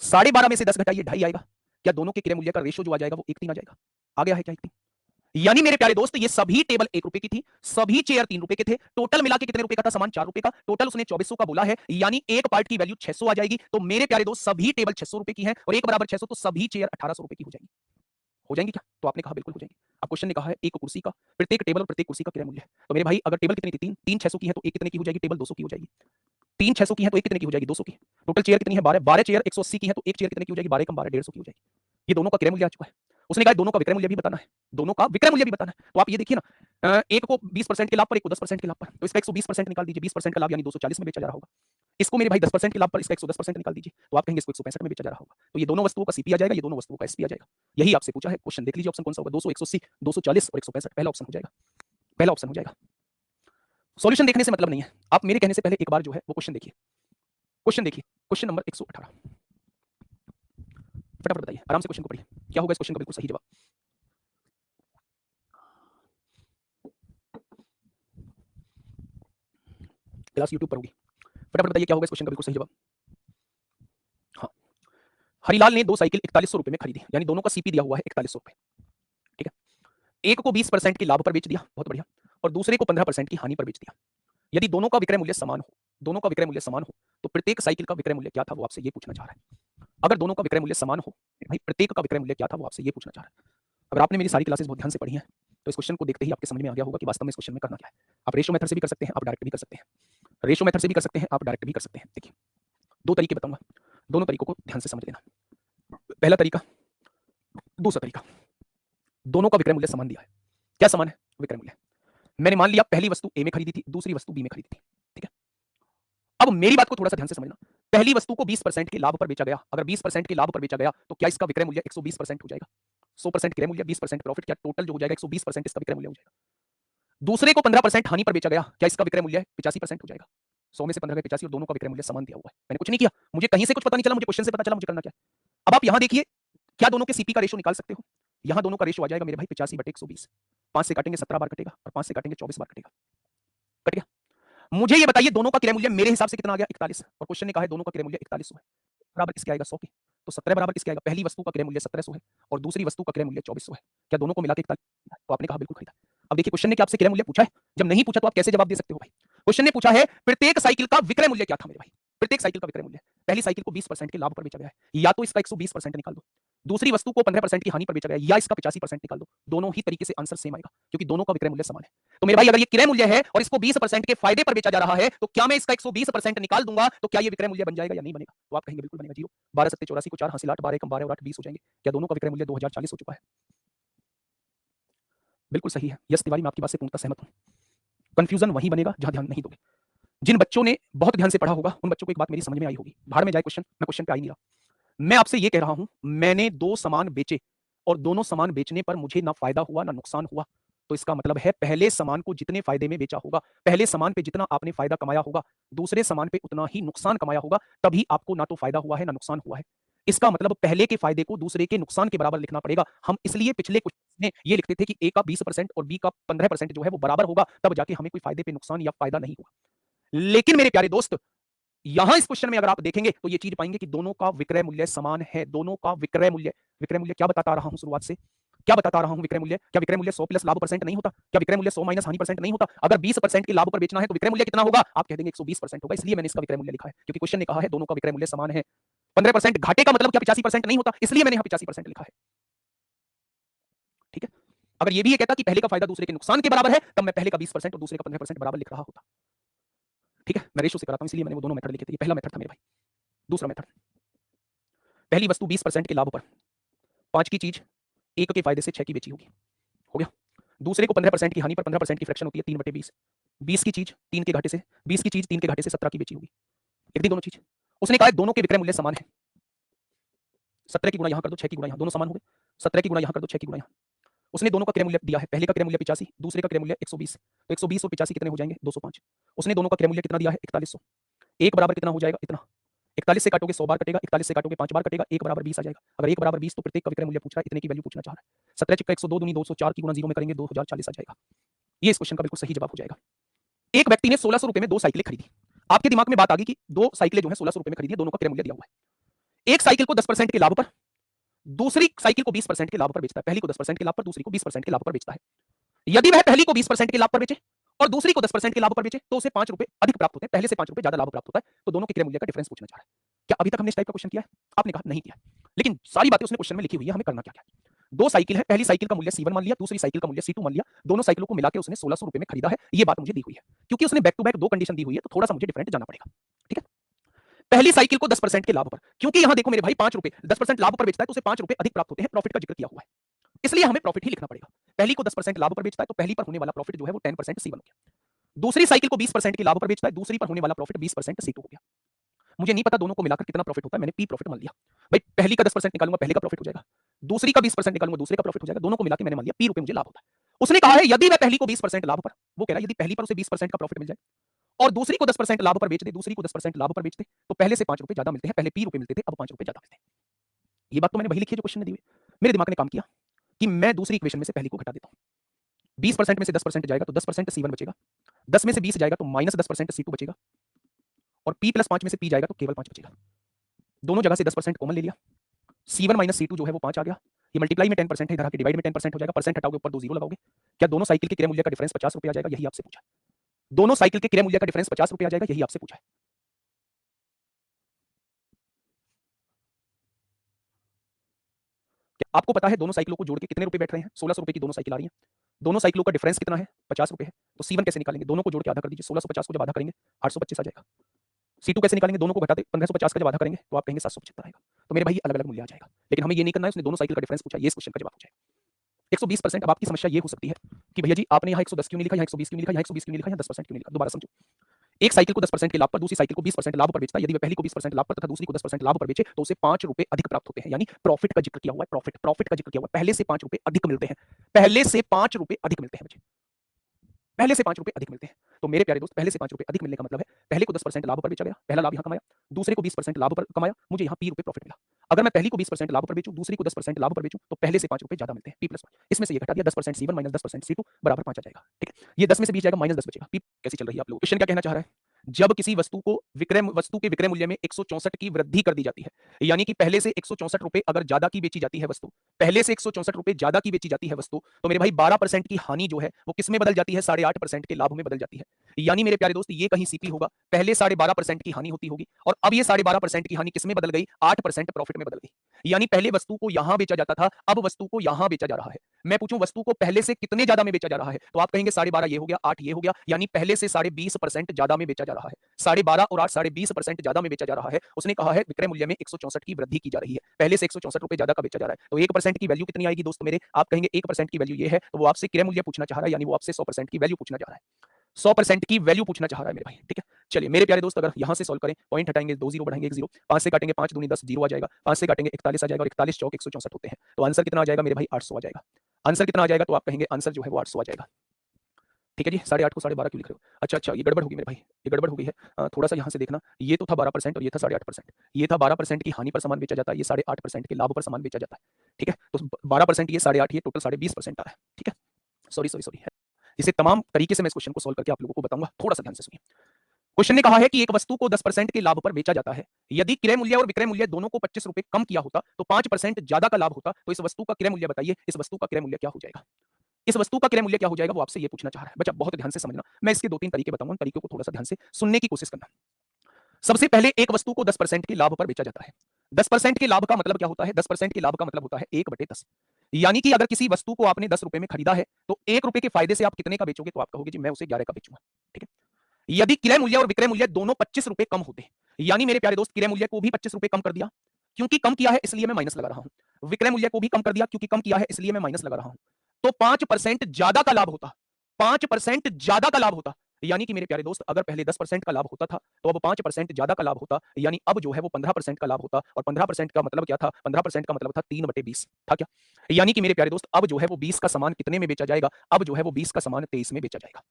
12.5 में से 10 घटाइए 2.5 आएगा। क्या दोनों के क्रय मूल्य का रेशो जो आ जाएगा वो 1:3 आ जाएगा? आ गया है क्या 1:3? यानी मेरे प्यारे दोस्त ये सभी टेबल 1 रुपए की थी, सभी चेयर 3 रुपए के थे, टोटल मिला के कितने रुपए का था? सामान 4 रुपए का। टोटल उसने 2400 का बोला है, यानी एक पार्ट की वैल्यू 600 आ जाएगी। तो मेरे प्यारे दोस्त सभी टेबल 600 रुपए की है और 1 बराबर 600, तो सभी चेयर 1800 रुपए की हो जाएंगी। हो जाएंगी क्या? तो आपने कहा बिल्कुल हो जाएंगी। अब क्वेश्चन ने कहा है एक कुर्सी का, प्रत्येक टेबल और प्रत्येक कुर्सी का क्रय मूल्य है। तो मेरे भाई अगर टेबल कितनी थी? 3, 3 600 की है तो एक कितने की हो जाएगी? टेबल 200 की हो जाएगी। 3 600 की है तो एक कितने की हो जाएगी? 200 की। टोटल चेयर कितनी है? 12, 12 चेयर 180 की है तो एक चेयर कितने की हो जाएगी? 12 कम 12 150 की हो जाएगी। ये दोनों का क्रय मूल्य आ चुका है। उसने कहा दोनों का विक्रय मूल्य भी बताना है, दोनों का विक्रय मूल्य भी बताना है। तो आप ये देखिए ना, एक को 20% के लाभ पर, एक को 10% के लाभ पर, तो इसका 120% निकाल दीजिए। 20% का लाभ यानी 240 में बेचा जा रहा होगा। इसको मेरे भाई 10% के लाभ पर, इसका 110% निकाल दीजिए, तो आप कहेंगे इसको 165 में बेचा जा रहा होगा। तो ये दोनों वस्तुओं का सीपी आ जाएगा, ये दोनों वस्तुओं का एसपी आ जाएगा। यही आपसे पूछा है क्वेश्चन, देख लीजिए ऑप्शन कौन सा होगा? 200, 180, 240 और 165 पहला ऑप्शन हो जाएगा, पहला ऑप्शन हो जाएगा। सॉल्यूशन देखने से मतलब नहीं है, आप मेरे कहने से पहले एक बार जो है वो क्वेश्चन देखिए। क्वेश्चन देखिए, क्वेश्चन नंबर 118। फटाफट बताइए, आराम से क्वेश्चन को पढ़िए, क्या होगा इस क्वेश्चन का बिल्कुल सही जवाब। क्लास यूट्यूब पर होगी, फटाफट बताइए क्या होगा इस क्वेश्चन का बिल्कुल सही जवाब। हाँ, हरिलाल ने 2 साइकिल 4100 रुपए में खरीदी, यानी दोनों का सीपी दिया हुआ है 4100 रुपए। ठीक है, एक को 20% की लाभ पर बेच दिया, बहुत बढ़िया, और दूसरे को 15% की हानि पर बेच दिया। यदि दोनों का विक्रय मूल्य समान हो, दोनों का विक्रय मूल्य समान हो, तो प्रत्येक साइकिल का विक्रय मूल्य क्या था वो आपसे ये पूछना चाह रहा है। अगर दोनों का विक्रय मूल्य समान हो, भाई प्रत्येक का विक्रय मूल्य क्या था वो आपसे ये पूछना चाह रहा है। अगर आपने मेरी सारी क्लासेस बहुत ध्यान से पढ़ी हैं, तो इस क्वेश्चन को देखते ही आपके समझ में आ गया होगा कि वास्तव में इस क्वेश्चन में करना क्या है। आप रेशो मेथड से भी कर सकते हैं, आप डायरेक्ट भी कर सकते हैं। रेशो मेथड से भी कर सकते हैं, आप डायरेक्ट भी कर सकते हैं। देखिए 2 तरीके बताऊंगा, दोनों तरीकों को ध्यान से समझ लेना। पहला तरीका, दूसरा तरीका, दोनों का विक्रय मूल्य समान दिया है। क्या समान है? विक्रय मूल्य। मैंने मान लिया पहली वस्तु ए में खरीदी थी, दूसरी वस्तु बी में खरीदी थी। ठीक है, अब मेरी बात को थोड़ा सा ध्यान से समझना। पहली वस्तु को 20% के लाभ पर बेचा गया, अगर 20% के लाभ पर बेचा गया तो क्या इसका विक्रय मूल्य 120% हो जाएगा? 100% क्रय मूल्य, 20% प्रॉफिट, क्या टोटल जो हो जाएगा 120% इसका विक्रय मूल्य हो जाएगा। दूसरे को 15% हानि पर बेचा गया, क्या इसका विक्रय मूल्य 85% हो जाएगा? 100 में से 15 गए 85 और दोनों का विक्रय मूल्य समान दिया हुआ है। मैंने कुछ नहीं किया, मुझे कहीं से कुछ पता नहीं चला, मुझे क्वेश्चन से पता चला मुझे करना क्या है। अब आप यहां देखिए, क्या दोनों के सीपी का रेशो निकाल सकते हो? यहां दोनों का रेशो आ जाएगा मेरे भाई 85/120। 5 से काटेंगे 17 बार कटेगा और 5 से काटेंगे 24 बार कटेगा। कट गया। मुझे ये बताइए दोनों का क्रय मूल्य मेरे हिसाब से कितना आ गया? 41, और क्वेश्चन ने कहा है दोनों का क्रय मूल्य 4100 है। बराबर किसके आएगा? 100 के। तो 17 बराबर किसके आएगा? पहली वस्तु का क्रय मूल्य 1700 है और दूसरी वस्तु का क्रय मूल्य 2400 है। क्या दोनों को मिला के 41? तो आपने कहा बिल्कुल खरीदा। अब देखिए क्वेश्चन ने क्या आपसे क्रय मूल्य पूछा है? जब नहीं पूछा तो आप कैसे जवाब दे सकते हो भाई? क्वेश्चन ने पूछा है प्रत्येक साइकिल का विक्रय मूल्य क्या था मेरे भाई? प्रत्येक साइकिल का विक्रय मूल्य, पहली साइकिल को 20% के लाभ पर बेचा गया है, या तो इसका 120% निकाल दो, दूसरी वस्तु को 15% की हानि पर बेचा गया है, या इसका 85% निकाल दो। दोनों ही तरीके से आंसर सेम आएगा क्योंकि दोनों का विक्रय मूल्य समान है। तो मेरे भाई अगर ये क्रय मूल्य है और इसको 20% के फायदे पर बेचा जा रहा है, तो क्या मैं इसका 120% निकाल दूंगा तो क्या ये विक्रय मूल्य बन जाएगा या नहीं बनेगा? तो आप कहेंगे बिल्कुल बनेगा। 0, 12 सत्ते 84 को 4 हासिल 8, 12 कम 12 और 8 20 हो जाएंगे। क्या दोनों का विक्रय मूल्य 2040 हो चुका है? बिल्कुल सही है। यस तिवारी, मैं आपकी बात से पूर्णतः सहमत हूं। कंफ्यूजन वहीं बनेगा जहां ध्यान नहीं दोगे। जिन बच्चों ने बहुत ध्यान से पढ़ा होगा उन बच्चों को एक बात मेरी समझ में आई होगी। भाड़ में जाए क्वेश्चन, मैं क्वेश्चन पे आ ही नहीं रहा। मैं आपसे ये कह रहा हूं, मैंने 2 सामान बेचे और दोनों सामान बेचने पर मुझे ना फायदा हुआ ना नुकसान हुआ, तो इसका मतलब है पहले सामान को जितने फायदे में बेचा होगा, पहले सामान पे जितना आपने फायदा कमाया होगा, दूसरे सामान पे उतना ही नुकसान कमाया होगा, तभी आपको ना तो फायदा हुआ है ना नुकसान हुआ है। इसका मतलब पहले के फायदे को दूसरे के नुकसान के बराबर लिखना पड़ेगा। हम इसलिए पिछले कुछ में ये लिखते थे कि ए का 20% और बी का 15% जो है वो बराबर होगा, तब जाके हमें कोई फायदे पे नुकसान या फायदा नहीं होगा। लेकिन मेरे प्यारे दोस्त, यहां इस क्वेश्चन में अगर आप देखेंगे तो ये चीज पाएंगे कि दोनों का विक्रय मूल्य समान है। दोनों का विक्रय मूल्य क्या बताता रहा हूं शुरुआत से, क्या बताता रहा हूं विक्रय मूल्य? क्या विक्रय मूल्य 100 प्लस लाभ परसेंट नहीं होता? क्या विक्रय मूल्य 100 माइनस हानि परसेंट नहीं होता? अगर 20% के लाभ पर बेचना है तो विक्रय मूल्य कितना होगा? आप कह देंगे 120% होगा, इसलिए मैंने इसका विक्रय मूल्य लिखा है, क्योंकि क्वेश्चन ने कहा है दोनों का विक्रय मूल्य समान है। 15% घाटे का मतलब क्या 85% नहीं होता, इसलिए मैंने यहां 85% लिखा है। ठीक है, अगर ये भी ये कहता कि पहले का फायदा दूसरे के नुकसान के बराबर है, तब मैं पहले का 20% और दूसरे का 15% बराबर लिख रहा होता। ठीक है, मैं रेशो से कराता हूं, इसलिए मैंने वो दोनों मेथड लिखे थे। ये पहला मेथड था मेरे भाई। दूसरा मेथड, पहली वस्तु 20% के लाभ पर 5 की चीज 1 के फायदे से 6 की बेची होगी, हो गया। दूसरे को 15% की हानि पर 15% की फ्रैक्शन होती है 3/20, 20 की चीज 3 के घाटे से 20 की चीज 3 के घाटे से 17 की बेची होगी। लिख दी दोनों चीज। उसने कहा दोनों के विक्रय मूल्य समान है, 17 की गुणा यहां कर दो, 6 की गुणा यहां, दोनों समान हो गए। 17 की गुणा यहां कर दो, 6 की गुणा यहां। उसने दोनों का क्रय मूल्य दिया है, पहले का क्रय मूल्य 85, दूसरे का क्रय मूल्य 120, तो 120 और 85 कितने हो जाएंगे? 205। उसने दोनों का क्रय मूल्य कितना दिया है? 4100। एक बराबर कितना हो जाएगा? इतना। 41 से काटोगे 100 बार कटेगा, 41 से काटोगे 5 बार कटेगा, 1 बराबर 20 आ जाएगा। अगर 1 बराबर 20 तो प्रत्येक का विक्रय मूल्य पूछ रहा है, इतने की वैल्यू पूछना चाह रहा है। 17 चिक्का 102 दूनी 204 की गुणा 0 में करेंगे 2040 आ जाएगा। ये इस क्वेश्चन का बिल्कुल सही जवाब हो जाएगा। एक व्यक्ति ने 1600 रुपए में 2 साइकिलें खरीदी। आपके दिमाग में बात आ गई कि 2 साइकिलें जो है 1600 रुपए में खरीदी है, दोनों का क्रय मूल्य दिया हुआ है। एक साइकिल को 10% के लाभ पर, दूसरी साइकिल को 20% के लाभ पर बेचता है। पहली को 10% के लाभ पर, दूसरी को 20% के लाभ पर बेचता है। यदि वह पहली को 20% के लाभ पर बेचे और दूसरी को 10% के लाभ पर बेचे तो उसे 5 रुपए अधिक प्राप्त होते हैं, पहले से 5 रुपए ज्यादा लाभ प्राप्त होता है। तो दोनों के क्रय मूल्य का डिफरेंस पूछना चाह रहा है। क्या अभी तक हमने इस टाइप का क्वेश्चन किया है? आपने कहा नहीं किया, लेकिन सारी बातें उसने क्वेश्चन में लिखी हुई है। हमें करना क्या है? 2 साइकिल है, पहली साइकिल का मूल्य C1 मान लिया, दूसरी साइकिल का मूल्य C2 मान लिया, दोनों साइकिलों को मिलाकर उसने 1600 रुपए में खरीदा है। ये बात मुझे दी हुई है। क्योंकि उसने बैक टू बैक 2 कंडीशन दी हुई है, तो थोड़ा सा मुझे डिफरेंट जाना पड़ेगा। ठीक है, पहली साइकिल को 10% के लाभ पर, क्योंकि यहां देखो मेरे भाई 5 रुपए 10% लाभ पर बेचता है तो उसे 5 रुपए अधिक प्राप्त होते हैं, प्रॉफिट का जिक्र किया हुआ है, इसलिए हमें प्रॉफिट ही लिखना पड़ेगा। पहली को 10% लाभ पर बेचता है तो पहली पर होने वाला प्रॉफिट जो है वो 10% C1 हो गया। दूसरी साइकिल को 20% के लाभ पर बेचता है, दूसरी पर होने वाला प्रॉफिट 20% C2 हो गया। मुझे नहीं पता दोनों को मिलाकर कितना प्रॉफिट होता है, मैंने P प्रॉफिट मान लिया। भाई पहली का 10% निकालूंगा, पहले का प्रॉफिट हो जाएगा, दूसरी का 20% निकालूंगा, दूसरे का प्रॉफिट हो जाएगा, दोनों को मिलाकर मैंने मान लिया P रुपए मुझे लाभ होता है। उसने कहा है यदि वह पहली को 20% लाभ पर, वो कह रहा है यदि पहली पर उसे 20% का प्रॉफिट मिल जाए और दूसरी को 10% लाभ पर बेच दे, दूसरी को 10% लाभ पर बेच दे, तो पहले से 5 रुपए ज्यादा मिलते हैं। पहले P रुपए मिलते थे, अब 5 रुपए ज्यादा मिलते हैं। ये बात तो मैंने वही लिखी है जो क्वेश्चन में दी हुई है। मेरे दिमाग ने काम किया कि मैं दूसरी इक्वेशन में से पहली को घटा देता हूं। 20% में से 10% जाएगा तो 10% C1 बचेगा, 10 में से 20 जाएगा तो माइनस 10% C2 बचेगा, और P प्लस 5 में से P जाएगा तो केवल 5 बचेगा। दोनों जगह से 10% कॉमन ले लिया, C1 माइनस C2 जो है वो 5 आ गया। ये मल्टीप्लाई में 10% है, इधर आके डिवाइड में 10% हो जाएगा, परसेंट हटाओगे ऊपर 2 जीरो लगाओगे। क्या दोनों साइकिल के क्रय मूल्य का डिफरेंस 50 रुपए आ जाएगा? यही आपसे पूछा है। दोनों साइकिल के क्रय मूल्य का डिफरेंस 50 रुपए आ जाएगा, यही आपसे पूछा है। क्या आपको पता है दोनों साइकिलों को जोड़ के कितने रुपए बैठ रहे हैं? 1600 रुपए की दोनों साइकिल आ रही हैं। दोनों साइकिलों का डिफरेंस कितना है? 50 रुपए है। तो C1 कैसे निकालेंगे? दोनों को जोड़ के आधा कर दीजिए, 1650 को जब आधा करेंगे 825 आ जाएगा। C2 कैसे निकालेंगे? दोनों को घटा दे, 1550 का जब आधा करेंगे तो आप कहेंगे 775 आएगा। तो मेरे भाई अलग अलग मूल्य आ जाएगा, लेकिन हमें ये नहीं करना है। उसने दोनों साइकिल का डिफरेंस पूछा, ये इस क्वेश्चन का जवाब हो जाएगा 120%। अब आपकी समस्या ये हो सकती है कि भैया जी आपने यहाँ 110 क्यों नहीं लिखा, यहाँ 120 क्यों नहीं लिखा, यहाँ 120 क्यों नहीं लिखा, यहाँ 10% क्यों नहीं लिखा? दोबारा समझो। एक साइकिल को 10% के लाभ पर, दूसरी साइकिल को 20% लाभ पर बेचता है। यदि वह पहली को 20% लाभ पर तथा दूसरी को 10% लाभ पर बेचे तो उसे 5 रुपए अधिक प्राप्त होते हैं। यानी प्रॉफिट का जिक्र किया हुआ है, प्रॉफिट का जिक्र किया हुआ है। पहले से 5 रुपए अधिक मिलते हैं, पहले से 5 रुपए अधिक मिलते हैं मुझे, पहले से 5 रुपए अधिक मिलते हैं। तो मेरे प्यारे दोस्त, पहले से 5 रुपए अधिक मिलने का मतलब है पहले को 10% लाभ पर बेचा गया, पहला लाभ यहाँ कमाया, दूसरे को 20% लाभ पर कमाया, मुझे यहाँ P रुपए प्रॉफिट मिला। अगर मैं पहली को 20% लाभ पर बेचूं, दूसरी को 10% लाभ पर बेचूं, तो पहले से 5 रुपए ज्यादा मिलते हैं, P प्लस 5। इसमें से ये घटा दिया, 10% C1 माइनस 10% C2 बराबर 5 आ जाएगा। ठीक है, ये 10 में से 20 जाएगा, माइनस 10 बचेगा। P कैसी चल रही है आप लोग? क्वेश्चन क्या कहना चाह रहा है? जब किसी वस्तु के विक्रय मूल्य में 164 की वृद्धि कर दी जाती है, यानी कि पहले से 164 रुपए अगर ज्यादा की बेची जाती है वस्तु, पहले से 164 रुपए ज्यादा की बेची जाती है वस्तु, तो मेरे भाई 12% की हानि जो है वो किस में बदल जाती है? 8.5% के लाभ में बदल जाती है। यानी मेरे प्यारे दोस्त, ये कहीं सीपी होगा, पहले 12.5% की हानि होती होगी और अब ये 12.5% की हानि किस में बदल गई? 8% प्रॉफिट में बदल गई। यानी पहले वस्तु को यहां बेचा जाता था, अब वस्तु को यहां बेचा जा रहा है। मैं पूछूं वस्तु को पहले से कितने ज्यादा में बेचा जा रहा है, तो आप कहेंगे 12.5 ये हो गया, 8 ये हो गया, यानी पहले से 20.5% ज्यादा में बेचा जा रहा है। 12.5 और 8 20.5% ज्यादा में बेचा जा रहा है। उसने कहा है विक्रय मूल्य में 164 की वृद्धि की जा रही है, पहले से 164 रुपए ज्यादा का बेचा जा रहा है। तो 1% की वैल्यू कितनी आएगी दोस्त मेरे? आप कहेंगे 1% की वैल्यू ये है, तो वो आपसे क्रय मूल्य पूछना चाह रहा है, यानी वो आपसे 100% की वैल्यू पूछना चाह रहा है। 100% की वैल्यू पूछना चाह रहा है मेरे भाई। ठीक है, चलिए मेरे प्यारे दोस्त, अगर यहां से सॉल्व करें, पॉइंट हटाएंगे 2 जीरो बढ़ाएंगे 1 जीरो, 5 से काटेंगे 5 दूनी 10 जीरो आ जाएगा, 5 से काटेंगे 41 आ जाएगा और 41 चौक 164 होते हैं। तो आंसर कितना आ जाएगा मेरे भाई? 800 आ जाएगा। आंसर कितना आ जाएगा? तो आप कहेंगे आंसर जो है वो 800 आ जाएगा। ठीक है जी, 8.5 को 12.5 क्यों लिख रहे हो? अच्छा, अच्छा, ये गड़बड़ होगी मेरे भाई, ये गड़बड़ हो गई है। थोड़ा-सा यहाँ से देखना, ये तो था 12% और ये था 8.5%। ये था 12% की हानि पर सामान बेचा जाता है, ये 8.5% के लाभ पर सामान बेचा जाता है, ठीक है? तो 12% ये 8.5 ये टोटल 20.5% आ रहा है, ठीक है? Sorry, sorry, sorry. इसे तमाम तरीके से मैं इस क्वेश्चन को सॉल्व करके आप लोगों को बताऊँगा, थोड़ा-सा ध्यान से सुनिए। क्वेश्चन ने कहा है कि एक वस्तु को 10% के लाभ पर बेचा जाता है। यदि क्रय मूल्य और विक्रय मूल्य दोनों को 25 रुपए कम किया होता, तो 5% ज्यादा का लाभ होता, तो इस वस्तु का क्रय मूल्य बताइए, इस वस्तु का क्रय मूल्य क्या हो जाएगा? इस वस्तु का क्रय मूल्य क्या हो जाएगा वो आपसे ये पूछना चाह रहा है। बच्चा बहुत ध्यान से समझना, मैं इसके 2-3 तरीके बताऊंगा, उन तरीकों को थोड़ा सा ध्यान से सुनने की कोशिश करना। सबसे पहले एक वस्तु को 10% के लाभ पर बेचा जाता है। 10% के लाभ का मतलब क्या होता है? 10% के लाभ का मतलब होता है 1/10। यानी कि अगर किसी वस्तु को आपने 10 रुपए में खरीदा है, तो 1 रुपए के फायदे से आप कितने का बेचोगे? तो आप कहोगे जी मैं उसे 11 का बेचूंगा, ठीक है? यदि क्रय मूल्य और विक्रय मूल्य दोनों 25 रुपए कम होते, यानी मेरे प्यारे दोस्त क्रय मूल्य को भी 25 रुपए कम कर दिया, क्योंकि कम किया है इसलिए मैं माइनस लगा रहा हूं। विक्रय मूल्य को भी कम कर दिया क्योंकि कम किया है इसलिए मैं माइनस लगा रहा हूं। तो 5% ज्यादा का लाभ होता, 5% ज्यादा का लाभ होता। यानी कि मेरे प्यारे दोस्त अगर पहले 10% का लाभ होता था, तो अब 5% ज्यादा का लाभ होता, यानी अब जो है वो 15% का लाभ होता। और 15% का मतलब क्या था? 15% का मतलब था 3/20 था क्या? यानी कि मेरे प्यारे दोस्त अब जो है वो 20 का सामान कितने में बेचा जाएगा? अब जो है वो 20 का सामान 23 में बेचा जाएगा।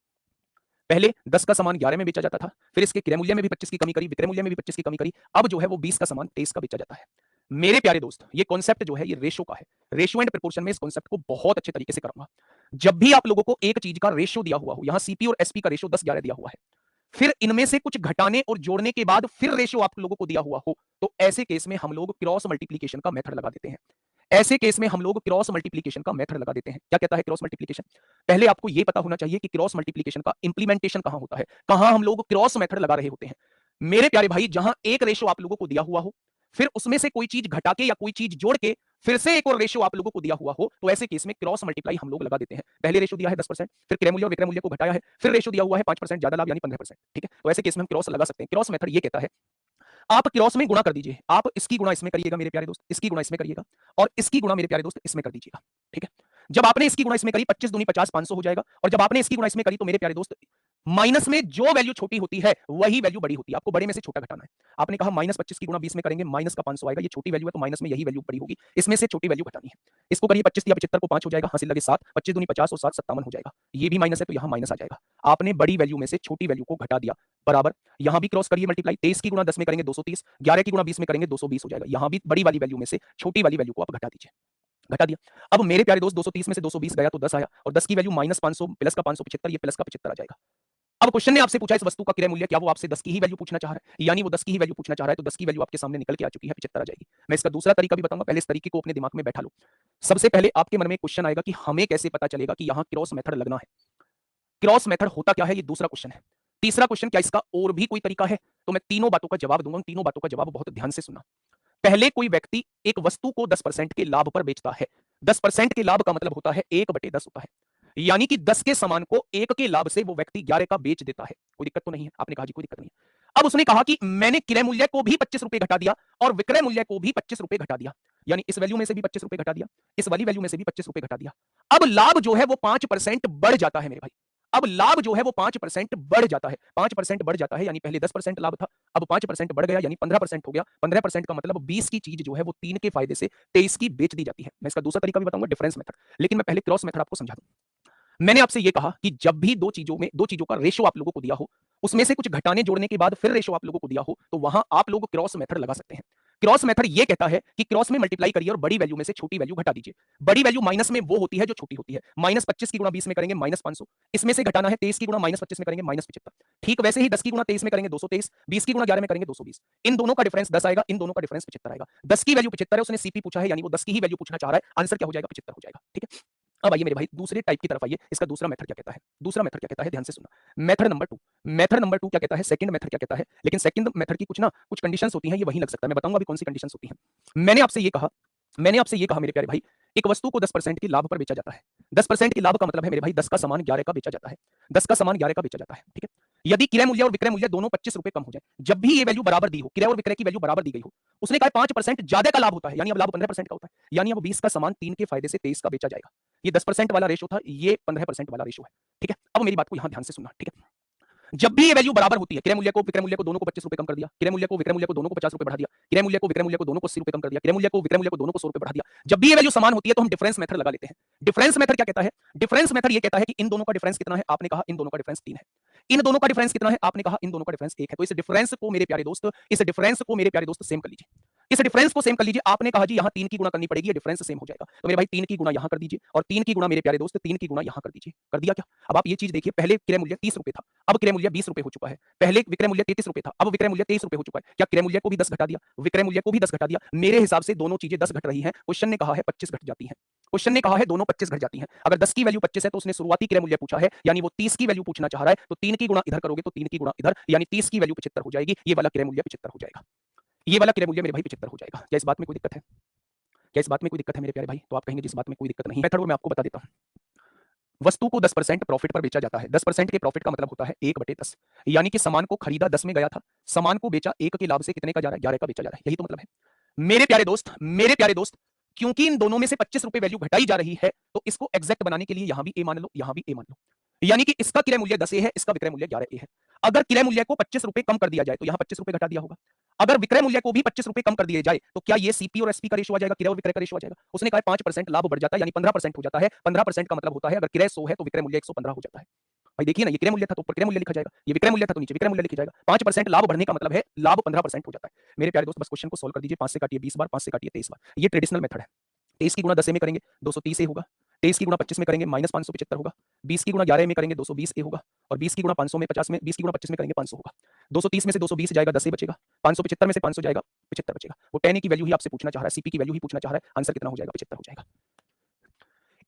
पहले 10 का सामान 11 में बेचा जाता था, फिर इसके क्रय मूल्य में भी 25 की कमी करी, विक्रय मूल्य में भी 25 की कमी करी, अब जो है वो 20 का सामान 23 का बेचा जाता है। मेरे प्यारे दोस्त, ये कॉन्सेप्ट जो है ये रेशो का है। रेशो एंड प्रोपोर्शन में इस कॉन्सेप्ट को बहुत अच्छे तरीके से करूंगा। जब भी आप लोगों को एक चीज का रेशो दिया हुआ हो, यहां सीपी और एसपी का रेशो 10-11 दिया हुआ है, फिर इनमें से कुछ घटाने और जोड़ने के बाद फिर रेशो आप लोगों को दिया हुआ हो, तो ऐसे केस में हम लोग क्रॉस मल्टीप्लीकेशन का मेथड लगा देते हैं। ऐसे केस में हम लोग क्रॉस मल्टीप्लीकेशन का मेथड लगा देते हैं। क्या कहता है क्रॉस मल्टीप्लीकेशन? पहले आपको यह पता होना चाहिए कि क्रॉस मल्टीप्लीकेशन का इंप्लीमेंटेशन कहां होता है, कहां हम लोग क्रॉस मेथड लगा रहे होते हैं। मेरे प्यारे भाई, जहां एक रेशो आप लोगों को दिया हुआ हो, फिर उसमें से कोई चीज घटा के या कोई चीज जोड़ के फिर से एक और रेशो आप लोगों को दिया हुआ हो, तो ऐसे केस में क्रॉस मल्टीप्लाई हम लोग लगा देते हैं। पहले रेशो दिया है 10%, फिर क्रय मूल्य और विक्रय मूल्य को घटाया है, फिर रेशो दिया हुआ है 5% ज्यादा लाभ यानी 15%, ठीक है? तो ऐसे केस में हम क्रॉस लगा सकते हैं। क्रॉस मेथड ये कहता है आप क्रॉस में गुणा कर दीजिए, आप इसकी गुणा इसमें करिएगा मेरे प्यारे दोस्त, इसकी गुणा इसमें करिएगा, और इसकी गुणा मेरे प्यारे दोस्त इसमें कर दीजिएगा, ठीक है? जब आपने इसकी गुणा इसमें करी 25 दूनी 50 500 हो जाएगा, और जब आपने इसकी गुणा इसमें करी तो मेरे प्यारे दोस्त माइनस में जो वैल्यू छोटी होती है वही वैल्यू बड़ी होती है। आपको बड़े में से छोटा घटाना है। आपने कहा -25 की गुणा 20 में करेंगे, माइनस का 500 आएगा, ये छोटी वैल्यू है तो माइनस में यही वैल्यू बड़ी होगी, इसमें से छोटी वैल्यू घटानी है। इसको करिए 25 या 75 को 5 हो जाएगा, हासिल लगे 7, 25 दूनी 50 और 7 57 हो जाएगा। ये भी माइनस है तो यहां माइनस आ जाएगा। आपने बड़ी वैल्यू में से छोटी वैल्यू को घटा दिया, बराबर। यहां भी क्रॉस करिए मल्टीप्लाई, 23 की गुणा 10 में करेंगे 230, 11 की गुणा 20 में करेंगे 220 हो जाएगा। यहां भी बड़ी वाली वैल्यू में से छोटी वाली वैल्यू को आप घटा दीजिए, घटा दिया। अब मेरे प्यारे दोस्त 230 में से 220 गया तो 10 आया, और 10 की वैल्यू -500 प्लस का 575, ये प्लस का 75 आ जाएगा। अब क्वेश्चन ने आपसे पूछा इस वस्तु का क्रय मूल्य, क्या वो आपसे 10 की ही वैल्यू पूछना चाह रहा है? यानी वो 10 की ही वैल्यू पूछना चाह रहा है, तो 10 की वैल्यू आपके सामने निकल के आ चुकी है, 75 आ जाएगी। मैं इसका दूसरा तरीका भी बताऊंगा, पहले इस तरीके को अपने दिमाग में बैठा लो। सबसे पहले आपके मन में क्वेश्चन आएगा कि हमें कैसे पता चलेगा कि यहां क्रॉस मेथड लगना है? क्रॉस मेथड होता क्या है, ये दूसरा क्वेश्चन है। तीसरा क्वेश्चन, क्या इसका और भी कोई तरीका है? तो मैं तीनों बातों का जवाब दूंगा, तीनों बातों का जवाब बहुत ध्यान से सुनना। पहले कोई व्यक्ति एक वस्तु को 10% के लाभ पर बेचता है। 10% के लाभ का मतलब होता है 1/10 होता है, यानी कि 10 के सामान को 1 के लाभ से वो व्यक्ति 11 का बेच देता है। कोई दिक्कत तो नहीं है? आपने कहा जी कोई दिक्कत नहीं है। अब उसने कहा कि मैंने क्रय मूल्य को भी 25 रुपए घटा दिया और विक्रय मूल्य को भी 25 रुपए घटा दिया, यानी इस वैल्यू में से भी 25 रुपए घटा दिया, इस वाली वैल्यू में से भी 25 रुपए घटा दिया। अब लाभ जो है वो 5% बढ़ जाता है मेरे भाई। अब लाभ जो है वो 5% बढ़ जाता है। 5% बढ़ जाता है यानी पहले 10% लाभ था, अब 5% बढ़ गया यानी 15% हो गया। 15% का मतलब 20 की चीज जो है वो 3 के फायदे से 23 की बेच दी जाती है। मैं इसका दूसरा तरीका भी बताऊंगा, डिफरेंस मेथड, लेकिन मैं पहले क्रॉस मेथड आपको समझा दूं। मैंने आपसे यह कहा कि जब भी दो चीजों का रेशो आप लोगों को दिया हो, उसमें से कुछ घटाने जोड़ने के बाद फिर रेशो आप लोगों को दिया हो, तो वहां आप लोग क्रॉस मेथड लगा सकते हैं। क्रॉस मेथड यह कहता है कि क्रॉस में मल्टीप्लाई करिए और बड़ी वैल्यू में से छोटी वैल्यू घटा दीजिए। बड़ी वैल्यू माइनस में वो होती है जो छोटी होती है। -25 की गुणा 20 में करेंगे -500, इसमें से घटाना है 23 की गुणा -25 में करेंगे -75। ठीक वैसे ही 10 की गुणा 23 में करेंगे 223, 20 की गुणा 11 में करेंगे 220। इन दोनों का डिफरेंस 10 आएगा, इन दोनों का डिफरेंस 75 आएगा। 10 की वैल्यू 75 है, उसने सीपी पूछा है, यानी वो 10 की ही वैल्यू पूछना चाह रहा है। आंसर क्या हो जाएगा? 75 हो जाएगा, ठीक है? अब आइए मेरे भाई दूसरे टाइप की तरफ आइए। इसका दूसरा मेथड क्या कहता है? दूसरा मेथड क्या कहता है, ध्यान से सुनना। मेथड नंबर 2, मेथड नंबर 2 क्या कहता है? सेकंड मेथड क्या कहता है? लेकिन सेकंड मेथड की कुछ कंडीशंस होती हैं, ये वहीं लग सकता है। मैं बताऊंगा अभी कौन सी कंडीशंस होती हैं। मैंने आपसे ये कहा मेरे प्यारे भाई, एक वस्तु को 10% के लाभ पर बेचा जाता है। 10% के लाभ का मतलब है मेरे भाई 10 का सामान 11 का बेचा जाता है। 10 का सामान 11 का बेचा जाता है, ठीक है? यदि क्रय मूल्य और विक्रय मूल्य दोनों 25 रुपए कम हो जाए, जब भी ये वैल्यू बराबर दी हो, क्रय और विक्रय की वैल्यू बराबर दी गई हो, उसने कहा 5% ज्यादा का लाभ होता है, यानी अब लाभ 15% का होता है, यानी अब 20 का सामान 3 के फायदे से 23 का बेचा जाएगा। ये 10% वाला रेशो था, ये 15% वाला रेशो है, ठीक है? अब मेरी बात को यहां ध्यान से सुनना, ठीक है? जब भी ये वैल्यू बराबर होती है, क्रय मूल्य को विक्रय मूल्य को दोनों को 25 रुपए कम कर दिया, क्रय मूल्य को विक्रय मूल्य को दोनों को 50 रुपए बढ़ा दिया, क्रय मूल्य को विक्रय मूल्य को दोनों को 80 रुपए कम कर दिया, क्रय मूल्य को विक्रय मूल्य को दोनों को 100 रुपए बढ़ा दिया। जब भी ये वैल्यू समान होती है तो हम डिफरेंस मेथड लगा लेते हैं। डिफरेंस मेथड क्या कहता है? डिफरेंस मेथड ये कहता है कि इन दोनों का डिफरेंस कितना है? आपने कहा इन दोनों का डिफरेंस 3 है। इन दोनों का डिफरेंस कितना है? आपने कहा इन दोनों का डिफरेंस 1 है। तो इस डिफरेंस को मेरे प्यारे दोस्त, इस डिफरेंस को मेरे प्यारे दोस्त सेम कर लीजिए। इस डिफरेंस को सेम कर लीजिए। आपने कहा जी यहां 3 की गुणा करनी पड़ेगी, ये डिफरेंस सेम हो जाएगा। तो मेरे भाई 3 की गुणा यहां कर दीजिए और 3 की गुणा मेरे प्यारे दोस्त 3 की गुणा यहां कर दीजिए। कर दिया क्या? अब आप ये चीज देखिए, पहले क्रय मूल्य 30 रुपए था, अब क्रय मूल्य 20 रुपए हो चुका है। पहले विक्रय मूल्य 33 रुपए था, अब विक्रय मूल्य 23 रुपए हो चुका है। क्या क्रय मूल्य को भी 10 घटा दिया, विक्रय मूल्य को भी 10 घटा दिया? मेरे हिसाब से दोनों चीजें 10 घट रही हैं। क्वेश्चन ने कहा है 25 घट जाती हैं। क्वेश्चन ने कहा है दोनों 25 घट जाती हैं। अगर 10 की वैल्यू 25 है तो उसने शुरुआती क्रय मूल्य पूछा है, यानी वो 30 की वैल्यू पूछना चाह रहा है। तो 3 की गुणा इधर करोगे तो 3 की गुणा इधर, यानी 30 की वैल्यू 75 हो जाएगी। ये वाला क्रय मूल्य 75 हो जाएगा। ये वाला क्रय मूल्य मेरे भाई 75 हो जाएगा। क्या इस बात में कोई दिक्कत है? क्या इस बात में कोई दिक्कत है मेरे प्यारे भाई? तो आप कहेंगे जिस बात में कोई दिक्कत नहीं। मेथड मैं आपको बता देता हूं। वस्तु को 10% प्रॉफिट पर बेचा जाता है। 10% के प्रॉफिट का मतलब होता है 1/10, यानी कि सामान को खरीदा 10 में गया था, सामान को बेचा 1 के लाभ से कितने का जा रहा है? 11 का बेचा जा रहा है। यही तो मतलब है मेरे प्यारे दोस्त, मेरे प्यारे दोस्त। क्योंकि इन दोनों में से 25 रुपए वैल्यू घटाई जा रही है, तो इसको एग्जैक्ट बनाने के लिए यहां भी ए मान लो, यहां भी ए मान लो। यानी कि इसका क्रय मूल्य 10 ए है, इसका विक्रय मूल्य 11 ए है। अगर क्रय मूल्य को 25 रुपए कम कर दिया जाए तो यहां 25 रुपए घटा दिया होगा। अगर विक्रय मूल्य को भी 25 रुपए कम कर दिए जाए तो क्या ये सीपी और एसपी का रेशो आ जाएगा, क्रय और विक्रय का रेशो आ जाएगा? उसने कहा 5% लाभ बढ़ जाता है, यानी 15% हो जाता है। 15% का मतलब होता है अगर क्रय 100 है तो विक्रय मूल्य 115 हो जाता है। भाई देखिए ना, ये क्रय मूल्य था तो ऊपर क्रय मूल्य लिखा जाएगा, ये विक्रय मूल्य था तो नीचे विक्रय मूल्य लिखा जाएगा। 5% लाभ बढ़ने का मतलब है लाभ 15% हो जाता है। मेरे प्यारे दोस्त बस क्वेश्चन को सोल्व कर दीजिए। 5 से काटिए 20 बार, 5 से काटिए 23 बार। ये ट्रेडिशनल मेथड है। 23 की गुणा 10 में करेंगे 230 ए होगा, 23 की गुणा 25 में करेंगे -575 होगा, 20 की गुणा 11 में करेंगे 220 ए होगा, और 20 की गुणा 500 में 50 में 20 की गुणा 25 में करेंगे 500 होगा। 230 में से 220 जाएगा 10 ए बचेगा, 575 में से 500 जाएगा 75 बचेगा। वो 10 ए की वैल्यू ही आपसे पूछना चाह रहा है, सीपी की वैल्यू ही पूछना चाह रहा है। आंसर कितना हो जाएगा? 75 हो जाएगा।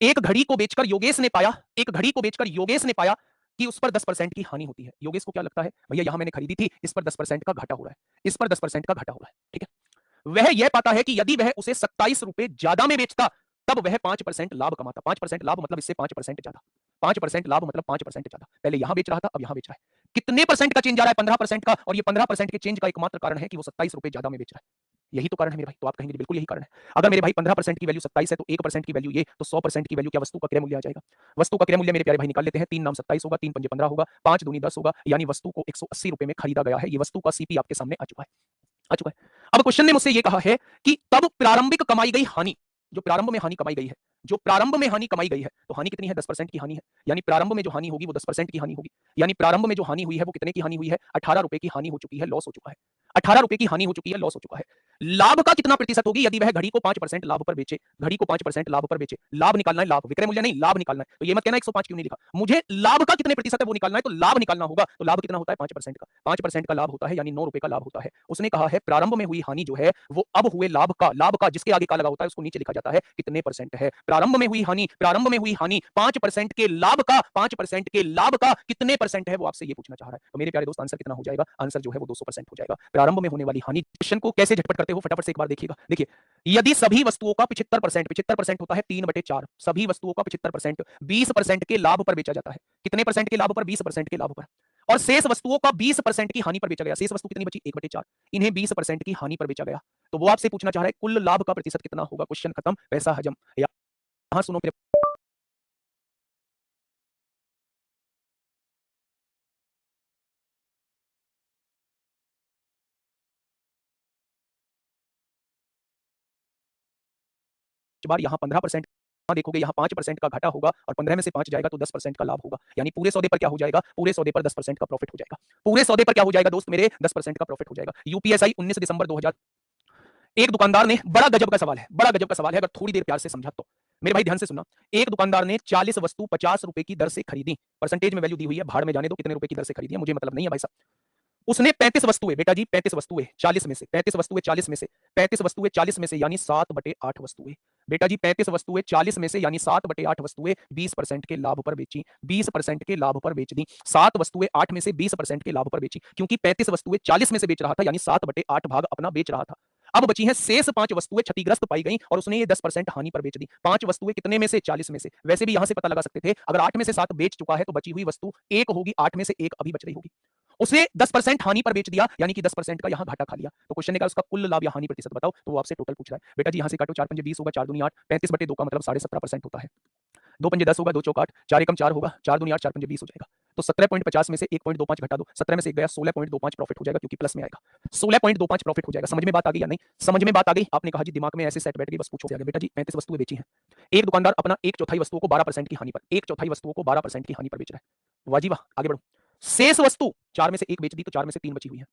एक घड़ी को बेचकर योगेश ने पाया, एक घड़ी को बेचकर योगेश ने पाया कि उस पर 10% की हानि होती है। योगेश को क्या लगता है, भैया यहां मैंने खरीदी थी, इस पर 10% का घाटा हो रहा है, इस पर 10% का घाटा हो रहा है। ठीक है, वह यह पाता है कि यदि वह उसे 27 रुपए ज्यादा में बेचता तब वह 5% लाभ कमाता। 5% लाभ मतलब इससे 5% ज्यादा, 5% लाभ मतलब 5% ज्यादा। पहले यहां बेच रहा था, अब यहां बेच रहा है। कितने परसेंट का चेंज आ रहा है? 15% का। और ये 15% के चेंज का एकमात्र कारण है कि वो 27 रुपए ज्यादा में बेच रहा है। यही तो कारण है मेरे भाई। तो आप कहेंगे बिल्कुल यही कारण है। अगर मेरे भाई 15% की वैल्यू 27 है तो 1% की वैल्यू ये, तो 100% की वैल्यू क्या वस्तु का क्रय मूल्य आ जाएगा? वस्तु का क्रय मूल्य मेरे प्यारे भाई निकाल लेते हैं। 3 नाम 27 होगा, 3 पंजे 15 होगा, 5 दूनी 10 होगा, यानी वस्तु को 180 रुपए में खरीदा गया है। ये वस्तु का सीपी आपके सामने आ चुका है, आ चुका है। अब क्वेश्चन ने मुझसे ये कहा है कि तब प्रारंभिक कमाई गई हानि, जो प्रारंभ में हानि कमाई गई है, जो प्रारंभ में हानि कमाई गई है, तो हानि कितनी है? 10% की हानि है। यानी प्रारंभ में जो हानि होगी वो 10% की हानि होगी। यानी प्रारंभ में जो हानि हुई है वो कितने की हानि हुई है? 18 रुपए की हानि हो चुकी है, लॉस हो चुका है। 18 रुपए की हानि हो चुकी है, लॉस हो चुका है। लाभ का कितना प्रतिशत होगी यदि वह घड़ी को 5% लाभ पर बेचे? घड़ी को 5% लाभ पर बेचे। लाभ निकालना है, लाभ, विक्रय मूल्य नहीं, लाभ निकालना है। तो ये मत कहना 105 क्यों नहीं लिखा। मुझे लाभ का कितने प्रतिशत है वो निकालना है, तो लाभ निकालना होगा। तो लाभ कितना होता है? 5% का। 5% का लाभ होता है, यानी 9 रुपए का लाभ होता है। उसने कहा है प्रारंभ में हुई हानि जो है वो अब हुए लाभ का, लाभ का जिसके आगे का लगा होता है उसको नीचे लिखा जाता है कितने परसेंट है। प्रारंभ में हुई हानि, प्रारंभ में हुई हानि 5% के लाभ का, 5% के लाभ का कितने परसेंट है वो आपसे ये पूछना चाह रहा है। तो मेरे प्यारे दोस्त आंसर कितना हो जाएगा? आंसर जो है वो 200% हो जाएगा। प्रारंभ में होने वाली हानि। क्वेश्चन को कैसे झटपट करते हो फटाफट से एक बार देखिएगा। देखिए, यदि सभी वस्तुओं का 75%, 75% होता है 3/4, सभी वस्तुओं का 75% 20% के लाभ पर बेचा जाता है। कितने परसेंट के लाभ पर? 20% के लाभ पर। और शेष वस्तुओं का 20% की हानि पर बेचा गया। शेष वस्तु कितनी बची? 1/4। इन्हें 20% की हानि पर बेचा गया। तो वो आपसे पूछना चाह रहा है कुल लाभ का प्रतिशत कितना होगा। क्वेश्चन खत्म, पैसा हजम। यहां सुनो मेरे बार, यहां 15% देखोगे, यहां 5% का घाटा होगा और 15 में से 5 जाएगा तो 10% का लाभ होगा। यानी पूरे सौदे पर क्या हो जाएगा? पूरे सौदे पर 10% का प्रॉफिट हो जाएगा। पूरे सौदे पर क्या हो जाएगा दोस्त मेरे? 10% का प्रॉफिट हो जाएगा। यूपीएसआई 19 दिसंबर 2000। एक दुकानदार ने, बड़ा गजब का सवाल है, बड़ा गजब का सवाल है, अगर थोड़ी देर प्यार से समझा तो। मेरे भाई ध्यान से सुनना। एक दुकानदार ने 40 वस्तु 50 रुपए की दर से खरीदी। परसेंटेज में वैल्यू दी हुई है, भाड़ में जाने दो कितने रुपए की दर से खरीदी है, मुझे मतलब नहीं है भाई साहब। उसने 35 वस्तुएं, बेटा जी 35 वस्तुएं 40 में से, 35 वस्तुएं 40 में से, 35 वस्तुएं 40 में से यानी 7/8 वस्तुएं। बेटा जी 35 वस्तुएं 40 में से यानी 7/8 वस्तुएं 20% के लाभ पर बेची, 20% के लाभ पर बेच दी। 7 वस्तुएं 8 में से 20% के लाभ पर बेची, क्योंकि 35 वस्तुएं 40 में से बेच रहा था, यानी 7/8 भाग अपना बेच रहा था। अब बची हैं शेष 5 वस्तुएं, क्षतिग्रस्त पाई गई और उसने ये 10% हानि पर बेच दी। 5 वस्तुएं कितने में से? 40 में से। वैसे भी यहां से पता लगा सकते थे, अगर 8 में से 7 बेच चुका है तो बची हुई वस्तु 1 होगी, 8 में से 1 अभी बच रही होगी। उसे 10% हानि पर बेच दिया, यानी कि 10% का यहां घाटा खा लिया। तो क्वेश्चन ने कहा उसका कुल लाभ या हानि प्रतिशत बताओ, तो वो आपसे टोटल पूछ रहा है। बेटा जी यहां से काटो, 4 पंजे 20 होगा, 4 दूनी 8, 35/2 का मतलब 17.5% होता है। 2 पंजे 10 होगा, 2 चौक 8, 4 एकम 4 होगा, 4 दूनी 8, 4 पंजे 20 हो जाएगा। तो 17.50 में से 1.25 घटा दो, 17 में से 1 गया, 16.25 प्रॉफिट हो जाएगा क्योंकि प्लस में आएगा, 16.25 प्रॉफिट हो जाएगा। समझ में बात आ गई या नहीं? समझ में बात आ गई? आपने कहा जी दिमाग में ऐसे सेट बैठ गई, बस पूछो बेटा जी 35 वस्तुएं बेची हैं, एक दुकानदार अपना 1/4 वस्तुओं को 12% की हानि पर, 1/4 वस्तुओं को 12% की हानि पर बेच रहा है। वाह जी वाह, आगे बढ़ो। शेष वस्तु 4 में से 1 बेच दी तो 4 में से 3 बची हुई है।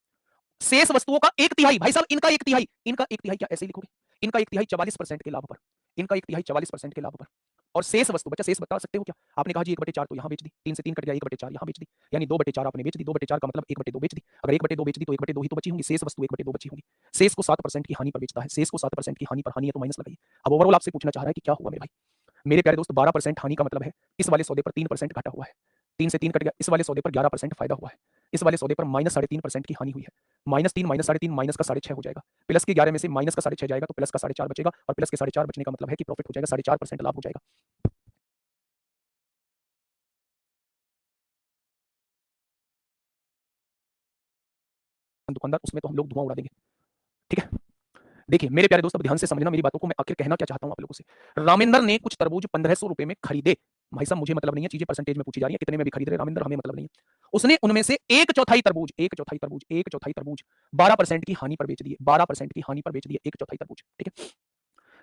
शेष वस्तुओं का 1/3, भाई साहब इनका 1/3, इनका 1/3 क्या ऐसे ही लिखोगे? इनका 1/3 44% के लाभ पर, इनका 1/3 44% के लाभ पर, और शेष वस्तु बचा, शेष बता सकते हो क्या? आपने कहा जी 1/4 तो यहां बेच दी, 3 से 3 कट गया, 1/4 यहां बेच दी, यानी 2/4 आपने बेच दी, 2/4 का मतलब 1/2 बेच दी। अगर 1/2 बेच दी तो 1/2 ही तो बची होंगी, शेष वस्तु 1/2 बची होंगी। शेष को 7% की हानि पर बेचता है, शेष को 7% की हानि पर, हानि है तो माइनस लगाइए। अब ओवरऑल आपसे पूछना चाह रहा है कि क्या हुआ मेरे भाई? मेरे प्यारे दोस्त 12% हानि का मतलब है इस वाले सौदे पर 3% घाटा हुआ है, 3 से 3 कट गया, इस वाले सौदे पर 11% फायदा हुआ है, इस वाले सौदे पर -3.5% की हानि हुई है। -3 -3.5 माइनस का 6.5 हो जाएगा, प्लस के 11 में से माइनस का 6.5 जाएगा तो प्लस का 4.5 बचेगा, और प्लस के 4.5 बचने का मतलब है कि प्रॉफिट हो जाएगा, 4.5% लाभ हो जाएगा। दुकानदार उसमें तो हम लोग धुआं उड़ा देंगे, ठीक है? देखिए मेरे प्यारे दोस्त, अब ध्यान से समझना मेरी बातों को, मैं आखिर कहना क्या चाहता हूं आप लोगों से। रामेंद्र ने कुछ तरबूज 1500 रुपए में खरीदे, भाई साहब मुझे मतलब नहीं है, चीजें परसेंटेज में पूछी जा रही है, कितने में भी खरीद रहे रामेंद्र, हमें मतलब नहीं है। उसने उनमें से 1/4 तरबूज, 1/4 तरबूज, 1/4 तरबूज 12% की हानि पर बेच दिए, 12% की हानि पर बेच दिए 1/4 तरबूज, ठीक है?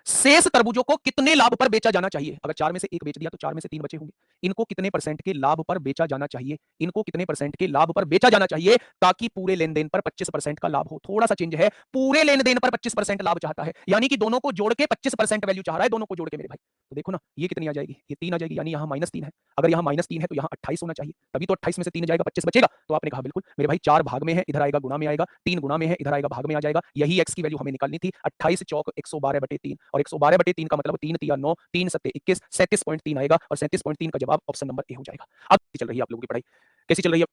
शेष तरबूजों को कितने लाभ पर बेचा जाना चाहिए? अगर 4 में से 1 बेच दिया तो 4 में से 3 बचे होंगे, इनको कितने परसेंट के लाभ पर बेचा जाना चाहिए? इनको कितने परसेंट के लाभ पर बेचा जाना चाहिए ताकि पूरे लेन-देन पर 25% का लाभ हो? थोड़ा सा चेंज है, पूरे लेन-देन पर 25% लाभ चाहता है, यानी कि दोनों को जोड़ के 25% वैल्यू चाह रहा है, दोनों को जोड़ के मेरे भाई। तो देखो ना, ये कितनी आ जाएगी? ये 3 आ जाएगी, यानी यहाँ -3 है। अगर यहाँ -3 है तो यहाँ 28 होना चाहिए, तभी तो 28 में से 3 जाएगा, 25 बचेगा। तो आपने कहा बिल्कुल मेरे भाई, 4 भाग में है, इधर आएगा गुणा में आएगा, 3 गुणा में है, इधर आएगा भाग में आ जाएगा। यही x की वैल्यू हमें निकालनी थी, 28 चौक 112/3, और 112/3 का मतलब 3 तिया 9, 3 सत्ते 21, 37.3 आएगा, और 37.3 का जवाब ऑप्शन नंबर ए हो जाएगा। अब चल रही है आप लोगों की पढ़ाई, कैसी चल रही है?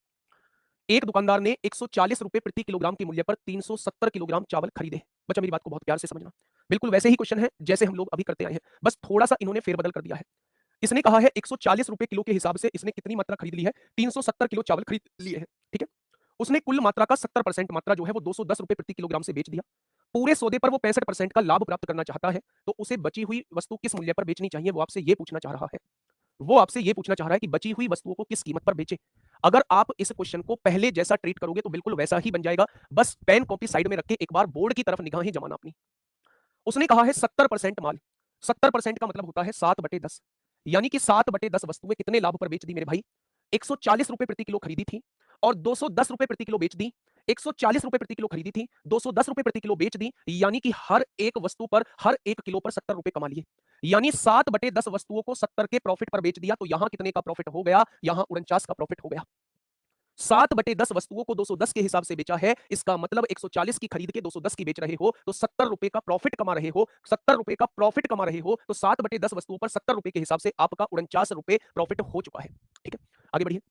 एक दुकानदार ने 140 रुपए प्रति किलोग्राम के मूल्य पर 370 किलोग्राम चावल खरीदे। बच्चा मेरी बात को बहुत प्यार से समझना, बिल्कुल वैसे ही क्वेश्चन है जैसे हम लोग अभी करते आए हैं, बस थोड़ा सा इन्होंने फेरबदल कर दिया है। इसने कहा है 140 रुपए किलो के हिसाब से इसने कितनी मात्रा खरीद ली है? 370 किलो चावल खरीद लिए हैं, ठीक है? उसने कुल मात्रा का 70% मात्रा जो है वो 210 रुपए प्रति किलोग्राम से बेच दिया। पूरे सौदे पर वो 65% का लाभ प्राप्त करना चाहता है, तो उसे बची हुई वस्तु किस मूल्य पर बेचनी चाहिए? वो आपसे ये पूछना चाह रहा है। वो आपसे ये पूछना चाह रहा है कि बची हुई वस्तुओं को किस कीमत पर बेचे। अगर आप इस क्वेश्चन को पहले जैसा ट्रीट करोगे तो बिल्कुल वैसा ही बन जाएगा। बस पेन कॉपी साइड में रख के एक बार बोर्ड की तरफ निगाहें जमाना अपनी। उसने कहा है 70% माल, 70% का मतलब होता है 7/10, यानी कि 7/10 वस्तुएं कितने लाभ पर बेच दी मेरे भाई? 140 रुपए प्रति किलो खरीदी थी और 210 रुपए प्रति किलो बेच दी। 140 रुपए प्रति किलो खरीदी थी, 210 रुपए प्रति किलो बेच दी, यानी कि हर एक वस्तु पर, हर एक किलो पर 70 रुपए कमा लिए। यानी 7/10 वस्तुओं को 70 के प्रॉफिट पर बेच दिया, तो यहां कितने का प्रॉफिट हो गया? यहां 49 का प्रॉफिट हो गया। 7/10 वस्तुओं को 210 के हिसाब से बेचा है, इसका मतलब 140 की खरीद के 210 की बेच रहे हो, तो 70 रुपए का प्रॉफिट कमा रहे हो, 70 रुपए का प्रॉफिट कमा रहे हो, तो 7/10 वस्तुओं पर 70 रुपए के हिसाब से आपका 49 रुपए प्रॉफिट हो चुका है। ठीक है, आगे बढ़िए।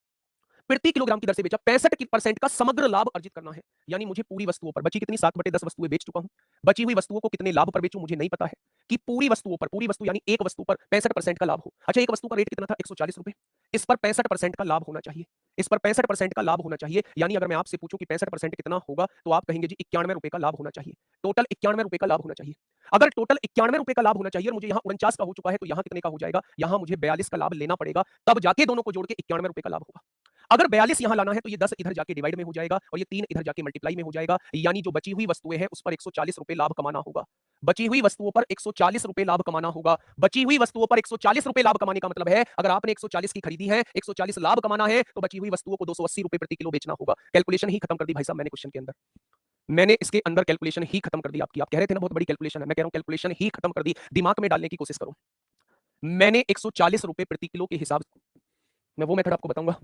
प्रति किलोग्राम की दर से बेचा, 65% का समग्र लाभ अर्जित करना है, यानी मुझे पूरी वस्तुओं पर बची कितनी? 7/10 वस्तुएं बेच चुका हूं, बची हुई वस्तुओं को कितने लाभ पर बेचूं मुझे नहीं पता है, कि पूरी वस्तुओं पर, पूरी वस्तु यानी एक वस्तु पर 65% का लाभ हो। अच्छा, एक वस्तु का रेट कितना था? 140 रुपए, इस पर 65% का लाभ होना चाहिए, इस पर 65% का लाभ होना चाहिए, यानी अगर मैं आपसे पूछूं कि 65% कितना होगा, तो आप कहेंगे जी 91 रुपए का लाभ होना चाहिए, टोटल 91 रुपए का लाभ होना चाहिए। अगर टोटल 91 रुपए का लाभ होना चाहिए और मुझे यहाँ 49 का हो चुका है, तो यहाँ कितने का हो जाएगा? यहाँ मुझे 42 का लाभ लेना पड़ेगा, तब जाके दोनों को जोड़ के 91 रुपए का लाभ होगा। अगर 42 यहां लाना है तो ये 10 इधर जाके डिवाइड में हो जाएगा और ये 3 इधर जाके मल्टीप्लाई में हो जाएगा, यानी जो बची हुई वस्तुएं हैं उस पर 140 रुपए लाभ कमाना होगा। बची हुई वस्तुओं पर 140 रुपए लाभ कमाना होगा। बची हुई वस्तुओं पर 140 रुपए लाभ कमाने का मतलब है, अगर आपने 140 की खरीदी है, 140 लाभ कमाना है, तो बची हुई वस्तुओं को 280 रुपए प्रति किलो बेचना होगा। कैलकुलेशन ही खत्म कर दी भाई साहब मैंने क्वेश्चन के अंदर, मैंने इसके अंदर कैलकुलेशन ही खत्म कर दी आपकी। आप कह रहे थे ना बहुत बड़ी कैलकुलेशन है, मैं कह रहा हूं कैलकुलेशन ही खत्म कर दी, दिमाग में डालने की कोशिश करो। मैंने 140 रुपए प्रति किलो के हिसाब, मैं वो मेथड आपको बताऊंगा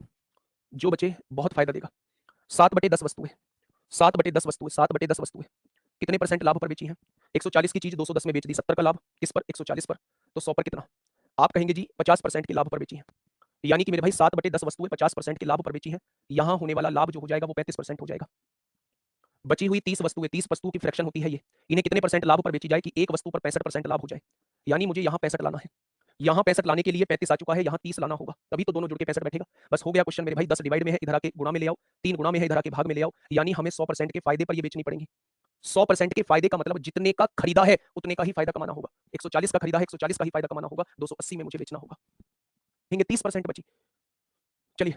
जो बचे बहुत फायदा देगा। 7/10 वस्तुएं, 7/10 वस्तुएं, 7/10 वस्तुएं कितने परसेंट लाभ पर बेची हैं? 140 की चीज 210 में बेच दी, 70 का लाभ किस पर? 140 पर, तो 100 पर कितना? आप कहेंगे जी 50% के लाभ पर बेची है, यानी कि मेरे भाई 7/10 वस्तुएं 50% के लाभ पर बेची है, यहां होने वाला लाभ जो हो जाएगा वो 35% हो जाएगा। बची हुई 30 वस्तुएं, 30 वस्तुओं की फ्रैक्शन होती है ये, इन्हें कितने परसेंट लाभ पर बेची जाए कि एक वस्तु पर 65% लाभ हो जाए, यानी मुझे यहाँ 65 लाना है। यहाँ 65 लाने के लिए 35 आ चुका है, यहाँ 30 लाना होगा, तभी तो दोनों जुड़ के 65 बैठेगा। बस हो गया क्वेश्चन मेरे भाई, 10 डिवाइड में है, इधर आके गुणा में ले आओ, 3 गुणा में है, इधर आके भाग में ले आओ, यानी हमें 100% के फायदे पर ये बेचनी पड़ेगी। 100% के फायदे का मतलब जितने का खरीदा है उतने का ही फायदा कमाना होगा। 140 का खरीदा है, 140 का ही फायदा कमाना होगा, 280 में मुझे बेचना होगा। ठीक है, 30% बची। चलिए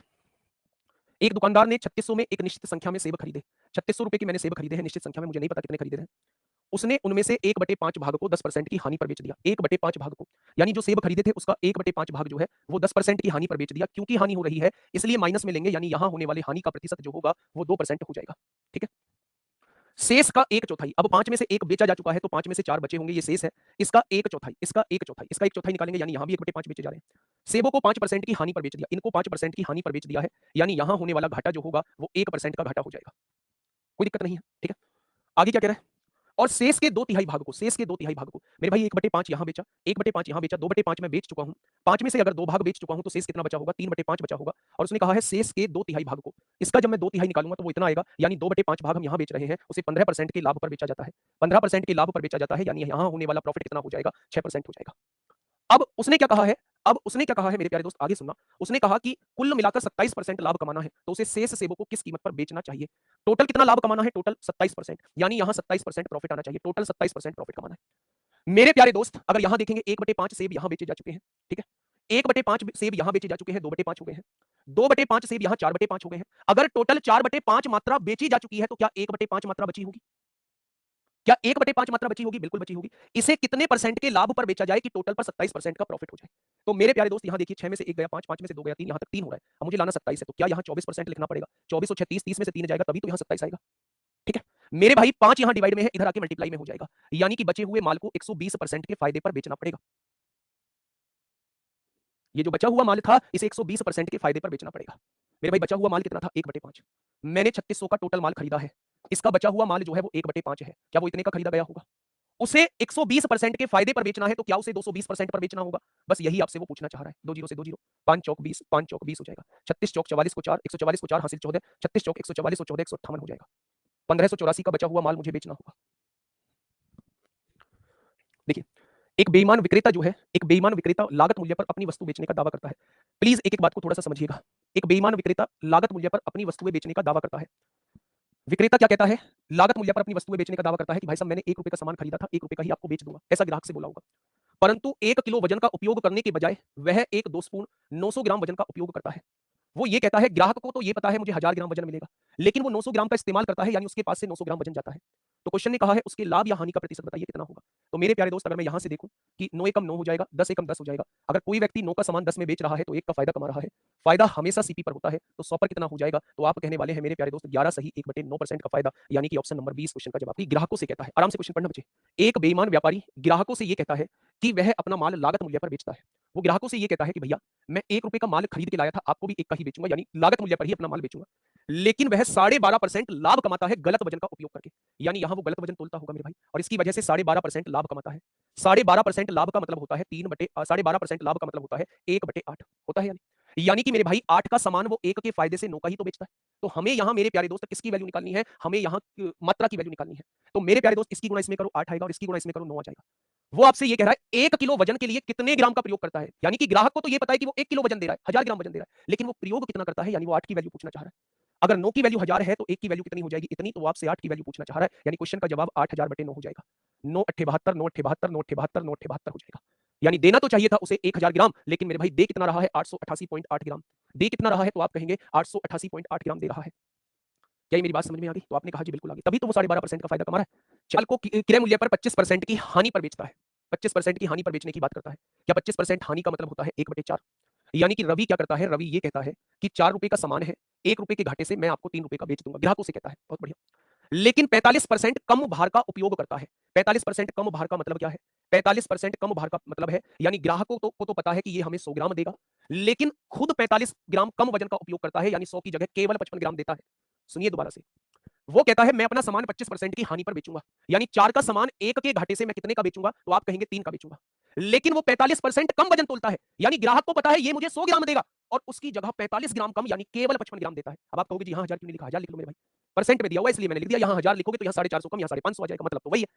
एक दुकानदार ने 3600 में एक निश्चित संख्या में सेब खरीदे। 3600 रुपए के मैंने सेब खरीदे हैं निश्चित संख्या में, मुझे नहीं पता कितने खरीदे हैं। उसने उनमें से 1/5 भाग को 10% की हानि पर बेच दिया। 1/5 भाग को, यानी जो सेब खरीदे थे उसका 1/5 भाग जो है वो 10% की हानि पर बेच दिया। क्योंकि हानि हो रही है इसलिए माइनस में लेंगे, यानी यहां होने वाली हानि का प्रतिशत जो होगा वो 2% हो जाएगा। ठीक है, शेष का 1/4। अब 5 में से 1 बेचा जा चुका है तो 5 में से 4 बचे होंगे, ये शेष है। इसका 1/4, इसका 1/4, इसका 1/4 निकालेंगे, यानी यहां भी 1/5 बेचे जा रहे हैं। सेबों को 5% की हानि पर बेच दिया, इनको 5% की हानि पर बेच दिया है, यानी यहां होने वाला घाटा जो होगा वो 1% का घाटा हो जाएगा। कोई दिक्कत नहीं है। ठीक है, आगे क्या कह रहा है, और शेष के 2/3 भाग को, शेष के 2/3 भाग को मेरे भाई 1/5 यहां बेचा, 1/5 यहां बेचा, 2/5 मैं बेच चुका हूं। 5 में से अगर 2 भाग बेच चुका हूं तो शेष कितना बचा होगा, 3/5 बचा होगा। और उसने कहा है शेष के 2/3 भाग को, इसका जब मैं 2/3 निकालूंगा तो वो इतना आएगा, यानी 2/5 भाग हम यहां बेच रहे हैं, उसे 15% के लाभ पर बेचा जाता है। 15% के लाभ पर बेचा जाता है, यानी यहां होने वाला प्रॉफिट कितना हो जाएगा, 6% हो जाएगा। अब उसने क्या कहा है, अब उसने क्या कहा है मेरे प्यारे दोस्त, आगे सुनना। उसने कहा कि कुल मिलाकर 27% लाभ कमाना है, तो उसे शेष सेबों को किस कीमत पर बेचना चाहिए। टोटल कितना लाभ कमाना है, टोटल 27%, यानी यहां 27% प्रॉफिट आना चाहिए, टोटल 27% प्रॉफिट कमाना है। मेरे प्यारे दोस्त अगर यहां देखेंगे 1/5 सेब यहां बेचे जा चुके हैं। ठीक है, 1/5 सेब यहां बेचे जा चुके हैं, 2/5 हो गए हैं। 2/5 सेब यहां 4/5 हो गए हैं। अगर टोटल 4/5 मात्रा बेची जा चुकी है तो क्या 1/5 मात्रा बची होगी, क्या 1/5 मात्रा बची होगी, बिल्कुल बची होगी। इसे कितने परसेंट के लाभ पर बेचा जाए कि टोटल पर 27% का प्रॉफिट हो जाए। तो मेरे प्यारे दोस्त यहां देखिए 6 में से 1 गया 5, 5 में से 2 गया 3, यहां तक 3 हो रहा है। अब मुझे लाना 27 है, तो क्या यहां 24% लिखना पड़ेगा। 24 और 6 30, 30 में से 3 जाएगा तभी तो यहां 27 आएगा। ठीक है, मेरे भाई 5 यहां डिवाइड में है, इधर आके मल्टीप्लाई में हो जाएगा, यानी कि बचे हुए माल को 120% के फायदे पर बेचना पड़ेगा। ये जो बचा हुआ माल था इसे 120% के फायदे पर बेचना पड़ेगा। मेरे भाई बचा हुआ माल कितना था, 1/5। मैंने 3600 का टोटल माल खरीदा है, इसका बचा हुआ माल जो है वो 1/5 है। क्या वो इतने का खरीदा गया होगा, उसे 120% के फायदे पर बेचना है तो क्या उसे 220% पर बेचना होगा। बस यही आपसे वो पूछना चाह रहा है। 2 जीरो से 2 जीरो, 5 चौक 20, 5 चौक 20 हो जाएगा। 36 चौक 44 को 4, 144 को 4 हासिल 14, 36 चौक 144 को 14, 158 हो जाएगा। 1584 का बचा हुआ माल मुझे बेचना होगा। देखिए, एक बेईमान विक्रेता जो है, एक बेईमान विक्रेता लागत मूल्य पर अपनी वस्तु बेचने का दावा करता है। प्लीज एक एक बात को थोड़ा सा समझिएगा। एक बेईमान विक्रेता लागत मूल्य पर अपनी वस्तुएं बेचने का दावा करता है। विक्रेता क्या कहता है, लागत मूल्य पर अपनी वस्तुएं बेचने का दावा करता है कि भाई साहब मैंने 1 रुपए का सामान खरीदा था, 1 रुपए का ही आपको बेच दूंगा, ऐसा ग्राहक से बोला होगा। परंतु 1 किलो वजन का उपयोग करने के बजाय वह एक 2 स्पून 900 ग्राम वजन का उपयोग करता है। वो ये कहता है, ग्राहक को तो ये पता है मुझे 1000 ग्राम वजन मिलेगा, लेकिन वो 900 ग्राम का इस्तेमाल करता है, यानी उसके पास से 900 ग्राम वजन जाता है। तो क्वेश्चन ने कहा है उसके लाभ या हानि का प्रतिशत बताइए कितना होगा। तो मेरे प्यारे दोस्त अगर मैं यहां से देखूं कि 9 एकम 9 हो जाएगा, 10 एकम 10 हो जाएगा। अगर कोई व्यक्ति 9 का सामान 10 में बेच रहा है तो 1 का फायदा कमा रहा है। फायदा हमेशा सीपी पर होता है, तो 100 पर कितना हो जाएगा, तो आप कहने वाले हैं मेरे प्यारे दोस्त 11 सही 1/9% का फायदा, यानी कि ऑप्शन नंबर 20 क्वेश्चन का जवाब। ग्राहकों से कहता है, आराम से क्वेश्चन पढ़ना बच्चे। एक बेईमान व्यापारी ग्राहकों से ये कहता है कि वह अपना माल लागत मूल्य पर बेचता है। वो ग्राहकों से ये कहता है कि भैया मैं 1 रुपए का माल खरीद के लाया था, आपको भी 1 का ही बेचूंगा, यानी लागत मूल्य पर ही अपना माल बेचूंगा। लेकिन वह 12.5% लाभ कमाता है गलत वजन का उपयोग करके, यानी यहां वो गलत वजन तोलता होगा मेरे भाई, और इसकी वजह से 12.5% लाभ कमाता है। 12.5% लाभ का मतलब होता है 12.5% लाभ का मतलब होता है 1/8 होता है, यानी कि मेरे भाई 8 का सामान वो 1 के फायदे से 9 का ही तो बेचता है। तो हमें यहां मेरे प्यारे दोस्त किसकी वैल्यू निकालनी है, हमें यहां मात्रा की वैल्यू निकालनी है। तो मेरे प्यारे दोस्त इसकी गुणा इसमें करो 8 आएगा, और इसकी गुणा इसमें करो 9 आ जाएगा। वो आपसे ये कह रहा है 1 किलो वजन के लिए कितने ग्राम का प्रयोग करता है, यानी कि ग्राहक को तो ये पता है कि वो 1 किलो वजन दे रहा है, 1000 ग्राम वजन दे रहा है, लेकिन वो प्रयोग कितना करता है, यानी वो 8 की वैल्यू पूछना चाह रहा है। अगर 9 की वैल्यू 1000 है तो 1 की वैल्यू कितनी हो जाएगी, इतनी, तो वो आपसे 8 की वैल्यू पूछना चाह रहा है, यानी क्वेश्चन का जवाब 8000/9 हो जाएगा। 9 8 72, 9 8 72, 9 8 72, 9 8 72 हो जाएगा। यानी देना तो चाहिए था उसे 1000 ग्राम, लेकिन मेरे भाई दे कितना रहा है, 888.8 ग्राम। दे कितना रहा है, तो आप कहेंगे 888.8 ग्राम दे रहा है। क्या ये मेरी बात समझ में आ गई, तो आपने कहा जी बिल्कुल आ गई, तभी तो वो 12.5% का फायदा कमा रहा है। चाल को क्रय मूल्य पर 25% की हानि पर बेचता है, 25% की हानि पर बेचने की बात करता है। क्या 25% हानि का मतलब होता है 1/4, यानी कि रवि क्या करता है, रवि ये कहता है कि 4 रुपए का सामान है, 1 रुपए के घाटे से मैं आपको 3 रुपए का बेच दूंगा, ग्राहकों से कहता है, बहुत बढ़िया। लेकिन 45% कम भार का उपयोग करता है। 45% कम भार का मतलब क्या है, 45% कम भार का मतलब है, यानी ग्राहकों को तो पता है कि ये हमें 100 ग्राम देगा, लेकिन खुद 45 ग्राम कम वजन का उपयोग करता है, यानी 100 की जगह केवल 55 ग्राम देता है। सुनिए दोबारा से, वो कहता है मैं अपना सामान 25% की हानि पर बेचूंगा, यानी 4 का सामान 1 के घाटे से मैं कितने का बेचूंगा, तो आप कहेंगे 3 का बेचूंगा। लेकिन वो 45% कम वजन तोलता है, यानी ग्राहक को पता है ये मुझे 100 ग्राम देगा, और उसकी जगह 45 ग्राम कम, यानी केवल 55 ग्राम देता है। अब आप कहोगे जी हाँ 1000 क्यों नहीं लिखा, 1000 लिख लो मेरे भाई, परसेंट में दिया हुआ इसलिए मैंने लिख दिया। यहाँ 1000 लिखोगे तो यहाँ 450 कम, यहाँ 550 आ जाएगा, मतलब तो वही है।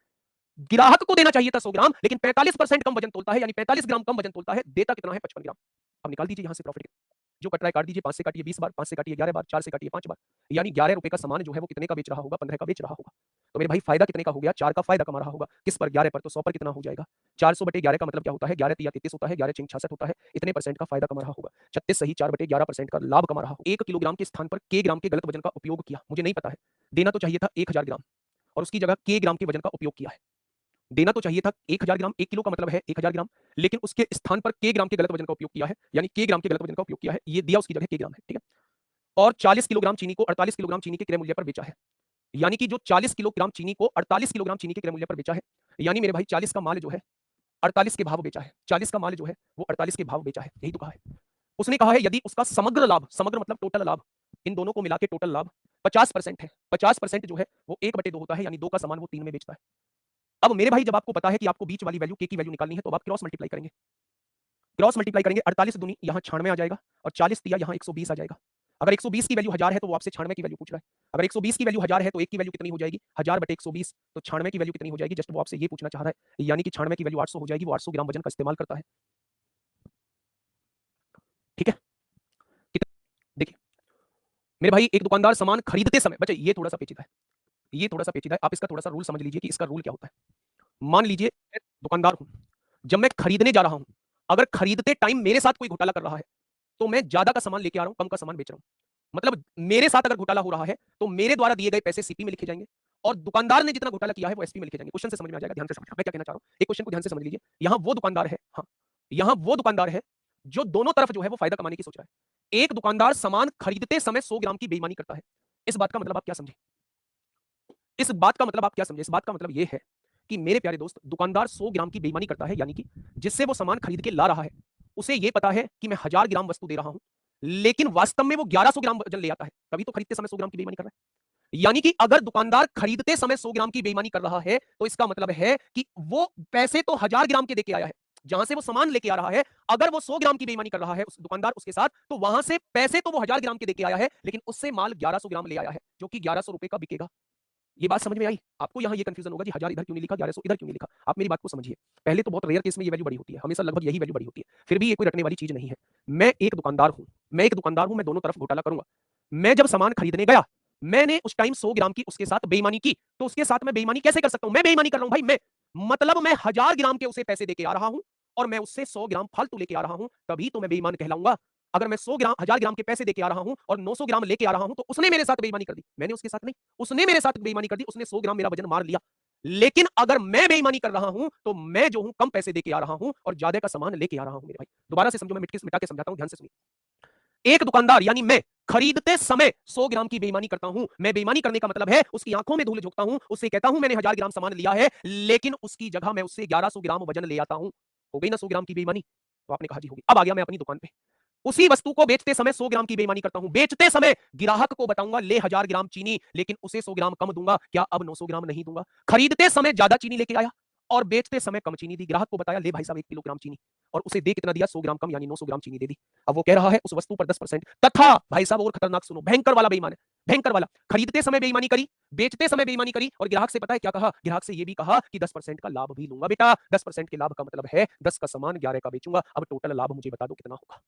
ग्राहक को देना चाहिए था 100 ग्राम, लेकिन 45% कम वजन तोलता है, यानी 45 ग्राम कम वजन तोलता है, देता कितना है 55 ग्राम। अब निकाल दीजिए यहां से प्रॉफिट। जो कट रहा है काट दीजिए, 5 से काटिए 20 बार, 5 से काटिए 11 बार, 4 से काटिए 5 बार, यानी 11 रुपए का सामान जो है वो कितने का बेच रहा होगा? 15 का बेच रहा होगा। तो मेरे भाई फायदा कितने का हो गया? 4 का फायदा कमा रहा होगा। किस पर? 11 पर। तो 100 पर कितना हो जाएगा? 400/11 का मतलब क्या होता है? 11 तिया 33 होता है, 11 चिंग 66 होता है। इतने परसेंट का फायदा कमा रहा होगा। 36 सही 4/11% का लाभ कमा रहा होगा। 1 किलोग्राम के स्थान पर के ग्राम के गलत वजन का उपयोग किया। मुझे नहीं पता है। देना तो चाहिए था 1000 ग्राम और उसकी जगह के ग्राम के वजन का उपयोग किया है। देना तो चाहिए था 1000 ग्राम, 1 किलो का मतलब है 1000 ग्राम, लेकिन उसके स्थान पर के ग्राम के गलत वजन का उपयोग किया है, यानी के ग्राम के गलत वजन का उपयोग किया है। ये दिया उसकी जगह के ग्राम है, ठीक है। और 40 किलोग्राम चीनी को 48 किलोग्राम चीनी के क्रय मूल्य पर बेचा है। यानी कि जो 40 किलोग्राम चीनी को 48 किलोग्राम चीनी के क्रय मूल्य पर बेचा है, यानी मेरे भाई 40 का माल जो है 48 के भाव बेचा है। 40 का माल जो है वो 48 के भाव बेचा है, यही तो कहा है। उसने कहा है यदि उसका समग्र लाभ, समग्र मतलब टोटल लाभ, इन दोनों को मिला के टोटल लाभ 50% है, 50% जो है वो 1/2 होता है, यानी 2 का सामान वो 3 में बेचता है। अब मेरे भाई जब आपको पता है कि आपको बीच वाली वैल्यू के की वैल्यू निकालनी है, तो आप क्रॉस मल्टीप्लाई करेंगे। क्रॉस मल्टीप्लाई करेंगे, 48 दूनी यहाँ 96 आ जाएगा और 40 तिया यहाँ 120 आ जाएगा। अगर 120 की वैल्यू 1000 है तो वो आपसे 96 की वैल्यू पूछ रहा है। अगर 120 की वैल्यू 1000 है तो एक की वैल्यू कितनी हो जाएगी? 1000/120, तो 96 की वैल्यू कितनी हो जाएगी? जस्ट वो आपसे ये पूछना चाह रहा है, यानी कि 96 की वैल्यू 800 हो जाएगी। वो 800 ग्राम वजन का इस्तेमाल करता है, ठीक है। देखिए मेरे भाई, एक दुकानदार सामान खरीदते समय, बच्चे ये थोड़ा सा पेचीदा है, ये थोड़ा सा पेचीदा है, आप इसका थोड़ा सा रूल समझ लीजिए कि इसका रूल क्या होता है। मान लीजिए मैं दुकानदार हूं, जब मैं खरीदने जा रहा हूं, अगर खरीदते टाइम मेरे साथ कोई घोटाला कर रहा है तो मैं ज्यादा का सामान लेके आ रहा हूं, कम का सामान बेच रहा हूं। मतलब मेरे साथ अगर घोटाला हो रहा है तो मेरे द्वारा दिए गए पैसे सीपी में लिखे जाएंगे और दुकानदार ने जितना घोटाला किया है वो एसपी में लिखे जाएंगे। क्वेश्चन से समझ में आ जाएगा, ध्यान से समझना मैं क्या कहना चाह रहा हूं। एक क्वेश्चन को ध्यान से समझ लीजिए। यहां वो दुकानदार है, हाँ, यहां वो दुकानदार है जो दोनों तरफ जो है वो फायदा कमाने की सोच रहा है। एक दुकानदार सामान खरीदते समय 100 ग्राम की बेईमानी करता है। इस बात का मतलब आप क्या समझे? इस बात का मतलब आप क्या समझे? इस बात का मतलब यह है कि मेरे प्यारे दोस्त, दुकानदार 100 ग्राम की बेईमानी करता है, यानी कि जिससे वो सामान खरीद के ला रहा है उसे यह पता है कि मैं 1000 ग्राम वस्तु दे रहा हूं, लेकिन वास्तव में वो 1100 ग्राम वजन ले आता है, तभी तो खरीदते समय 100 ग्राम की बेईमानी कर रहा है। यानी कि अगर दुकानदार खरीदते समय 100 ग्राम की बेईमानी कर रहा है तो इसका मतलब है कि वो पैसे तो 1000 ग्राम के देके आया है, जहां से वो सामान लेके आ रहा है। अगर वो 100 ग्राम की बेईमानी कर रहा है उस दुकानदार उसके साथ, तो वहां से पैसे तो वो 1000 ग्राम के देके आया है, लेकिन उससे माल 1100 ग्राम ले आया है, जो कि 1100 रुपए का बिकेगा। ये बात समझ में आई? आपको यहाँ ये कंफ्यूजन होगा कि 1000 इधर क्यों नहीं लिखा, 1100 इधर क्यों नहीं लिखा। आप मेरी बात को समझिए। पहले तो बहुत रेयर केस में ये वैल्यू बड़ी होती है, हमेशा लगभग यही वैल्यू बड़ी होती है, फिर भी ये कोई रटने वाली चीज नहीं है। मैं एक दुकानदार हूं, मैं दोनों तरफ घोटाला करूंगा। मैं जब सामान खरीदने गया, मैंने उस टाइम 100 ग्राम की उसके साथ बेईमानी की, तो उसके साथ मैं बेईमानी कैसे कर सकता हूं? मैं बेईमानी कर रहा हूं भाई, मैं मतलब मैं 1000 ग्राम के उसे पैसे देके आ रहा हूं और मैं उससे 100 ग्राम फालतू लेके आ रहा हूं, तभी तो मैं बेईमान कहलाऊंगा। अगर मैं 100 ग्राम 1000 ग्राम के पैसे देके आ रहा हूं और 900 ग्राम लेके आ रहा हूं, तो उसने मेरे साथ बेईमानी कर दी, मैंने उसके साथ नहीं। उसने मेरे साथ बेईमानी कर दी, उसने 100 ग्राम मेरा वजन मार लिया। लेकिन अगर मैं बेईमानी कर रहा हूं तो मैं जो हूं कम पैसे देके आ रहा हूं और ज्यादा का सामान लेके आ रहा हूं मेरे भाई। दोबारा से समझो, मैं मिटा के समझाता हूं, ध्यान से सुनिए। एक दुकानदार यानी मैं खरीदते समय 100 ग्राम की बेईमानी करता हूं। मैं बेईमानी करने का मतलब है उसकी आंखों में धूल झोंकता हूं, उससे कहता हूं मैंने 1000 ग्राम सामान लिया है, लेकिन उसकी जगह मैं उससे 1100 ग्राम वजन ले आता हूं। हो गई ना 100 ग्राम की बेईमानी? तो आपने कहा जी होगी। अब आ गया मैं अपनी दुकान पे, उसी वस्तु को बेचते समय 100 ग्राम की बेईमानी करता हूं। बेचते समय ग्राहक को बताऊंगा ले 1000 ग्राम चीनी, लेकिन उसे 100 ग्राम कम दूंगा, क्या अब 900 ग्राम नहीं दूंगा? खरीदते समय ज्यादा चीनी लेके आया और बेचते समय कम चीनी दी। ग्राहक को बताया ले भाई साहब 1 किलोग्राम चीनी, और उसे दे कितना दिया? 100 ग्राम कम, यानी 900 ग्राम चीनी दे दी। अब वो कह रहा है उस वस्तु पर 10%। तथा भाई साहब और खतरनाक सुनो, भयंकर वाला बेईमान है, भयंकर वाला। खरीदते समय बेईमानी करी, बेचते समय बेईमानी करी, और ग्राहक से पता है क्या कहा? ग्राहक से ये भी कहा कि 10% का लाभ भी लूंगा। बेटा 10% के लाभ का मतलब है 10 का सामान 11 का बेचूंगा। अब टोटल लाभ मुझे बता दो कितना होगा?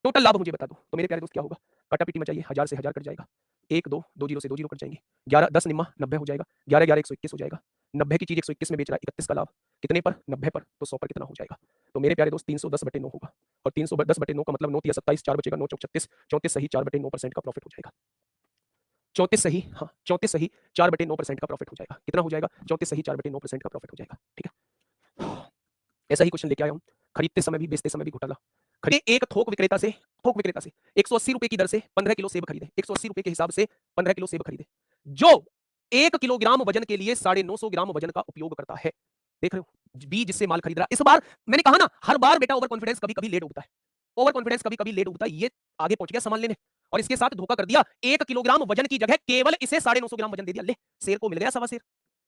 टोटल लाभ मुझे बता दो। तो मेरे प्यारे दोस्त क्या होगा? कटापीटी मचाइए, 1000 से 1000 कट जाएगा, 1 2 2 जीरो से 2 जीरो कट जाएंगे, 11 10 निम्मा 90 हो जाएगा, 11 11 121 हो जाएगा। 90 की चीज 121 में बेच रहा है, 31 का लाभ। कितने पर? 90 पर। तो 100 पर कितना हो जाएगा? तो मेरे प्यारे दोस्त 310/9 होगा, और 310/9 का मतलब 9 या 27, 4 बचेगा, 9 चौक 36, 34 सही 4/9% का प्रॉफिट हो जाएगा। 34 सही, हाँ 34 सही 4/9% का प्रॉफिट हो जाएगा। कितना हो जाएगा? 34 सही 4/9% का प्रॉफिट हो जाएगा, ठीक है। ऐसा ही क्वेश्चन लेके आया हूं। खरीदते समय भी बेचते समय भी घोटाला। खरीदे एक थोक विक्रेता से 180 रुपए की दर से 15 किलो सेब खरीदे, 180 रुपए के हिसाब से 15 किलो सेब खरीदे, जो 1 किलोग्राम वजन के लिए 950 ग्राम वजन का उपयोग करता है। देख रहे हो बी जिससे माल खरीद रहा है। इस बार मैंने कहा ना, हर बार बेटा ओवर कॉन्फिडेंस कभी कभी लेट उगता है, ओवर कॉन्फिडेंस कभी कभी लेट उगता है। ये आगे पहुंच गया सामान लेने और इसके साथ धोखा कर दिया। 1 किलोग्राम वजन की जगह केवल इसे 950 ग्राम वजन दे दिया। ले, शेर को मिल गया सवा शेर।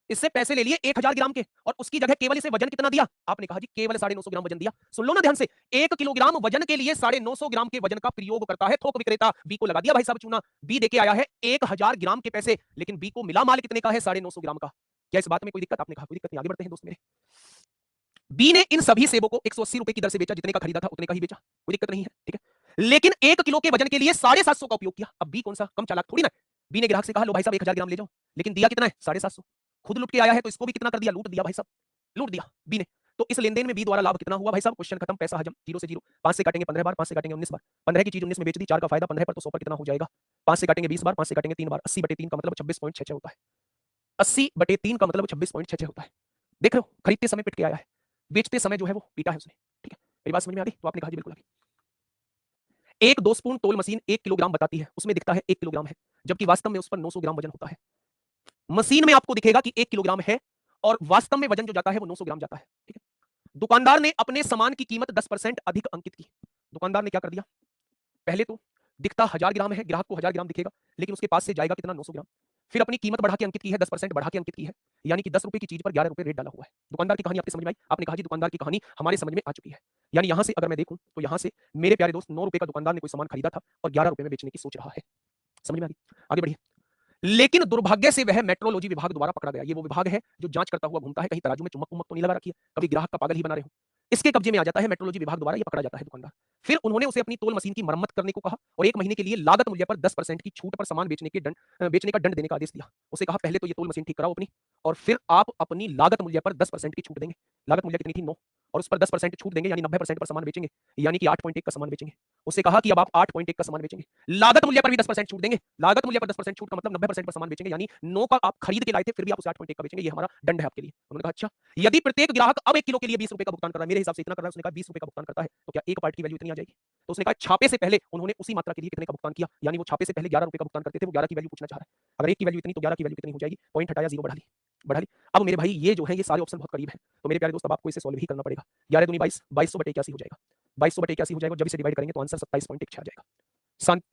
इससे पैसे ले लिए 1000 ग्राम के और उसकी जगह केवल इसे वजन कितना दिया? आपने कहा जी केवल 950 ग्राम वजन दिया। सुन लो ना ध्यान से, 1 किलोग्राम वजन के लिए 950 ग्राम के वजन का प्रयोग करता है थोक विक्रेता। बी को लगा दिया भाई साहब चूना। बी देके आया है 1000 ग्राम के पैसे, लेकिन बी को मिला माल कितने का है? 950 ग्राम का। क्या इस बात में कोई दिक्कत? आपने कहा कोई दिक्कत नहीं, आगे बढ़ते हैं दोस्त मेरे। बी ने इन सभी सेबों को 180 रुपए की दर से बेचा, जितने का खरीदा था उतने का ही बेचा, कोई दिक्कत नहीं है, ठीक है। लेकिन 1 किलो के वजन के लिए 750 का उपयोग किया। अब बी कौन सा कम चालाक थोड़ी ना है। बी ने ग्राहक से कहा लो भाई साहब 1000 ग्राम ले जाओ, लेकिन दिया कितना है 750। खुद लूट के आया है तो इसको भी कितना कर दिया, लूट दिया भाई साहब, लूट दिया बी ने। तो इस लेनदेन में बी द्वारा लाभ कितना हुआ भाई साहब, क्वेश्चन खत्म, पैसा हजम, 0 से 0। 5 से काटेंगे 15 बार, 5 से काटेंगे 19 बार, 15 की चीज 19 में बेच दी, 4 का फायदा 15 पर, तो 100 पर कितना हो जाएगा, 5 से काटेंगे 20 बार, 5 से काटेंगे 3 बार, 80/3 का मतलब 26.66 होता है। 80/3 का मतलब 26.66 होता है। देख रहे हो, खरीदते समय पिट के आया है, बेचते समय जो है वो पीटा है उसने। ठीक है, मेरी बात समझ में आ गई? तो आपने कहा जी बिल्कुल आ गई। एक 2 स्पून तोल मशीन 1 किलोग्राम बताती है, उसमें दिखता है 1 किलोग्राम है, जबकि वास्तव में उस पर 900 ग्राम वजन होता है। मशीन में आपको दिखेगा कि 1 किलोग्राम है और वास्तव में वजन जो जाता है वो 900 ग्राम जाता है। ठीक है, दुकानदार ने अपने सामान की कीमत 10% अधिक अंकित की। दुकानदार ने क्या कर दिया, पहले तो दिखता 1000 ग्राम है, ग्राहक को 1000 ग्राम दिखेगा, लेकिन उसके पास से जाएगा कितना, 900 ग्राम। फिर अपनी कीमत बढ़ा के अंकित की है, 10% बढ़ा के अंकित की है, यानी कि 10 रुपए की चीज पर 11 रुपए रेट डाला हुआ है। दुकानदार की कहानी आपकी समझ में आई? आपने कहा जी दुकानदार की कहानी हमारे समझ में आ चुकी है। यानी यहां से अगर मैं देखूं तो यहां से मेरे प्यारे दोस्त 9 रुपए का दुकानदार ने कोई सामान खरीदा था और 11 रुपए में बेचने की सोच रहा है। समझ में आ गई? आगे बढ़िए। लेकिन दुर्भाग्य से वह मेट्रोलॉजी विभाग द्वारा पकड़ा गया। ये वो विभाग है जो जांच करता हुआ घूमता है, कहीं तराजू में चुम्बक उम्मक तो नहीं लगा रखी है, कभी ग्राहक का पागल ही बना रहे हो। इसके कब्जे में आ जाता है मेट्रोलॉजी विभाग द्वारा, ये पकड़ा जाता है दुकानदार। फिर उन्होंने उसे अपनी तोल मशीन की मरम्मत करने को कहा और 1 महीने के लिए लागत मूल्य पर 10% की छूट पर सामान बेचने का दंड देने का आदेश दिया। उसे कहा पहले तो ये तोल मशीन ठीक कराओ अपनी, और फिर आप अपनी लागत मूल्य पर 10% की छूट देंगे। लागत मूल्य कितनी थी, 9, और उस पर 10% छूट देंगे, यानी 90% पर सामान बेचेंगे, यानी कि 8.1 का सामान बेचेंगे। उसे कहा कि अब आप 8.1 का सामान बेचेंगे, लागत मूल्य पर भी 10% छूट देंगे। लागत मूल्य पर 10% छूट का मतलब 90% पर सामान बेचेंगे, यानी 9 का आप खरीद के लाए थे, फिर भी आप उसे 8.1 का बेचेंगे, ये हमारा दंड है आपके लिए। उन्होंने कहा अच्छा, यदि प्रत्येक ग्राहक अब 1 किलो के लिए 20 रुपए का भुगतान कर रहा है, मेरे हिसाब से इतना कर रहा है, उसने कहा 20 रुपए का भुगतान करता है, तो क्या एक पार्ट की वैल्यू इतनी आ जाएगी? तो उसने कहा छापे से पहले उन्होंने उसी मात्रा के लिए कितने का भुगतान किया, यानी वो छापे से पहले 11 रुपए का भुगतान करते थे, वो 11 की वैल्यू पूछना चाह रहा है। अगर एक की वैल्यू इतनी तो 11 की वैल्यू कितनी हो जाएगी, पॉइंट हटाया, 0 बढ़ा ली, बढ़ा ली। अब मेरे भाई ये जो है ये सारे ऑप्शन बहुत करीब है, तो मेरे प्यारे दोस्त अब आपको इसे सॉल्व ही करना पड़ेगा। 11 दूनी 22, 2281 हो जाएगा, 2281 हो जाएगा, जब इसे डिवाइड करेंगे तो आंसर 27.16 आ जाएगा।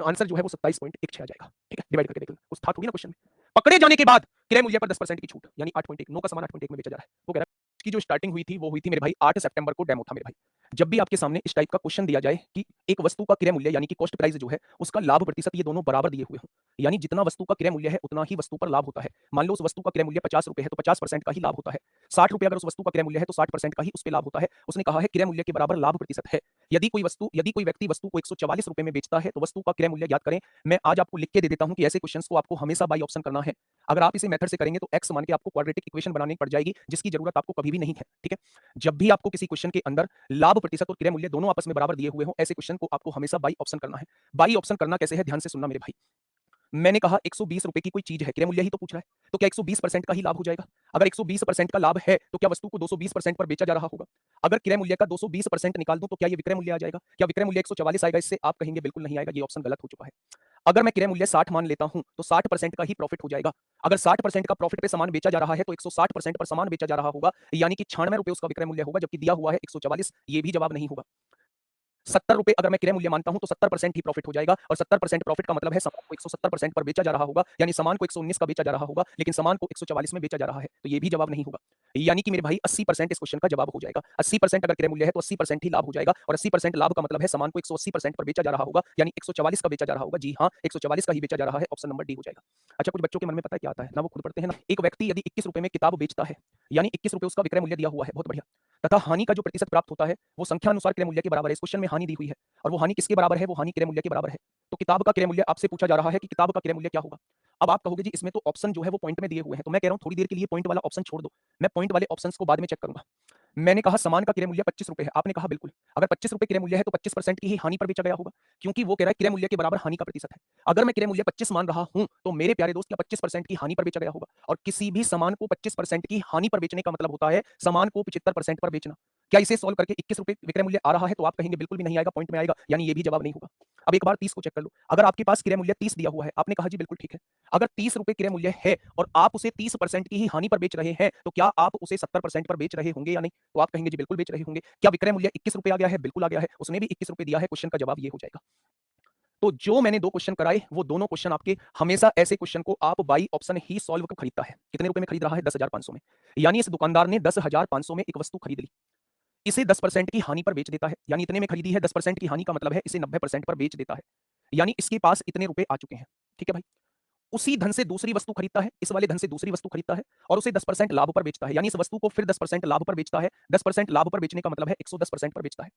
आंसर जो है वो 27.16 आ जाएगा। ठीक है, डिवाइड करके देख लेना, कुछ था थोड़ी ना क्वेश्चन में। पकड़े जाने के बाद क्रय मूल्य पर 10% की छूट, यानी 8.1, 9 का सामान 8.1 में बेचा जा रहा है। वो कह रहा है की जो स्टार्टिंग हुई थी वो हुई थी मेरे भाई 8 सितंबर को, डेमो था मेरे भाई। जब भी आपके सामने इस टाइप का क्वेश्चन दिया जाए कि एक वस्तु का क्रय मूल्य यानी कि कॉस्ट प्राइस जो है उसका लाभ प्रतिशत ये दोनों बराबर दिए हुए हों, यानी जितना वस्तु का क्रय मूल्य है उतना ही वस्तु पर लाभ होता है। मान लो उस वस्तु का क्रय मूल्य 50 रुपए है तो 50% का ही लाभ होता है। 60 रुपए अगर उस वस्तु का क्रय मूल्य है तो 60% का ही उस पर लाभ होता है। उसने कहा है क्रय मूल्य के बराबर लाभ प्रतिशत है। यदि कोई व्यक्ति वस्तु को 144 रुपए में बेचता है तो वस्तु का क्रय मूल्य ज्ञात करें। मैं आज आपको लिख के दे देता हूं कि ऐसे क्वेश्चंस को आपको हमेशा बाई ऑप्शन करना है। अगर आप इसे मेथड से करेंगे तो एक्स मान के आपको क्वाड्रेटिक इक्वेशन बनानी पड़ जाएगी, जिसकी जरूरत आपको कभी भी नहीं है। ठीक है, जब भी आपको किसी क्वेश्चन के अंदर लाभ प्रतिशत और क्रय मूल्य दोनों आपस में बराबर दिए हुए हो, ऐसे क्वेश्चन को आपको हमेशा बाई ऑप्शन करना है। बाई ऑप्शन करना कैसे है, ध्यान से सुनना मेरे भाई। मैंने कहा 120 रुपए की कोई चीज है, क्रय मूल्य ही तो पूछ रहा है, तो क्या 120% का ही लाभ हो जाएगा? अगर 120% का लाभ है तो क्या वस्तु को 220% पर बेचा जा रहा होगा? अगर क्रय मूल्य का 220% निकाल दूं तो क्या ये विक्रय मूल्य आ जाएगा? क्या विक्रय मूल्य 144 आएगा इससे? आप कहेंगे बिल्कुल नहीं आएगा, ये ऑप्शन गलत हो चुका है। अगर मैं क्रय मूल्य 60 मान लेता हूं तो 60% का ही प्रॉफिट हो जाएगा। अगर 60% का प्रॉफिट पे सामान बेचा जा रहा है तो 160% पर सामान बेचा जा रहा होगा, यानी कि 96 रुपए उसका विक्रय मूल्य होगा, जबकि दिया हुआ है 144। ये भी जवाब नहीं होगा। 70 रुपए अगर मैं क्रय मूल्य मानता हूं तो 70% ही प्रॉफिट हो जाएगा, और 70% प्रॉफिट का मतलब है सामान को 170% पर बेचा जा रहा होगा, यानी सामान को 119 का बेचा जा रहा होगा, लेकिन सामान को 144 में बेचा जा रहा है, तो ये भी जवाब नहीं होगा। यानी कि मेरे भाई 80% इस क्वेश्चन का जवाब हो जाएगा। 80% अगर क्रय मूल्य है तो 80% ही लाभ हो जाएगा, और 80% लाभ का मतलब है सामान को 180% पर बेचा जा रहा होगा, यानी 144 का बेचा जा रहा होगा। जी हाँ, 144 का ही बेचा जा रहा है, ऑप्शन नंबर डी हो जाएगा। अच्छा, कुछ बच्चों के मन में पता है क्या आता है ना, वो खुद पढ़ते हैं ना। एक व्यक्ति यदि 21 रुपए में किताब बेचता है, यानी 21 रुपए उसका विक्रय मूल्य दिया हुआ है, बहुत बढ़िया, तथा हानि का जो प्रतिशत प्राप्त होता है वो संख्या अनुसार क्रय मूल्य के बराबर है। इस क्वेश्चन में हानि दी हुई है, और वो हानि किसके बराबर है, वो हानि क्रय मूल्य के बराबर है। तो किताब का क्रय मूल्य आपसे पूछा जा रहा है कि किताब का क्रय मूल्य क्या होगा। अब आप कहोगे जी इसमें तो ऑप्शन जो है वो पॉइंट में दिए हुए हैं, तो मैं कह रहा हूं थोड़ी देर के लिए पॉइंट वाला ऑप्शन छोड़ दो, मैं पॉइंट वाले ऑप्शंस को बाद में चेक करूंगा। मैंने कहा सामान का क्रय मूल्य 25 रुपए है, आपने कहा बिल्कुल, अगर 25 रुपए क्रय मूल्य है तो 25% की ही हानि पर बेचा गया होगा, क्योंकि वो कह रहा है क्रय मूल्य के बराबर हानि का प्रतिशत है। अगर मैं क्रय मूल्य 25 मान रहा हूं तो मेरे प्यारे दोस्त क्या 25% की हानि पर बेचा गया होगा, और किसी भी सामान को 25% की हानि पर बेचने का मतलब होता है सामान को 75% पर बेचना। क्या इसे सॉल्व करके 21 रुपए विक्रय मूल्य आ रहा है, तो आप कहेंगे बिल्कुल भी नहीं आएगा, पॉइंट में आएगा, यानी ये भी जवाब नहीं होगा। अब एक बार 30 को चेक कर लो, अगर आपके पास क्रय मूल्य 30 दिया हुआ है, आपने कहा जी बिल्कुल ठीक है, अगर 30 रुपए क्रय मूल्य है और आप उसे 30% की ही हानि पर बेच रहे हैं, तो क्या आप उसे 70% पर बेच रहे होंगे या नहीं? तो आप कहेंगे जी बिल्कुल बेच रहे होंगे। क्या विक्रय मूल्य 21 रुपए आ गया है? बिल्कुल आ गया है, उसने भी 21 रुपए दिया है, क्वेश्चन का जवाब ये हो जाएगा। तो जो मैंने दो क्वेश्चन कराए वो दोनों क्वेश्चन आपके, हमेशा ऐसे क्वेश्चन को आप बाई ऑप्शन ही सॉल्व कर खरीदता है। कितने रुपए में खरीद रहा है? 10,500 में, यानी इस दुकानदार ने 10,500 में एक वस्तु खरीद ली, इसे 10% की हानि पर बेच देता है, यानी इतने में खरीदी है, 10% की हानि का मतलब है इसे 90% पर बेच देता है, यानी इसके पास इतने रुपए आ चुके हैं। ठीक है भाई, उसी धन से दूसरी वस्तु खरीदता है, इस वाले धन से दूसरी वस्तु खरीदता है और उसे 10% लाभ पर बेचता है, यानी इस वस्तु को फिर 10% लाभ पर बेचता है। 10% लाभ पर बेचने का मतलब है 110% पर बेचता है।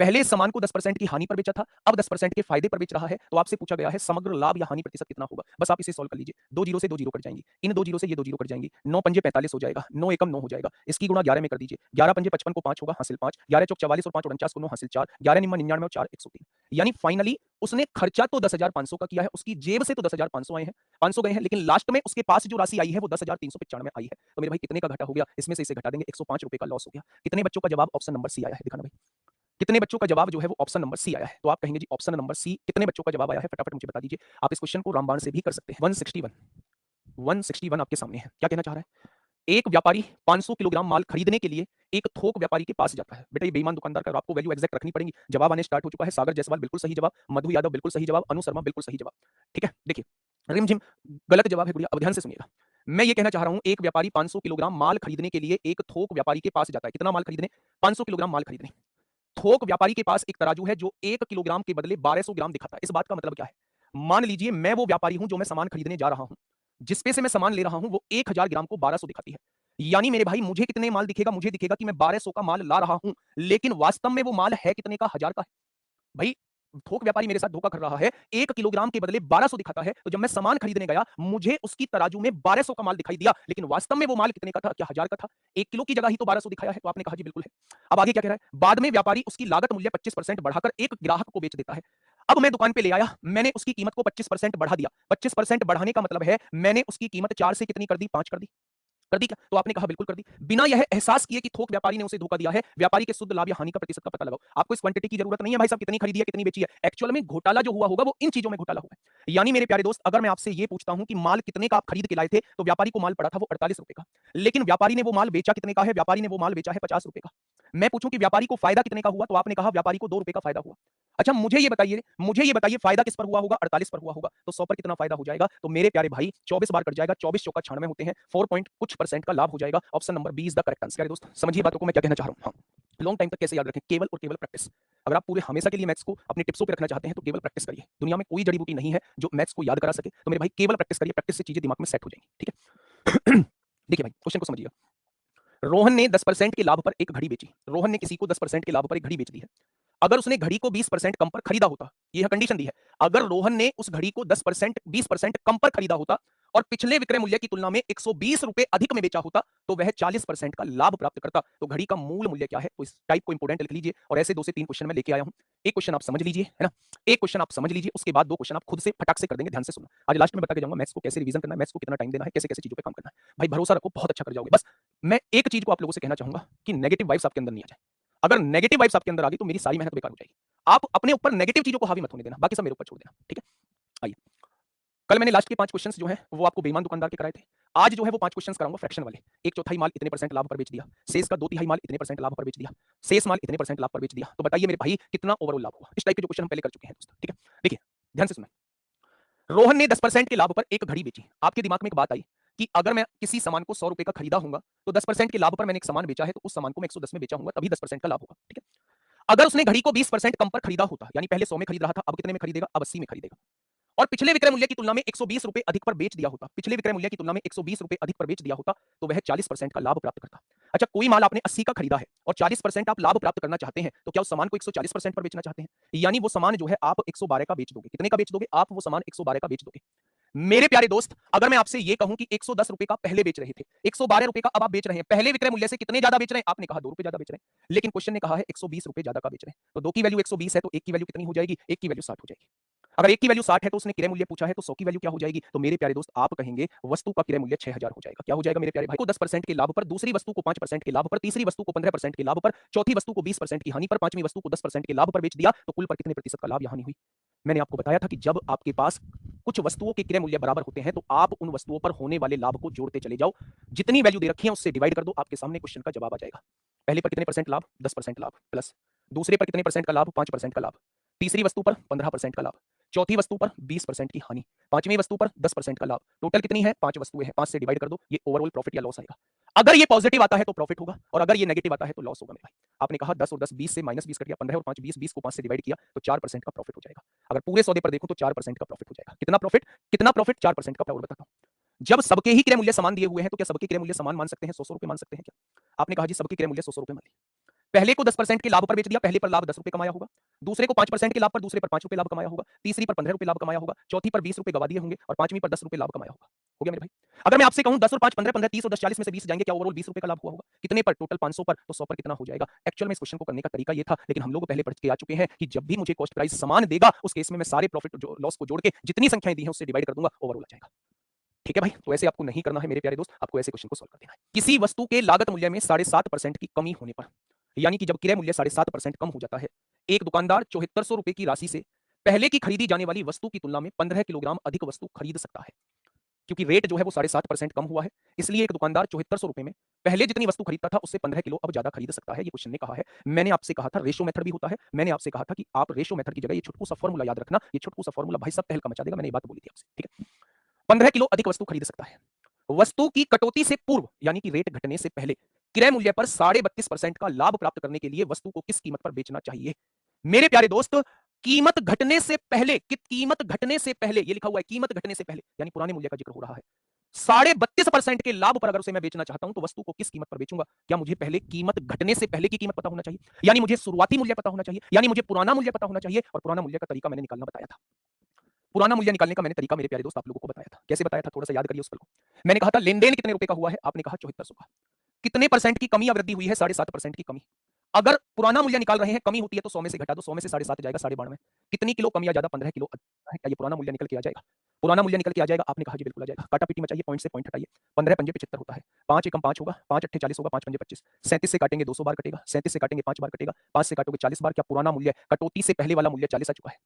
पहले इस सामान को 10% की हानि पर बेचा था, अब 10% के फायदे पर बेच रहा है, तो आपसे पूछा गया है समग्र लाभ या हानि प्रतिशत कितना होगा। बस आप इसे सॉल्व कर लीजिए। 2 जीरो से 2 जीरो कट जाएंगी, इन 2 जीरो से ये 2 जीरो कट जाएंगी, 9 पंजे 45 हो जाएगा, 9 एकम 9 हो जाएगा, इसकी गुणा 11 में कर दीजिए, 11 पंजे 55 को 5 होगा, हासिल 5, 11 चौक 44 और 5 49 को 9 हासिल 4, 11 निम्मा 99 और 4 103। यानी फाइनली उसने खर्चा तो 10,500 का किया है, उसकी जेब से तो 10,500 आए हैं, 500 गए हैं, लेकिन लास्ट में उसके पास जो राशि आई है वो 10,395 आई है। तो मेरे भाई कितने का घाटा हो गया, इसमें से इसे घटा देंगे, 105 रुपए का लॉस हो गया। कितने बच्चों का जवाब ऑप्शन नंबर सी आया है, दिखाना भाई। कितने बच्चों का जवाब जो है वो ऑप्शन नंबर सी आया है। तो आप कहेंगे जी ऑप्शन नंबर सी, कितने बच्चों का जवाब आया है फटाफट मुझे बता दीजिए। आप इस क्वेश्चन को रामबाण से भी कर सकते हैं। 161 आपके सामने है। क्या कहना चाह रहा है? एक व्यापारी 500 किलोग्राम माल खरीदने के लिए एक थोक व्यापारी के पास जाता है। बेटा ये बेईमान दुकानदार का, और आपको वैल्यू एग्जैक्ट रखनी पड़ेगी। जवाब आने स्टार्ट हो चुका है। सागर जायसवाल बिल्कुल सही जवाब, मधु यादव बिल्कुल सही जवाब, अनु शर्मा बिल्कुल सही जवाब। ठीक है, देखिए रिमझिम गलत जवाब है गुड़िया, अब ध्यान से सुनिएगा। मैं ये कहना चाह रहा हूं एक व्यापारी 500 किलोग्राम माल खरीदने के लिए एक थोक व्यापारी के पास जाता है। कितना माल खरीदने? 500 किलोग्राम माल खरीदने। थोक व्यापारी के पास एक तराजू है जो 1 किलोग्राम के बदले 1200 ग्राम दिखाता है। इस बात का मतलब क्या है? मान लीजिए मैं वो व्यापारी हूं जो मैं सामान खरीदने जा रहा हूं, जिस पे से मैं सामान ले रहा हूं वो 1000 ग्राम को 1200 दिखाती है। यानी मेरे भाई मुझे कितने माल दिखेगा? मुझे दिखेगा कि मैं 1200 का माल ला रहा हूं, लेकिन वास्तव में वो माल है कितने का? 1000 का है। भाई थोक व्यापारी मेरे साथ धोखा कर रहा है, 1 किलोग्राम के बदले 1200 दिखाता है। तो जब मैं सामान खरीदने गया मुझे उसकी तराजू में 1200 का माल दिखाई दिया, लेकिन वास्तव में वो माल कितने का था? क्या 1000 का था? 1 किलो की जगह ही तो 1200 दिखाया है। तो आपने कहा जी बिल्कुल है। अब आगे क्या कह रहा है? बाद में व्यापारी उसकी लागत मूल्य 25% बढ़ाकर एक ग्राहक को बेच देता है। अब मैं दुकान पे ले आया, मैंने उसकी कीमत को 25% बढ़ा दिया। 25% बढ़ाने का मतलब है मैंने उसकी कीमत 4 से कितनी कर दी? 5 कर दी क्या? तो आपने कहा बिल्कुल कर दी। बिना यह एहसास किए कि थोक व्यापारी ने उसे धोखा दिया है, व्यापारी के शुद्ध लाभ या हानि का प्रतिशत का पता लगाओ। आपको इस क्वांटिटी की जरूरत नहीं है भाई साहब, कितनी खरीदी है कितनी बेची है। एक्चुअल में घोटाला जो हुआ होगा वो इन चीजों में घोटाला हुआ है। यानी मेरे प्यारे दोस्त, अगर मैं आपसे ये पूछता हूं कि माल कितने का आप खरीद के लाए थे, तो व्यापारी को माल पड़ा था वो 48 रुपए का, लेकिन व्यापारी ने वो माल बेचा कितने का है? व्यापारी ने वो माल बेचा है 50 रुपए का। मैं पूछूं कि व्यापारी को फायदा कितने का हुआ, तो आपने कहा व्यापारी को 2 रुपए का फायदा हुआ। अच्छा मुझे ये बताइए फायदा किस पर हुआ होगा? 48 पर हुआ होगा। तो 100 पर कितना फायदा हो जाएगा? तो मेरे प्यारे भाई 24 बार कट जाएगा, 24 चौका 96 होते हैं, 4 पॉइंट कुछ परसेंट का लाभ हो जाएगा। Option number B is the correct answer. दोस्त समझिए बातों को मैं क्या कहना चाह रहा हूं। हाँ, लॉन्ग टाइम तक कैसे याद रखें? केवल और केवल प्रैक्टिस। अगर आप पूरे हमेशा के लिए मैथ्स को अपने टिप्सों पे रखना चाहते हैं तो केवल प्रैक्टिस करिए। दुनिया में कोई जड़ी बूटी नहीं है जो मैथ्स को याद करा सके। तो मेरे भाई केवल प्रैक्टिस करिए, प्रैक्टिस से चीजें दिमाग में सेट हो जाएंगी। ठीक है देखिए भाई क्वेश्चन को समझिएगा। रोहन ने 10% के लाभ पर एक घड़ी बेची। रोहन ने किसी को 10% के लाभ पर एक घड़ी बेच दी है। अगर उसने घड़ी को 20% कम पर खरीदा होता, यह कंडीशन दी है, अगर रोहन ने उस घड़ी को 10% 20% कम पर खरीदा होता और पिछले विक्रय मूल्य की तुलना में 120 रुपए अधिक में बेचा होता, तो वह 40% का लाभ प्राप्त करता। तो घड़ी का मूल मूल्य क्या है? तो इस टाइप को इंपोर्टेंट लिख लीजिए। और ऐसे 2 से 3 क्वेश्चन मैं लेके आया हूं। एक क्वेश्चन आप समझ लीजिए, है ना? एक क्वेश्चन आप समझ लीजिए, उसके बाद 2 क्वेश्चन आप खुद से फटाक से कर देंगे। ध्यान से सुनना। आज लास्ट में बता के जाऊंगा मैथ्स को कैसे रिवीजन करना है, मैथ्स को कितना टाइम देना है, कैसे कैसे चीजों पे काम करना है। भाई भरोसा रखो, बहुत अच्छा कर जाओगे। बस मैं एक चीज को आप लोगों से कहना चाहूंगा कि नेगेटिव वाइब्स आपके अंदर नहीं आ जाए। अगर नेगेटिव वाइब्स आपके अंदर आ गई तो मेरी सारी मेहनत बेकार हो जाएगी। आप अपने ऊपर नेगेटिव चीजों को हावी मत होने देना, बाकी सब मेरे ऊपर छोड़ देना। ठीक है, आइए। कल मैंने लास्ट के 5 क्वेश्चंस जो हैं वो आपको बेईमान दुकानदार के कराए थे। आज जो है वो 5 क्वेश्चंस कराऊंगा फ्रैक्शन वाले। 1/4 माल इतने परसेंट लाभ पर बेच दिया, शेष का 2/3 माल इतने परसेंट लाभ पर बेच दिया, शेष माल इतने परसेंट लाभ पर बेच दिया। तो बताइए मेरे भाई कितना ओवरऑल लाभ हुआ? इस टाइप के जो क्वेश्चन हम पहले कर चुके हैं दोस्तों। ठीक है, देखिए ध्यान से सुना। रोहन ने 10% के लाभ पर एक घड़ी बेची। आपके दिमाग में एक बात आई कि अगर मैं किसी सामान को 100 रुपए का खरीदा हूंगा तो 10% के लाभ पर मैंने एक सामान बेचा है, तो उस सामान को मैं 110 में बेचा हूंगा, तभी 10% का लाभ होगा। ठीक है, अगर उसने घड़ी को 20% कम पर खरीदा होता, यानी पहले 100 में खरीद रहा था, अब कितने में खरीदेगा? अब 80 में खरीदेगा, और पिछले विक्रय मूल्य की तुलना में 120 रुपए अधिक पर बेच दिया होता, पिछले विक्रय मूल्य की तुलना में 120 रुपए अधिक पर बेच दिया होता, तो वह 40% का लाभ प्राप्त करता। अच्छा, कोई माल आपने 80 का खरीदा है और 40% आप लाभ प्राप्त करना चाहते हैं, तो क्या उस सामान को 140% पर बेचना चाहते हैं? यानी वो सामान जो है आप 112 का बेच दोगे। कितने का बेच दोगे? आप वो सामान 112 का बेच दोगे। मेरे प्यारे दोस्त, अगर मैं आपसे ये कहूं कि 110 रुपए का पहले बेच रहे थे, 112 रुपए का अब आप बेच रहे हैं, पहले विक्रय मूल्य से कितने ज्यादा बेच रहे हैं? आपने कहा 2 रुपए ज्यादा बेच रहे हैं, लेकिन क्वेश्चन ने कहा है 120 रुपए ज्यादा का बेच रहे हैं। तो 2 की वैल्यू 120 है तो 1 की वैल्यू कितनी हो जाएगी? 1 की वैल्यू 60 हो जाएगी। अगर 1 की वैल्यू 60 है तो उसने क्रय मूल्य पूछा है, तो 100 की वैल्यू क्या हो जाएगी? तो मेरे प्यारे दोस्त आप कहेंगे वस्तु का क्रय मूल्य 6000 हो जाएगा। क्या हो जाएगा मेरे प्यारे भाई? को 10% के लाभ पर, दूसरी वस्तु को 5% के लाभ पर, तीसरी वस्तु को 15% के लाभ पर, चौथी वस्तु को 20% की हानि पर, पांचवी वस्तु को 10% के लाभ पर बेच दिया, तो कुल पर कितने प्रतिशत का लाभ या हानि हुई? मैंने आपको बताया था कि जब आपके पास कुछ वस्तुओं के क्रय मूल्य बराबर होते हैं तो आप उन वस्तुओं पर होने वाले लाभ को जोड़ते चले जाओ, जितनी वैल्यू दे रखी है उससे डिवाइड कर दो, आपके सामने क्वेश्चन का जवाब आ जाएगा। पहले पर कितने परसेंट लाभ? 10% लाभ प्लस, दूसरे पर कितने परसेंट का लाभ? 5% का लाभ, तीसरी वस्तु पर 15% का लाभ, चौथी वस्तु पर 20% की हानि, पांचवी वस्तु पर 10% का लाभ। टोटल कितनी है? 5 वस्तुएं हैं, 5 से डिवाइड कर दो, ये ओवरऑल प्रॉफिट या लॉस आएगा। अगर ये पॉजिटिव आता है तो प्रॉफिट होगा, और अगर ये नेगेटिव आता है तो लॉस होगा मेरे भाई। आपने कहा 10 और 10 20 से -20 कट गया, 15 और 5 20, 20 को 5 से डिवाइड किया तो 4% का प्रॉफिट हो जाएगा। अगर पूरे सौदे पर देखूं तो 4% का प्रॉफिट हो जाएगा। कितना प्रॉफिट? कितना प्रॉफिट? 4% का। और बताता हूं, जब सबके ही क्रय मूल्य समान दिए हुए हैं तो क्या सबके क्रय मूल्य समान मान सकते हैं? 100 रुपए मान सकते हैं क्या? आपने कहा जी सबके क्रय मूल्य 100 रुपए मान लिए। पहले को 10% के लाभ पर बेच दिया, पहले पर लाभ 10 रुपए कमाया होगा, दूसरे को 5% के लाभ पर दूसरे पर 5 रुपए लाभ कमाया होगा, तीसरी पर 15 रुपए लाभ कमाया होगा, चौथी पर 20 रुपए गवा दिए होंगे और पांचवी पर 10 रुपए लाभ कमाया होगा। हो गया मेरे भाई। अगर मैं आपसे कहूं 10 और 5 15 15 30 और 10 40 में से 20 जाएंगे, क्या ओवरऑल 20 रुपए का लाभ हुआ होगा? कितने पर? टोटल 500 पर, तो 100 पर कितना हो जाएगा? एक्चुअल में इस क्वेश्चन को करने का तरीका ये था, लेकिन हम लोग पहले पढ़ के आ चुके हैं कि जब भी मुझे कॉस्ट प्राइस समान देगा उस केस में मैं सारे प्रॉफिट जो लॉस को जोड़ के जितनी संख्याएं दी हैं उससे डिवाइड कर दूंगा, ओवरऑल आ जाएगा। ठीक है भाई, तो ऐसे आपको नहीं करना है मेरे प्यारे दोस्त, आपको ऐसे क्वेश्चन को सॉल्व कर देना है। किसी वस्तु के लागत मूल्य में 7.5% की कमी होने पर, यानी कि जब क्रय मूल्य 7.5% कम हो जाता है, एक दुकानदार 7400 रुपए की राशि से पहले की खरीदी जाने वाली वस्तु की तुलना में 15 किलोग्राम अधिक वस्तु खरीद सकता है। क्योंकि रेट जो है वो 7.5% कम हुआ है, इसलिए एक दुकानदार 7400 रुपए में पहले जितनी वस्तु खरीदता था उससे 15 किलो अब ज्यादा खरीद सकता है। ये क्वेश्चन ने कहा है। मैंने आपसे कहा था रेशो मेथड भी होता है, मैंने आपसे कहा था कि आप रेशो मेथड की जगह ये छोटू सा फॉर्मूला याद रखना, ये छोटू सा फॉर्मूला भाई सब तहलका मचा देगा, मैंने ये बात बोली थी आपसे। ठीक है, 15 किलो अधिक वस्तु खरीद सकता है। वस्तु की कटौती से पूर्व यानी कि रेट घटने से पहले क्रय मूल्य पर 32.5% का लाभ प्राप्त करने के लिए वस्तु को किस कीमत पर बेचना चाहिए? मेरे प्यारे दोस्त, कीमत घटने से पहले, कीमत घटने से पहले, ये लिखा हुआ है कीमत घटने से पहले, यानी पुराने मूल्य का जिक्र हो रहा है। 32.5% के लाभ पर अगर उसे मैं बेचना चाहता हूं तो वस्तु को किस कीमत पर बेचूंगा? क्या मुझे पहले कीमत घटने से पहले की कीमत पता होना चाहिए, यानी मुझे शुरुआती मूल्य पता होना चाहिए, यानी मुझे पुराना मूल्य पता होना चाहिए, और पुराना मूल्य का तरीका मैंने निकालना बताया था। पुराना मूल्य निकालने का मैंने तरीका मेरे प्यारे दोस्त आप लोगों को बताया था। कैसे बताया था? थोड़ा सा याद करिए उस पल को। मैंने कहा था लेन देन कितने रुपए का हुआ है, आपने कहा 7400 का। कितने परसेंट की कमी या वृद्धि हुई है? 7.5% की कमी। अगर पुराना मूल्य निकाल रहे हैं, कमी होती है तो 100 में से घटा दो, 100 में से 7.5 जाएगा 92.5। कितनी किलो कमी आ ज्यादा? 15 किलो। क्या ये पुराना मूल्य निकल के आ जाएगा? पुराना मूल्य निकल के आ जाएगा? आपने कहा जी बिल्कुल आ जाएगा। काटा पीटी मचाइए, पॉइंट से पॉइंट हटाइए। 15 पंजे 75 होता है, 5 एकम 5 होगा, 5 अट्ठे 40 होगा, 5 पंजे 25। 37 से काटेंगे 200 बार कटेगा, 37 से काटेंगे 5 बार कटेगा, 5 से काटोगे 40 बार। क्या पुराना मूल्य कटौती से पहले वाला मूल्य 40 आ चुका है?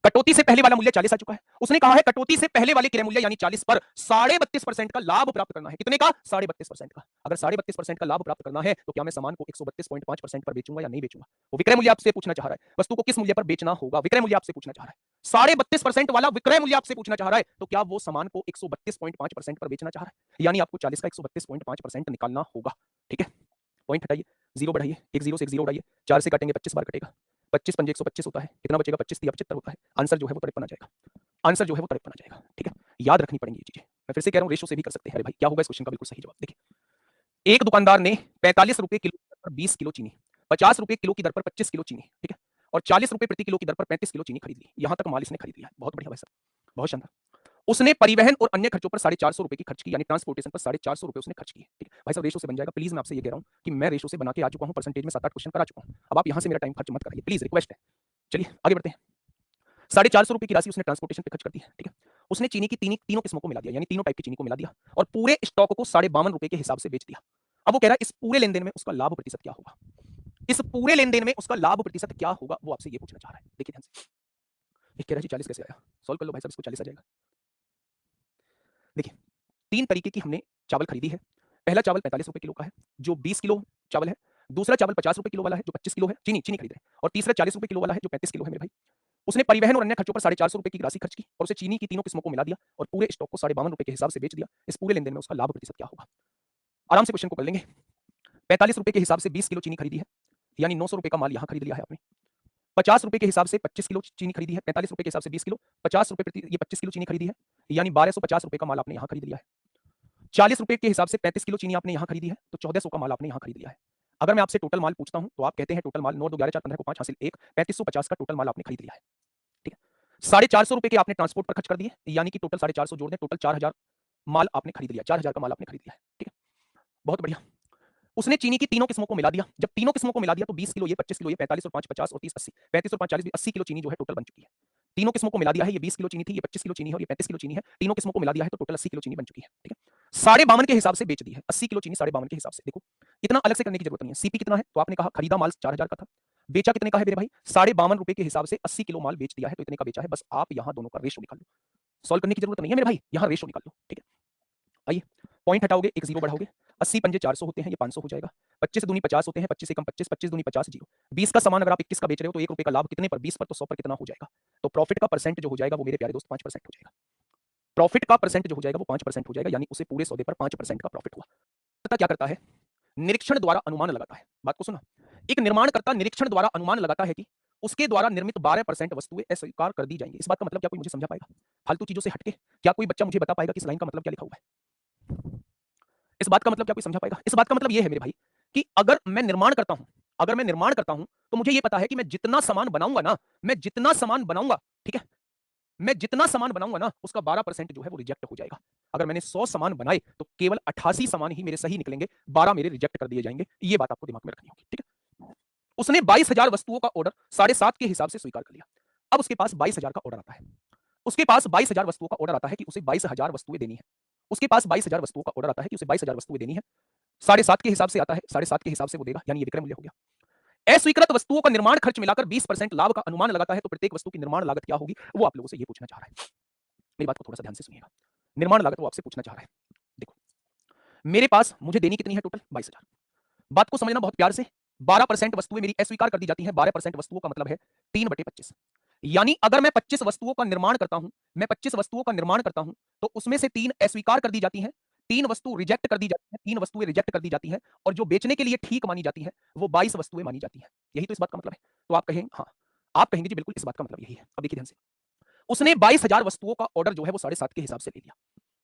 कटौती से पहले वाला मूल्य 40 आ चुका है। उसने कहा है कटौती से पहले वाले क्रय मूल्य यानी 40 पर 32.5% का लाभ प्राप्त करना है। कितने का? 32.5% का। अगर 32.5% का लाभ प्राप्त करना है तो क्या मैं सामान को 132.5% पर बेचूंगा या नहीं बेचूंगा? वो विक्रय मूल्य आपसे पूछना चाह रहा है। वस्तु को किस मूल्य पर बेचना होगा, विक्रय मूल्य आपसे पूछना चाह रहा है। 32.5% वाला विक्रय मूल्य आपसे पूछना चाह रहा है, तो क्या वो सामान को 132.5% पर बेचना चाह रहा है? यानी आपको 40 का 132.5% निकालना होगा। ठीक है, पॉइंट हटाइए, जीरो बढ़ाइए, एक जीरो से एक जीरो उड़ाइए, 4 से काटेंगे 25 बार कटेगा, 25 पंजे 125 होता है, कितना बचेगा? 25 या 75 होता है। आंसर जो है वो 53 आ जाएगा। आंसर जो है वो 53 आ जाएगा। ठीक है, याद रखनी पड़ेंगी ये चीजें। मैं फिर से कह रहा हूं रेशो से भी कर सकते हैं। अरे भाई क्या होगा इस क्वेश्चन का बिल्कुल सही जवाब? देखिए, एक दुकानदार ने 45 रुपए किलो की दर पर 20 किलो चीनी, 50 रुपए किलो की दर पर 25 किलो चीनी, ठीक है, और 40 रुपए प्रति किलो की दर पर 35 किलो चीनी खरीद ली। यहां तक माल इसने खरीद लिया है। बहुत बढ़िया भाई साहब, बहुत शानदार। उसने परिवहन और अन्य खर्चों पर 450 रुपए की खर्च की, यानी ट्रांसपोर्टेशन पर 450 रुपए उसने खर्च किए। ठीक है भाई साहब, रेशो से बन जाएगा। प्लीज मैं आपसे ये कह रहा हूं कि मैं रेशो से बना के आ चुका हूं, परसेंटेज में 7-8 क्वेश्चन करा चुका हूं। अब आप यहां से मेरा टाइम खर्च मत कराइए, प्लीज, रिक्वेस्ट है। चलिए आगे बढ़ते हैं। 450 रुपए की राशि उसने ट्रांसपोर्टेशन पे खर्च कर दी है। ठीक है, उसने चीनी की तीनों किस्मों को मिला दिया, यानी तीनों टाइप की चीनी को मिला दिया और पूरे स्टॉक को 52.5 रुपए के हिसाब से बेच दिया। अब वो कह रहा है इस पूरे लेन देन में उसका लाभ प्रतिशत क्या होगा? इस पूरे लेन देन में उसका लाभ प्रतिशत क्या होगा, वो आपसे ये पूछना चाह रहा है। देखिए ध्यान से, ये कह रहा है जी 40 कैसे आया? सॉल्व कर लो भाई साहब, इसको 40 आ जाएगा। देखिए, 3 तरीके की हमने चावल खरीदी है। पहला चावल 45 रुपए किलो का है, जो 20 किलो चावल है। दूसरा चावल 50 रुपए किलो वाला है, जो 25 किलो है, चीनी चीनी खरीद रहे हैं। और तीसरा 40 रुपए किलो वाला है, जो 35 किलो है मेरे भाई। उसने परिवहन और अन्य खर्चों पर 450 रुपए की राशि खर्च की और उसे चीनी की तीनों किस्मों को मिला दिया और पूरे स्टॉक को 52 रुपए के हिसाब से बेच दिया। इस पूरे लेन देन में उसका लाभ प्रतिशत क्या होगा? आराम से क्वेश्चन को कर लेंगे। 45 रुपए के हिसाब से 20 किलो चीनी खरीदी है, यानी 900 रुपए का माल यहां खरीद लिया है आपने। 50 रुपए के हिसाब से 25 किलो चीनी खरीदी है, 45 रुपए के हिसाब से 20 किलो, 50 रुपए प्रति ये 25 किलो चीनी खरीदी है, यानी 1250 रुपए का माल आपने यहां खरीद लिया है। 40 रुपए के हिसाब से 35 किलो चीनी आपने यहां खरीदी है, तो 1400 का माल आपने यहां खरीद लिया है। अगर मैं आपसे टोटल माल पूछता हूं तो आप कहते हैं टोटल माल 9 2 11 4 15 को 5 हासिल 1 3550 का टोटल माल आपने खरीद लिया है। ठीक है, 450 रुपए के आपने ट्रांसपोर्ट पर खर्च कर दिए, यानी कि टोटल 450 जोड़ दें, टोटल 4000 माल आपने खरीद लिया, 4000 का माल आपने खरीद लिया है। ठीक है, बहुत बढ़िया। उसने चीनी की तीनों किस्मों को मिला दिया। जब तीनों किस्मों को मिला दिया तो 20 किलो ये, 25 किलो ये, 45 और 5 50 और 30 80, 35 और 5 40 80 किलो चीनी जो है टोटल बन चुकी है। तीनों किस्मों को मिला दिया है, ये 20 किलो चीनी थी, ये 25 किलो चीनी है और ये 35 किलो चीनी है। तीनों किस्मों को मिला दिया है तो टोटल 80 किलो चीनी बन चुकी है। ठीक है, 52.5 के हिसाब से बेच दी है, 80 किलो चीनी 52.5 के हिसाब से। देखो इतना अलग से करने की जरूरत नहीं है। सीपी कितना है तो आपने कहा खरीदा माल 4000 का था, बेचा कितने का है मेरे भाई? 52.5 रुपए के हिसाब से 80 किलो माल बेच दिया है, तो इतने का बेचा है। बस आप यहां दोनों का रेशो निकाल लो, सॉल्व करने की जरूरत नहीं है मेरे भाई, यहां रेशो निकाल लो। ठीक है, आइए पॉइंट हटाओगे, एक जीरो बढ़ाओगे, 80 पंजे 400 होते हैं, ये 500 हो जाएगा। 25 दूनी 50 होते हैं, 25 एकम 25, 25 दूनी 50 जीरो। 20 का सामान अगर आप 21 का बेच रहे हो तो 1 रुपए का लाभ कितने पर? 20 पर, तो 100 पर कितना हो जाएगा? तो प्रॉफिट का परसेंट जो हो जाएगा वो मेरे प्यारे दोस्त 5% हो जाएगा। प्रॉफिट का परसेंट जो हो जाएगा वो 5% हो जाएगा, यानी उसे पूरे सौदे पर 5% का प्रॉफिट हुआ। क्या करता है? निरीक्षण द्वारा अनुमान लगाता है। बात को सुना, एक निर्माणकर्ता निरीक्षण द्वारा अनुमान लगाता है कि उसके द्वारा निर्मित 12% वस्तुएं अस्वीकार कर दी जाएंगी। इस बात का मतलब क्या कोई मुझे समझा पाएगा? फालतू चीजों से हटके क्या कोई बच्चा मुझे बता पाएगा कि इस लाइन का मतलब क्या लिखा हुआ है? इस बात का मतलब क्या कोई समझा पाएगा? इस बात का मतलब यह है मेरे भाई कि अगर मैं निर्माण करता हूं, अगर मैं निर्माण करता हूं तो मुझे यह पता है कि मैं जितना सामान बनाऊंगा ना, मैं जितना सामान बनाऊंगा, ठीक है, मैं जितना सामान बनाऊंगा ना उसका 12% जो है वो रिजेक्ट हो जाएगा। अगर मैंने 100 सामान बनाए तो केवल 88 सामान ही मेरे सही निकलेंगे, 12 मेरे रिजेक्ट कर दिए जाएंगे। ये बात आपको दिमाग में रखनी होगी, ठीक है। उसने 22,000 वस्तुओं का ऑर्डर 7.5 के हिसाब से स्वीकार कर लिया। अब उसके पास 22,000 का ऑर्डर आता है। उसके पास 22,000 वस्तुओं का ऑर्डर आता है कि उसे 22,000 वस्तुएं देनी है। उसके पास 22,000 वस्तुओं का ऑर्डर आता है कि उसे 22,000 वस्तुएं देनी है। 7.5 के हिसाब से आता है, 7.5 के हिसाब से वो देगा, यानी ये विक्रय मूल्य हो गया। अस्वीकृत वस्तुओं का निर्माण खर्च मिलाकर 20% लाभ का अनुमान लगाता है, तो प्रत्येक वस्तु की निर्माण लागत क्या होगी, वो आप लोगों से ये पूछना चाह रहा है। मेरी बात को थोड़ा सा ध्यान से सुनिएगा। निर्माण लागत वो आपसे पूछना चाह रहा है। देखो, मेरे पास मुझे देनी कितनी है टोटल, 22,000। बात को समझना बहुत प्यार से। 12% वस्तुएं मेरी अस्वीकार कर दी जाती हैं। 12% वस्तुओं का मतलब है 3/25। यानी अगर मैं 25 वस्तुओं का निर्माण करता हूं, मैं 25 वस्तुओं का निर्माण करता हूं, तो उसमें से 3 अस्वीकार कर दी जाती हैं, 3 वस्तु रिजेक्ट कर दी जाती हैं, 3 वस्तुएं रिजेक्ट कर दी जाती हैं, और जो बेचने के लिए ठीक मानी जाती है वो 22 वस्तुएं मानी जाती हैं। यही तो इस बात का मतलब है। तो आप कहेंगे, हाँ, आप कहेंगे जी बिल्कुल इस बात का मतलब यही है। अब देखिए ध्यान से, उसने 22,000 वस्तुओं का ऑर्डर जो है वो 7.5 के हिसाब से ले लिया।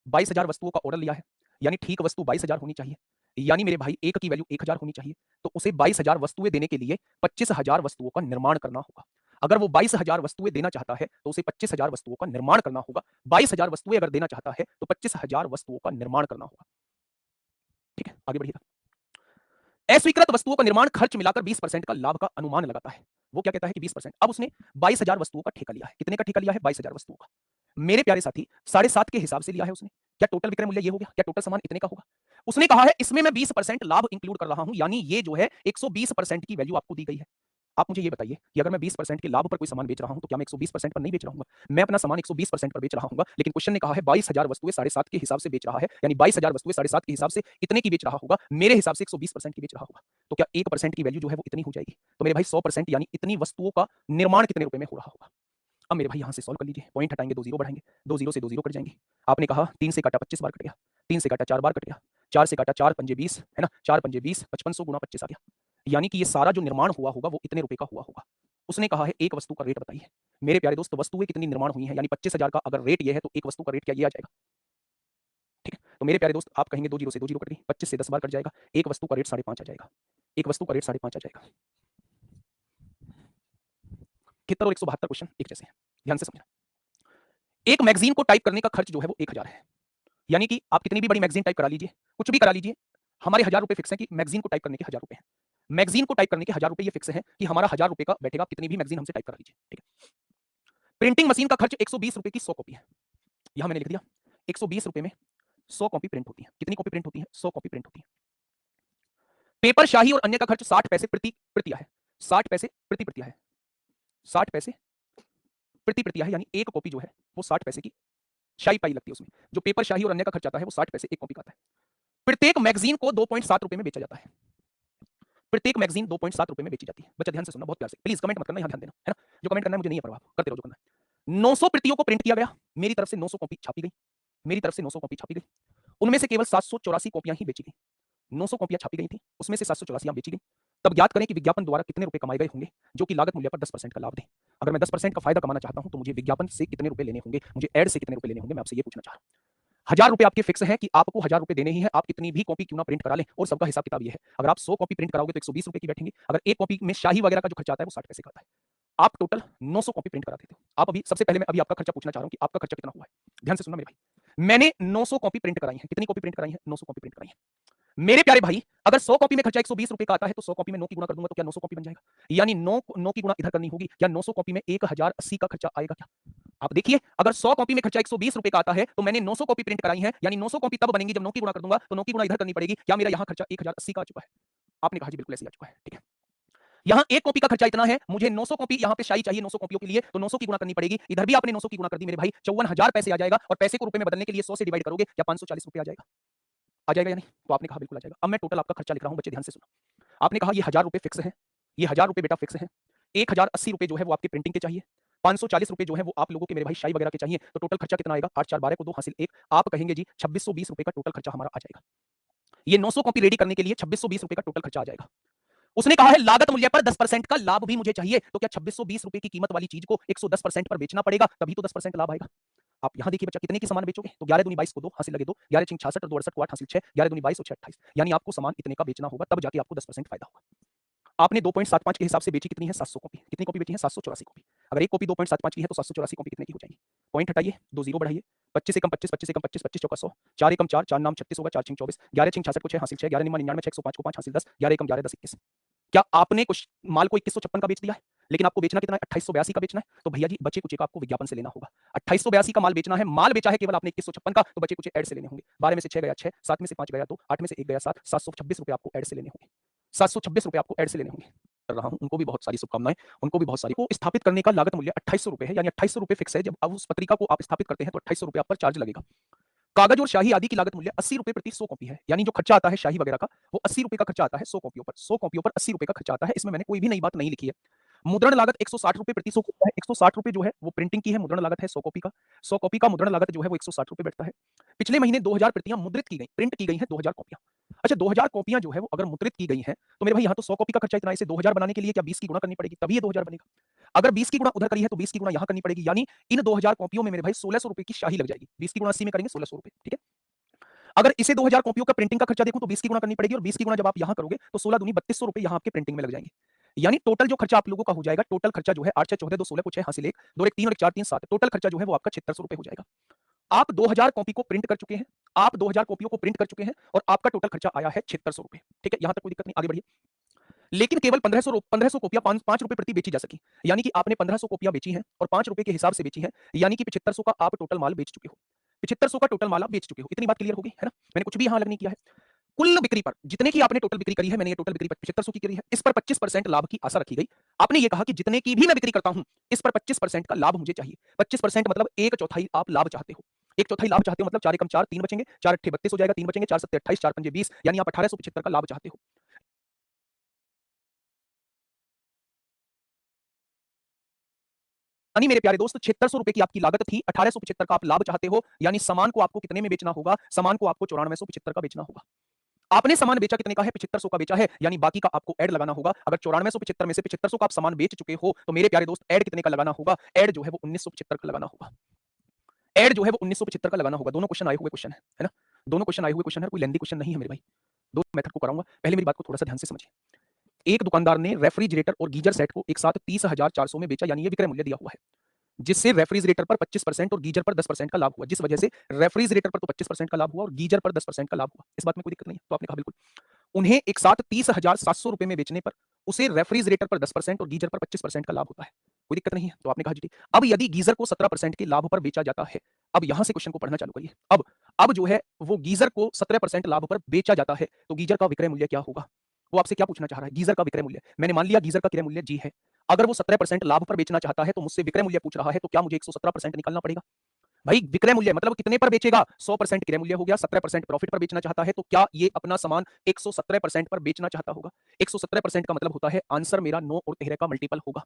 22,000 वस्तुओं का ऑर्डर लिया है, यानी ठीक वस्तु 22,000 होनी चाहिए, यानी मेरे भाई एक की वैल्यू 1,000 होनी चाहिए। तो उसे 22,000 वस्तुएं देने के लिए 25,000 वस्तुओं का निर्माण करना होगा। अगर वो 22,000 वस्तुएं देना चाहता है तो उसे 25,000 वस्तुओं का निर्माण करना होगा। 22,000 वस्तुएं अगर देना चाहता है तो 25,000 वस्तुओं का निर्माण करना होगा। ठीक है, आगे बढ़िएगा। अस्वीकृत वस्तुओं का निर्माण खर्च मिलाकर 20% का लाभ का अनुमान लगाता है। वो क्या कहता है कि 20%। अब उसने 22,000 वस्तुओं का ठेका लिया है। कितने का ठेका लिया है, 22,000 वस्तुओं का। मेरे प्यारे साथी, 7.5 के हिसाब से लिया है उसने। क्या टोटल विक्रय मूल्य ये हो गया, क्या टोटल सामान इतने का होगा। उसने कहा है इसमें मैं 20% लाभ इंक्लूड कर रहा हूं, यानी ये जो है 120% की वैल्यू आपको दी गई है। आप मुझे ये बताइए कि अगर मैं 20% के लाभ पर कोई सामान बेच रहा हूं तो क्या मैं 120% पर नहीं बेच रहा हूं। मैं अपना सामान 120% पर बेच रहा हूं, लेकिन क्वेश्चन ने कहा है 22,000 वस्तुएं 7.5 के हिसाब से बेच रहा है, यानी 22,000 वस्तुएं 7.5 के हिसाब से इतने की बेच रहा होगा। मेरे हिसाब से 120% की बेच रहा होगा, तो क्या 1% की वैल्यू जो है वो इतनी हो जाएगी। तो मेरे भाई 100% यानी इतनी वस्तुओं का निर्माण कितने रुपए में हो रहा होगा। अब मेरे भाई यहां से सॉल्व कर लीजिए। पॉइंट हटाएंगे, 2 जीरो बढ़ाएंगे, 2 जीरो से 2 जीरो कट जाएंगे। आपने कहा 3 से काटा 25 बार कट गया, 3 से काटा 4 बार कट गया, 4 से काटा 4 पंजे 20, है ना, 4 पंजे 20, 5500 गुणा 25 आ गया। यानी कि ये सारा जो निर्माण हुआ होगा वो इतने रुपए का हुआ होगा। उसने कहा है एक वस्तु का रेट बताइए। मेरे प्यारे दोस्त, वस्तुएं कितनी निर्माण हुई हैं, यानी 25,000 का अगर रेट ये है तो एक वस्तु का रेट क्या ये आ जाएगा। ठीक है, तो मेरे प्यारे दोस्त आप कहेंगे 2 जीरो से 2 जीरो कट गई, 25 से 10 बार कट जाएगा, एक वस्तु का रेट 5.5 आ जाएगा। एक वस्तु का रेट 5.5 आ जाएगा। 71 और 172 क्वेश्चन एक जैसे हैं, ध्यान से समझना। एक मैगजीन को टाइप करने का खर्च जो है वो 1,000 है। यानी कि आप कितनी भी बड़ी मैगजीन टाइप करा लीजिए, कुछ भी करा लीजिए, हमारे 1,000 रुपए फिक्स है कि मैगजीन को टाइप करने के 1,000 रुपए हैं। मैगजीन को टाइप करने के 1,000 रुपए ये फिक्स है कि हमारा 1,000 रुपए का बैठेगा, कितनी भी मैगजीन हमसे टाइप करा लीजिए। ठीक है, प्रिंटिंग मशीन का खर्च 120 रुपए की 100 कॉपी है। यहां मैंने लिख दिया 120 रुपए में 100 कॉपी प्रिंट होती है। कितनी कॉपी प्रिंट होती है, 100 कॉपी प्रिंट होती है। पेपर शाही और अन्य का खर्च 60 पैसे प्रति प्रतिया है। 60 पैसे प्रति प्रतिया है। 60 पैसे प्रति प्रतिया है, यानी एक कॉपी जो है वो 60 पैसे की शाही पाई लगती है। उसमें जो पेपर शाही और अन्य का खर्च आता है वो 60 पैसे एक कॉपी का आता है। प्रत्येक मैगजीन को 2.7 रुपए में बेचा जाता है। प्रत्येक मैगजीन 2.7 रुपए में बेची जाती है। बच्चा ध्यान से सुनना बहुत प्यार से, प्लीज कमेंट मत करना, यहां ध्यान देना, है ना। जो कमेंट करना है मुझे नहीं है परवाह, करते रहो जो करना है। 900 प्रतियों को प्रिंट किया गया। मेरी तरफ से 900 कॉपी छापी गई। मेरी तरफ से 900 कॉपी छापी गई। उनमें से केवल 784 कॉपियां ही बेची गई। 900 कॉपियां छापी गई थी, उसमें से 784 बेची गई। तब ज्ञात करें कि विज्ञापन द्वारा कितने रुपए कमाए गए होंगे, जो कि लागत मूल्य पर 10% का लाभ दें। अगर मैं 10% का फायदा कमाना चाहता हूं तो मुझे विज्ञापन से कितने रुपए लेने होंगे, मुझे एड से कितने रुपए लेने होंगे, मैं आपसे ये पूछना चाह रहा हूं। 1,000 रुपए आपके फिक्स है कि आपको 1,000 रुपए देने ही है। आप कितनी भी कॉपी क्यों ना प्रिंट करा लें, और सबका हिसाब किताब ये है। अगर आप 100 कॉपी प्रिंट कराओगे तो 120 रुपए की बैठेंगे। अगर एक कॉपी में शाही वगैरह का जो खर्चा आता है वो 60 पैसे का आता है। आप टोटल 900 कॉपी प्रिंट करा देते हो। आप अभी सबसे पहले मैं अभी आपका खर्चा पूछना चाह रहा हूं कि आपका खर्चा कितना हुआ है। ध्यान से सुनना मेरे भाई, मैंने 900 कॉपी प्रिंट कराई है। कितनी कॉपी प्रिंट कराई है, 900 कॉपी प्रिंट कराई है। मेरे प्यारे भाई, अगर 100 कॉपी में खर्चा 120 रुपए का आता है तो 100 कॉपी में 9 की गुणा कर दूंगा तो क्या 900 कॉपी बन जाएगा, यानी 9 की गुणा इधर करनी होगी। क्या 900 कॉपी में 1080 का खर्चा आएगा क्या। आप देखिए, अगर 100 कॉपी में खर्चा 120 रुपए का आता है तो मैंने 900 कॉपी प्रिंट कराई है, यानी 900 कॉपी तब बनेंगी जब 9 की गुणा कर दूंगा, तो 9 की गुणा इधर करनी पड़ेगी। क्या मेरा यहां खर्चा 1080 का आ चुका है। आपने कहा जी बिल्कुल ऐसे आ चुका है। ठीक है, यहां एक कॉपी का खर्चा इतना है, मुझे 900 कॉपी यहां पे शाही चाहिए 900 कॉपियों के लिए, तो 900 की गुणा करनी पड़ेगी। इधर भी आपने 900 की गुणा कर दी मेरे भाई, 54,000 पैसे आ जाएगा। और पैसे को रुपए में बदलने के लिए 100 से डिवाइड करोगे, क्या 540 रुपए आ जाएगा। आ जाएगा या नहीं, तो आपने कहा बिल्कुल आ जाएगा। अब मैं टोटल आपका खर्चा लिख रहा हूं, बच्चे ध्यान से सुनो। आपने कहा ये 1,000 रुपए फिक्स है, ये 1,000 रुपए बेटा फिक्स है। 1,080 रुपए जो है वो आपके प्रिंटिंग के चाहिए, 540 रुपए जो है वो आप लोगों के मेरे भाई शाही वगैरह के चाहिए। तो टोटल खर्चा कितना आएगा, 8 4 12 को 2 हासिल 1, आप कहेंगे जी 2620 रुपए का टोटल खर्चा हमारा आ जाएगा। ये 900 कॉपी रेडी करने के लिए 2620 रुपए का टोटल खर्चा आ जाएगा। उसने कहा है लागत मूल्य पर 10% का लाभ भी मुझे चाहिए, तो क्या 2620 रुपए की कीमत वाली चीज को 110% पर बेचना पड़ेगा, तभी तो 10% लाभ आएगा। आप यहां देखिए बच्चा, कितने की सामान बेचोगे, तो 11 दूनी 22 को 2 हासिल लगे 2, 11 6 66 और 2 68 को 8 हासिल 6, 11 दूनी 22 और 6 28, यानी आपको सामान इतने का बेचना होगा, तब जाके आपको 10% फायदा होगा। आपने 2.75 के हिसाब से बेची कितनी है 700 कॉपी। कितनी कॉपी बेची है 784 कॉपी। अगर एक कॉपी 2.75 की है तो 784 कॉपी कितने की हो जाएगी। पॉइंट हटाइए, 2 जीरो बढ़ाइए, 25 एकम 25, 25 एकम 25, 25 चौका 100, 4 एकम 4, 4 नाम 36 होगा, 4 छिंग 24, 11 छिंग 66 को 6 हासिल 6, 11 निमा 99, 6 105 को 5 हासिल 10, 11 एकम 11, 10 21। क्या आपने कुछ माल को 2156 का बेच दिया है, लेकिन आपको बेचना कितना है 2882 का बेचना है, तो भैया जी बचे कुचे का आपको विज्ञापन से लेना होगा। 2882 का माल बेचना है, माल बेचा है केवल आपने 2156 का, तो बचे कुचे ऐड से लेने होंगे। 12 में से 6 गया 6, 7 में से 5 गया 2, 8 में से 1 गया 7, 726 रुपए आपको ऐड से लेने होंगे। 726 रुपए आपको ऐड से लेने होंगे। कर रहा हूं, उनको भी बहुत सारी शुभकामनाएं, उनको भी बहुत सारी। को स्थापित करने का लागत मूल्य 2800 रुपए है, यानी 2800 रुपए फिक्स है। जब अब उस पत्रिका को आप स्थापित करते हैं तो 2800 रुपए आप पर चार्ज लगेगा। कागज और शाही आदि की लागत मूल्य 80 रुपए प्रति 100 कॉपी है, यानी जो खर्चा आता है शाही वगैरह का वो 80 रुपए का खर्चा आता है 100 कॉपियों पर। 100 कॉपियों पर 80 रुपए का खर्चा आता है, इसमें मैंने कोई भी नई बात नहीं लिखी है। मुद्रण लागत 160 रुपए प्रति 100 कॉपी है। 160 रुपए जो है वो प्रिंटिंग की है, मुद्रण लागत है 100 कॉपी का। 100 कॉपी का मुद्रण लागत जो है वो 160 रुपए बैठता है। पिछले महीने 2000 प्रतियां मुद्रित की गई, प्रिंट की गई हैं 2000 कॉपियां। अच्छा 2000 कॉपियां जो है वो अगर मुद्रित की गई हैं तो मेरे भाई यहाँ तो 100 कॉपी का खर्चा इतना है, इसे 2000 बनाने के लिए क्या 20 की गुणा करनी पड़ेगी, तभी ये 2000 बनेगा। अगर 20 की गुणा उधर करी है तो 20 की गुणा यहाँ करनी पड़ेगी, यानी इन 2000 कॉपियों में मेरे भाई 1600 रुपए की शाही लग जाएगी। 20 की गुणा 80 में करेंगे 1600 रुपए, ठीक है। अगर इसे 2000 कॉपियों का प्रिंटिंग का खर्चा देखूं तो 20 की गुणा करनी पड़ेगी, और 20 की गुणा जब आप यहां करोगे तो 16 दूनी 3200 रुपए यहां आपके प्रिंटिंग में लग जाएंगे। यानी टोटल जो खर्चा आप लोगों का हो जाएगा, टोटल खर्चा जो है 8 6 14 2 16 को 6 हासिल 1 2 1 3 और 1 4 3 7, टोटल खर्चा जो है वो आपका 7600 रुपए हो जाएगा। आप 2000 कॉपी को प्रिंट कर चुके हैं, आप 2000 कॉपियों को प्रिंट कर चुके हैं और आपका टोटल खर्चा आया है 7600 रुपए, ठीक है। यहां तक कोई दिक्कत नहीं, आगे बढ़िए। लेकिन केवल 1500 कॉपियां 5 रुपए प्रति बेची जा सकी, यानी कि आपने 1500 कॉपियां बेची हैं और 5 रुपए के हिसाब से बेची हैं, यानी कि 7500 का आप टोटल माल बेच चुके हो। 7500 का टोटल माल आप बेच चुके हो। इतनी बात क्लियर हो गई है ना, मैंने कुछ भी यहां अलग नहीं किया है। कुल बिक्री पर जितने की आपने टोटल बिक्री करी है, मैंने ये टोटल बिक्री 7500 की करी है, इस पर 25% लाभ की आशा रखी गई। आपने ये कहा कि जितने की भी मैं बिक्री करता हूं इस पर 25% का लाभ मुझे चाहिए। 25% मतलब एक चौथाई आप लाभ चाहते हो। एक चौथाई लाभ चाहते हो मतलब 4 एकम 4 3 बचेंगे, 4 अट्ठे 32 हो जाएगा, 3 बचेंगे, 4 सत्ते 28, 4 पंजे 20, यानी आप 1875 का लाभ चाहते हो। यानी मेरे प्यारे दोस्त 7600 रुपए की आपकी लागत थी, 1875 का आप लाभ चाहते हो, यानी सामान को आपको कितने में बेचना होगा, सामान को आपको 9475 का बेचना होगा। आपने सामान बेचा कितने का है, 7500 का बेचा है, यानी बाकी का आपको ऐड लगाना होगा। अगर 9475 में से 7500 का आप सामान बेच चुके हो तो मेरे प्यारे दोस्त ऐड कितने का लगाना होगा, ऐड जो है वो 1975 का लगाना होगा। ऐड जो है वो 1975 का लगाना होगा। दोनों क्वेश्चन आए हुए क्वेश्चन है ना, दोनों क्वेश्चन आए हुए क्वेश्चन है, कोई लेंदी क्वेश्चन नहीं है मेरे भाई। दो मेथड को कराऊंगा, पहले मेरी बात को थोड़ा सा ध्यान से समझिए। एक दुकानदार ने रेफ्रिजरेटर और गीजर सेट को एक साथ 30,400 में बेचा, यानी ये विक्रय मूल्य दिया हुआ है, जिससे रेफ्रिजरेटर पर 25% और गीजर पर 10% का लाभ हुआ, जिस वजह से रेफ्रिजरेटर पर तो 25% का लाभ हुआ और गीजर पर 10% का लाभ हुआ। इस बात में कोई दिक्कत नहीं है, तो आपने कहा बिल्कुल। उन्हें एक साथ 30,700 रुपए में बेचने पर उसे रेफ्रिजरेटर पर 10% और गीजर पर 25% का लाभ होता है, कोई दिक्कत नहीं है, तो आपने कहा जी ठीक। अब यदि गीजर को 17% के लाभ पर बेचा जाता है, अब यहां से क्वेश्चन को पढ़ना चालू करिए। अब जो है वो गीजर को 17% लाभ पर बेचा जाता है, तो गीजर का विक्रय मूल्य क्या होगा। वो आपसे क्या पूछना चाह रहा है, गीजर का विक्रय मूल्य। मैंने मान लिया गीजर का क्रय मूल्य जी है। अगर वो 17% लाभ पर बेचना चाहता है तो मुझसे विक्रय मूल्य पूछ रहा है, तो क्या मुझे 117% निकालना पड़ेगा। भाई विक्रय मूल्य मतलब कितने पर बेचेगा, 100% क्रय मूल्य हो गया, 17% प्रॉफिट पर बेचना चाहता है, तो क्या ये अपना सामान 117% पर बेचना चाहता होगा। 117% का मतलब होता है आंसर मेरा 9 और 13 का मल्टीपल होगा।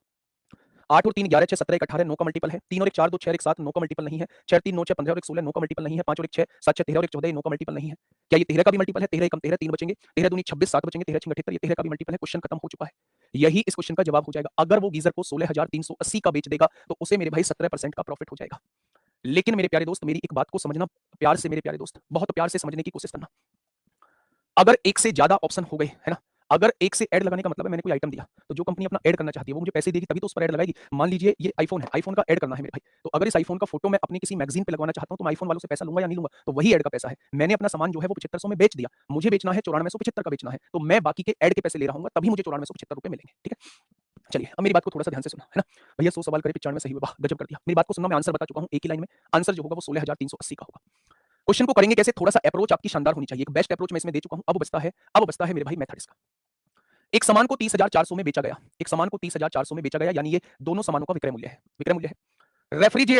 8 और 3 11 6 17 1 18 9 का मल्टीपल है। 3 और 1 4 2 6 और 1 7 9 का मल्टीपल नहीं है। 6 3 9 6 15 और 1 16 9 का मल्टीपल नहीं है। 5 और 1 6 7 6 13 और 1 14 9 का मल्टीपल नहीं है। क्या ये 13 का भी मल्टीपल है, 13 एकम 13 3 बचेंगे, 13 दूनी 26 7 बचेंगे, 13 6 78, ये 13 का भी मल्टीपल है। क्वेश्चन खत्म हो चुका है। यही इस क्वेश्चन का जवाब हो जाएगा। अगर वो गीजर को 16,380 का बेच देगा तो उसे मेरे भाई 17% का प्रॉफिट हो जाएगा। लेकिन मेरे प्यारे दोस्त मेरी एक बात को समझना प्यार से, मेरे प्यारे दोस्त बहुत प्यार से समझने की कोशिश करना। अगर एक से ज्यादा ऑप्शन हो गए है ना, अगर एक से ऐड लगाने का मतलब है मैंने कोई आइटम दिया तो जो कंपनी अपना ऐड करना चाहती है वो मुझे पैसे देगी तभी तो उस पर ऐड लगाएगी। मान लीजिए ये आईफोन है, आईफोन का ऐड करना है मेरे भाई, तो अगर इस आईफोन का फोटो मैं अपनी किसी मैगजीन पे लगवाना चाहता हूं तो मैं आईफोन वालों से पैसा लूंगा या नहीं लूंगा, तो वही ऐड का पैसा है। मैंने अपना सामान जो है वो 7500 में बेच दिया, मुझे बेचना है 9475 का बेचना है, तो मैं बाकी के ऐड के पैसे ले रहा हूँ, तभी मुझे 9475 रुपए मिलेंगे, ठीक है। चलिए अब मेरी बात को थोड़ा सा ध्यान से सुना है ना भैया, 100 सवाल करे 95 सही हुआ, वाह गजब कर दिया। मेरी बात को सुनना, मैं आंसर बता चुका हूं एक ही लाइन में। आंसर जो होगा वो 16,380 का होगा। क्वेश्चन को करेंगे कैसे, थोड़ा सा अप्रोच आपकी शानदार होनी चाहिए। एक बेस्ट अप्रोच मैं इसमें दे चुका हूं। अब बचता है मेरे भाई मेथड इसका। एक सामान को 30,400 में बेचा गया, एक सामान को 30,400 में बेचा गया, यानी ये दोनों सामानों का विक्रय मूल्य है, विक्रय मूल्य है।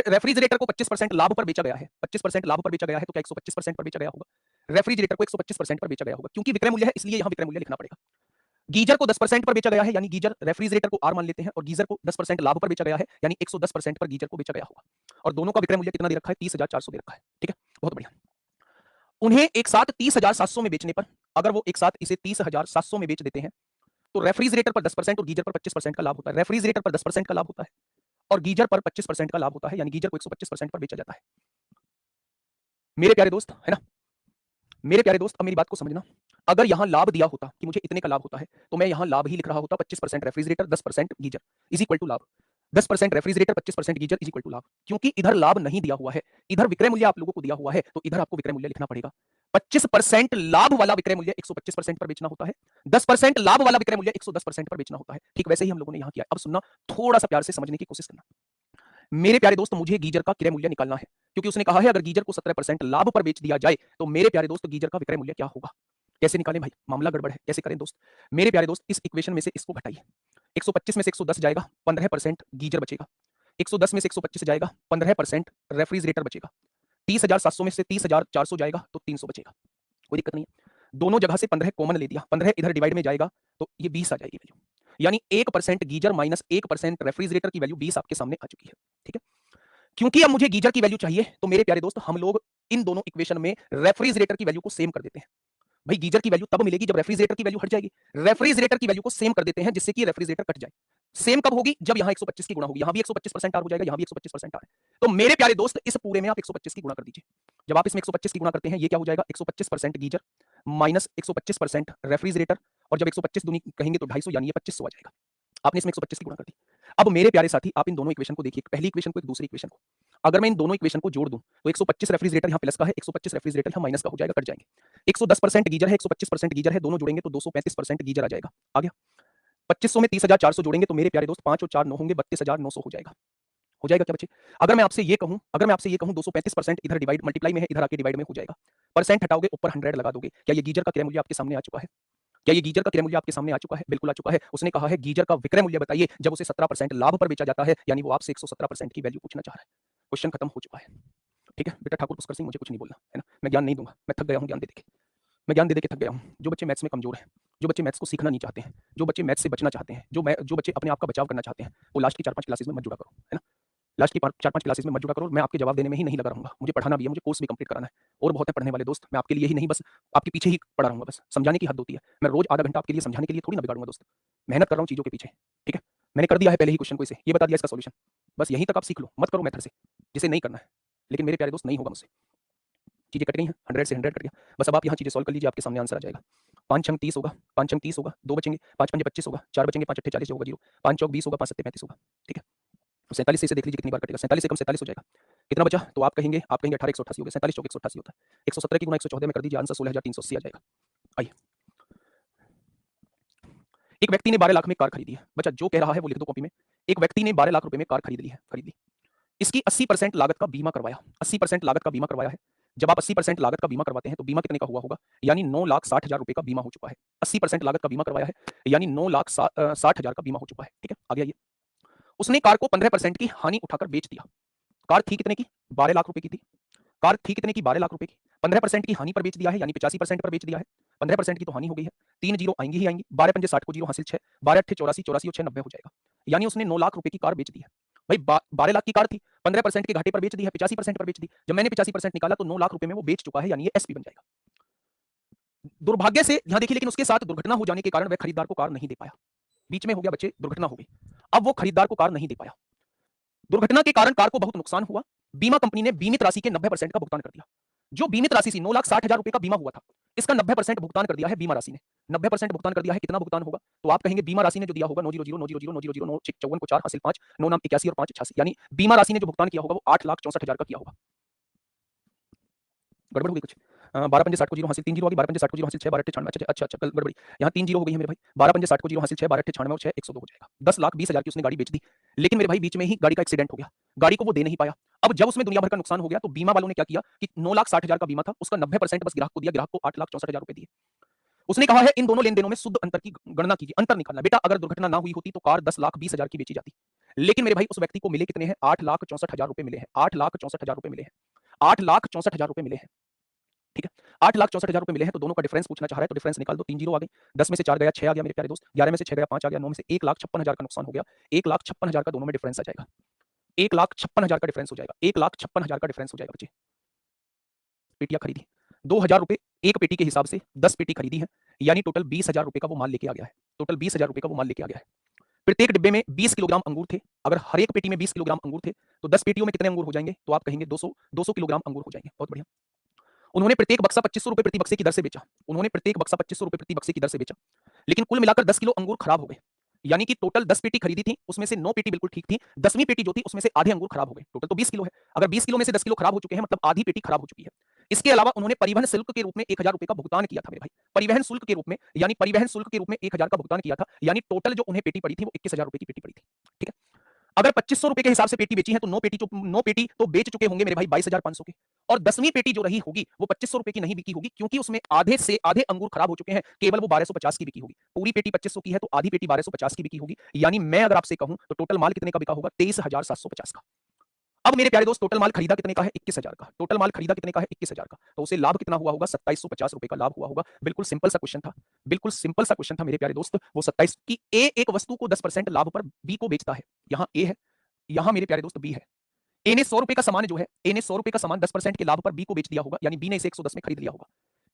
रेफ्रिजरेटर को 25% लाभ पर बेचा गया है, 25% लाभ पर बेचा गया है, तो क्या 125% पर बेचा गया होगा। रेफ्रिजरेटर को 125% पर बेचा गया होगा, क्योंकि विक्रय मूल्य है इसलिए यहां विक्रय मूल्य लिखना पड़ेगा। गीजर को 10% पर बेचा गया है, यानी गीजर रेफ्रिजरेटर को आर मान लेते हैं, और गीजर को 10% लाभ पर बेचा गया है, यानी 110% पर गीजर को बेचा गया होगा। और दोनों का विक्रय मूल्य कितना दे रखा है, 30,400 दे रखा है, ठीक है, बहुत बढ़िया। उन्हें एक साथ 30,700 में बेचने पर, अगर वो एक साथ इसे 30,700 में बेच देते हैं तो रेफ्रिजरेटर पर 10% और गीजर पर 25% का लाभ होता है। रेफ्रिजरेटर पर 10% का लाभ होता है और गीजर पर 25% का लाभ होता है, यानी गीजर को 125% पर बेचा जाता है। मेरे प्यारे दोस्त है ना, मेरे प्यारे दोस्त अब मेरी बात को समझना। अगर यहां लाभ दिया होता कि मुझे इतने का लाभ होता है तो मैं यहां लाभ ही लिख रहा होता 25% refrigerator 10% geyser is equal to लाभ। 10% refrigerator 25% geyser is equal to लाभ। क्योंकि इधर लाभ नहीं दिया हुआ है, इधर विक्रय मूल्य आप लोगों को दिया हुआ है, तो इधर आपको विक्रय मूल्य लिखना पड़ेगा। 25% लाभ वाला विक्रय मूल्य 125% पर बेचना होता है, 10% लाभ वाला विक्रय मूल्य 110% पर बेचना होता है। ठीक वैसे ही हम लोगों ने यहां किया। अब सुनना, थोड़ा सा प्यार से समझने की कोशिश करना। मेरे प्यारे दोस्त, मुझे गीजर का क्रय मूल्य निकालना है, क्योंकि उसने कहा है अगर गीजर को 17% लाभ पर बेच दिया जाए तो मेरे प्यारे दोस्त गीजर का विक्रय मूल्य क्या होगा। कैसे निकालें भाई, मामला गड़बड़ है, कैसे करें दोस्त। मेरे प्यारे दोस्त, इस इक्वेशन में से इसको घटाइए। 125 में से 110 जाएगा, 15% गीजर बचेगा। 110 में से 125 जाएगा, 15% रेफ्रिजरेटर बचेगा। 30,700 में से 30,400 जाएगा तो 300 बचेगा। कोई दिक्कत नहीं है। दोनों जगह से 15 कॉमन ले दिया, 15 इधर डिवाइड में जाएगा तो ये 20 आ जाएगी वैल्यू। यानी 1% गीजर माइनस 1% रेफ्रिजरेटर की वैल्यू 20 आपके सामने आ चुकी है। ठीक है, क्योंकि अब मुझे गीजर की वैल्यू चाहिए तो मेरे प्यारे दोस्त हम लोग इन दोनों इक्वेशन में रेफ्रिजरेटर की वैल्यू को सेम कर देते हैं। भाई गीजर की वैल्यू तब मिलेगी जब रेफ्रिजरेटर की वैल्यू हट जाएगी। रेफ्रिजरेटर की वैल्यू को सेम कर देते हैं जिससे कि रेफ्रिजरेटर कट जाए। सेम कब होगी, जब यहां 125 की गुणा होगी, यहां भी 125% आर हो जाएगा, यहां भी 125% आर है। तो मेरे प्यारे दोस्त इस पूरे में आप 125 की गुणा कर दीजिए। जब आप इसमें 125 की गुणा करते हैं ये क्या हो जाएगा, 125% गीजर माइनस 125% रेफ्रिजरेटर, और जब 125 दूनी कहेंगे तो 250, यानी ये 2500 आ जाएगा। आपने इसमें 125 की गुणा कर दी। अब मेरे प्यारे साथी आप इन दोनों इक्वेशन को देखिए, पहली इक्वेशन को एक दूसरी इक्वेशन को। अगर मैं इन दोनों इक्वेशन को जोड़ दूं तो 125 रेफ्रिजरेटर यहां प्लस का है, 125 रेफ्रिजरेटर यहां माइनस का हो जाएगा, कट जाएंगे। 110% गीजर है, 125% गीजर है, दोनों जोड़ेंगे तो 235% गीजर आ जाएगा। आ गया। 2500 में 30,400 जोड़ेंगे तो मेरे प्यारे दोस्त 5 और 4 9 होंगे, 32,900 हो जाएगा। हो जाएगा क्या बच्चे। अगर मैं आपसे ये कहूं 235% इधर डिवाइड मल्टीप्लाई में है, इधर आके डिवाइड में हो जाएगा। परसेंट हटाओगे, ऊपर 100 लगा दोगे। क्या ये गीजर का क्रय मूल्य आपके सामने आ चुका है? क्या ये गीजर का क्रय मूल्य आपके सामने आ चुका है? बिल्कुल आ चुका है। उसने कहा है गीजर का विक्रय मूल्य बताइए जब उसे 17% लाभ पर बेचा जाता है, यानी वो आपसे 117% की वैल्यू पूछना चाह रहा है। क्वेश्चन खत्म हो चुका है। ठीक है बेटा ठाकुर पुष्कर सिंह, मुझे कुछ नहीं बोलना है ना, मैं ज्ञान नहीं दूंगा, मैं थक गया हूं ज्ञान दे देके, मैं ज्ञान दे देके थक गया हूं। जो बच्चे मैथ्स में कमजोर हैं, जो बच्चे मैथ्स को सीखना नहीं चाहते हैं, जो बच्चे मैथ्स से बचना चाहते हैं, जो बच्चे अपने आप का बचाव करना चाहते हैं, वो लास्ट की 4-5 क्लासेस में मत जुड़ा करो, है ना। लास्ट की 4-5 क्लासेस में मत जुड़ा करो। मैं आपके जवाब देने में ही नहीं लगा रहूंगा, मुझे पढ़ाना भी है, मुझे कोर्स भी कंप्लीट कराना है, और बहुत है पढ़ने वाले दोस्त। मैं आपके लिए ही नहीं बस आपके पीछे ही पड़ा रहूंगा, बस समझाने की हद होती है। मैं रोज आधा घंटा आपके लिए समझाने के लिए थोड़ी ना बिगाड़ूंगा दोस्त, मेहनत कर रहा हूँ चीजों के पीछे। ठीक है, मैंने कर दिया है पहले ही क्वेश्चन को, इसे ये बता दिया इसका सॉल्यूशन, बस यहीं तक आप सीख लो, मत करो मेथड से जिसे नहीं करना है। लेकिन मेरे प्यारे दोस्त नहीं होगा मुझसे, चीजें कट गई हैं, 100 से 100 कट गया। बस अब आप यहाँ चीजें सॉल्व कर लीजिए, आपके सामने आंसर आ जाएगा। 5 अंक 30 होगा, 5 अंक 30 होगा, 2 बचेंगे, 5 पंजे 25 होगा, 4 बचेंगे, 5 अट्ठे 40 होगा 0, 5 चौक 20 होगा, 5 सत्ते 35 होगा। ठीक है, 47 से इसे देख लीजिए कितनी बार कटेगा, 47 से कम 47 हो जाएगा। कितना बचा, तो आप कहेंगे 18 188 हो गया, 47 चौक 188 होता है। 117 की गुणा 114 में कर दीजिए, आंसर 16,380 आ जाएगा। आइए, एक व्यक्ति ने 12 लाख में कार खरीदी है। बच्चा जो कह रहा है वो लिख दो कॉपी में। एक व्यक्ति ने 12 लाख रुपए में कार खरीद ली है, खरीद ली। इसकी 80% लागत का बीमा करवाया, 80% लागत का बीमा करवाया है। जब आप 80% लागत का बीमा करवाते हैं तो बीमा कितने का हुआ होगा, यानी 9,60,000 रुपए का बीमा हो चुका है। 80% लागत का बीमा करवाया है, यानी 9,60,000 का बीमा हो चुका है। ठीक है, आ गया ये। उसने कार को 15% की हानि उठाकर बेच दिया। कार थी कितने की, 12 लाख रुपए की थी। कार थी कितने की, 12 लाख रुपए की। 15% की हानि पर बेच दिया है, यानी 85% पर बेच दिया है। 15% की तो हानि हो गई है, 3 जीरो आएंगी ही आएंगी। 12 पंजे 60 को जीरो हासिल 6, 12 अट्ठे 84, 84 और 6 90 हो जाएगा। यानी उसने 9 लाख रुपए की कार बेच दी है। भाई 12 लाख की कार थी, 15% के घाटे पर बेच दी है, 85% पर बेच दी। जब मैंने 85% निकाला तो 9 लाख रुपए में वो बेच चुका है, यानी ये एसपी बन जाएगा। दुर्भाग्य से यहां देखिए, लेकिन उसके साथ दुर्घटना हो जाने के कारण वह खरीदार को कार नहीं दे पाया। बीच में हो गया बच्चे, दुर्घटना हो गई, अब वो खरीदार को कार नहीं दे पाया। दुर्घटना के कारण कार को बहुत नुकसान हुआ। बीमा कंपनी ने बीमित राशि के 90% का भुगतान कर दिया। जो बीमित राशि थी, 9,60,000 रुपए का बीमा हुआ था, इसका 90% भुगतान कर दिया है बीमा राशि ने। 90% भुगतान कर दिया है, कितना भुगतान होगा, तो आप कहेंगे बीमा राशि ने जो दिया होगा 900,900,900,954 को 4 हासिल 5, 9 नाम 81 और 5 86, यानी बीमा राशि ने जो भुगतान किया होगा वो 8,64,000 का किया होगा। गड़बड़ हो गई कुछ। 12 पंजे 60 को जीरो हासिल 3 जीरो आ गई, 12 पंजे 60 को जीरो हासिल 6, 12 अट्ठे 96, अच्छा अच्छा गड़बड़ी, यहाँ 3 जीरो हो गई है मेरे भाई। 12 पंजे 60 को जीरो हासिल 6, 12 अट्ठे 96 और 6 102 हो जाएगा। 10,20,000 की उसने गाड़ी बेच दी, लेकिन मेरे भाई बीच में ही गाड़ी का एक्सीडेंट हो गया, गाड़ी को वो दे नहीं पाया। अब जब उसमें दुनिया भर का नुकसान हो गया तो बीमा वालों ने क्या किया कि 9,60,000 का बीमा था, उसका 90% बस ग्राहक को दिया, ग्राहक को 8,64,000 रुपए दिए। उसने कहा है इन दोनों लेन देनों में शुद्ध अंतर की गणना कीजिए, अंतर निकालना। बेटा अगर दुर्घटना ना हुई होती तो कार 10,20,000 की बेची जाती, लेकिन मेरे भाई उस व्यक्ति को मिले कितने हैं, 8,64,000 रुपए मिले हैं, 8,64,000 रुपए मिले हैं, 8,64,000 रुपए मिले हैं। ठीक है, 8,64,000 रुपए मिले हैं, तो दोनों का डिफरेंस पूछना चाह रहा है, तो डिफरेंस निकाल दो। 3 जीरो आ गई, 10 में से 4 गया 6 आ गया मेरे प्यारे दोस्त, 11 में से 6 गया 5 आ गया, 9 में से 1,56,000 का नुकसान हो गया, 1,56,000 का दोनों में डिफरेंस आ जाएगा, 1,56,000 का डिफरेंस हो जाएगा, 1,56,000 का डिफरेंस हो जाएगा बच्चे। पेटियां खरीदी 2,000 रुपए एक पेटी के हिसाब से 10 पेटी खरीदी है, यानी टोटल 20,000 रुपए का वो माल लेके आ गया है, टोटल 20,000 रुपए का वो माल लेके आ गया है। प्रत्येक डिब्बे में 20 किलोग्राम अंगूर थे। अगर हर एक पेटी में 20 किलोग्राम अंगूर थे तो 10 पेटियों में कितने अंगूर हो जाएंगे, तो आप कहेंगे 200 किलोग्राम अंगूर हो जाएंगे। बहुत बढ़िया। उन्होंने प्रत्येक बक्सा 2500 रुपए प्रति बक्से की दर से बेचा। उन्होंने प्रत्येक बक्सा 2500 रुपए प्रति बक्से की दर से बेचा, लेकिन कुल मिलाकर 10 किलो अंगूर खराब हो गए। यानी कि टोटल 10 पेटी खरीदी थी, उसमें से 9 पेटी बिल्कुल ठीक थी, 10वीं पेटी जो थी उसमें से आधे अंगूर खराब हो गए। टोटल तो 20 किलो है। अगर 20 किलो में से 10 किलो खराब हो चुके हैं मतलब आधी पेटी खराब हो चुकी है। इसके अलावा उन्होंने परिवहन शुल्क के रूप में 1000 रुपए का भुगतान किया था मेरे भाई। परिवहन शुल्क के रूप में, यानी परिवहन शुल्क के रूप में 1000 का भुगतान किया था, यानी टोटल जो उन्हें पेटी पड़ी थी वो 21000 रुपए की पेटी पड़ी थी। ठीक है। अगर 2500 रुपए के हिसाब से पेटी बेची है तो 9 पेटी तो बेच चुके होंगे मेरे भाई 22500 के। और 10वीं पेटी जो रही होगी वो 2500 रुपए की नहीं बिकी होगी, क्योंकि उसमें आधे से आधे अंगूर खराब हो चुके हैं, केवल वो 1250 की बिकी होगी। पूरी पेटी 2500 की है तो आधी पेटी 1250 की बिकी होगी। यानी मैं अगर आपसे कहूं तो टोटल माल कितने का बिका होगा? 23750 का। अब मेरे प्यारे दोस्त, टोटल माल खरीदा कितने का है? 21000 का। टोटल माल खरीदा कितने का है? 21000 का। तो उसे लाभ कितना हुआ होगा? 2750 रुपए का लाभ हुआ होगा। बिल्कुल सिंपल सा क्वेश्चन था, बिल्कुल सिंपल सा क्वेश्चन था मेरे प्यारे दोस्त। वो 27 की ए एक वस्तु को 10% लाभ पर बी को बेचता है। यहां ए है, यहां मेरे प्यारे दोस्त बी है। ए ने 100 रुपए का सामान जो है, ए ने 100 रुपए का सामान 10% के लाभ पर बी को बेच दिया होगा, यानी बी ने इसे 110 में खरीद लिया होगा।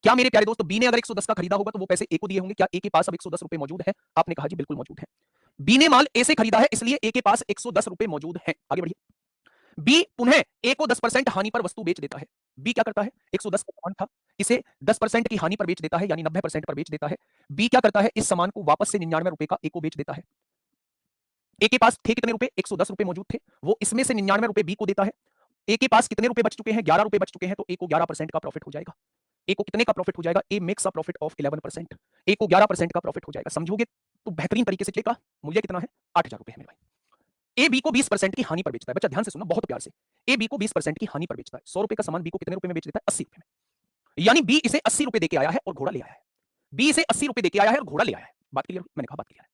क्या मेरे प्यारे दोस्त बी ने अगर 110 का खरीदा होगा तो वो पैसे ए को दिए होंगे? क्या ए के पास अब 110 रुपए मौजूद है? आपने कहा जी बिल्कुल मौजूद है। बी ने माल ए से खरीदा है, इसलिए ए के पास 110 रुपए मौजूद है। आगे बढ़िए। बी पुनः ए को 10% हानि पर वस्तु बेच देता है। बी क्या करता है? 110 का सामान था, इसे 10% की हानि पर बेच देता है, यानी 90% पर बेच देता है। बी क्या करता है? इस सामान को वापस से 99 रुपए का ए को बेच देता है। ए के पास थे कितने रुपए? 110 रुपए मौजूद थे, वो इसमें से 99 रुपए बी को देता है। ए के पास कितने रुपए बच चुके हैं? 11 रुपए बच चुके हैं, तो ए को 11% का प्रॉफिट हो जाएगा। ए को कितने का प्रॉफिट हो जाएगा? A makes a profit of 11%। ए को 11% का प्रॉफिट हो जाएगा। समझोगे तो बेहतरीन तरीके से चलेगा। मूल्य कितना है? 8000 रुपए है मेरे भाई। ए बी को 20% की हानि पर बेचता है। बच्चा ध्यान से सुनना बहुत प्यार से। ए बी को 20% की हानि पर बेचता है। 100 रुपए का सामान बी को कितने रुपए में बेच देता है? 80 रुपए में। यानी बी इसे 80 रुपए देके आया है और घोड़ा ले आया है। बी इसे 80 रुपए देके आया है और घोड़ा ले आया है। बात क्लियर? मैंने कहा बात क्लियर है।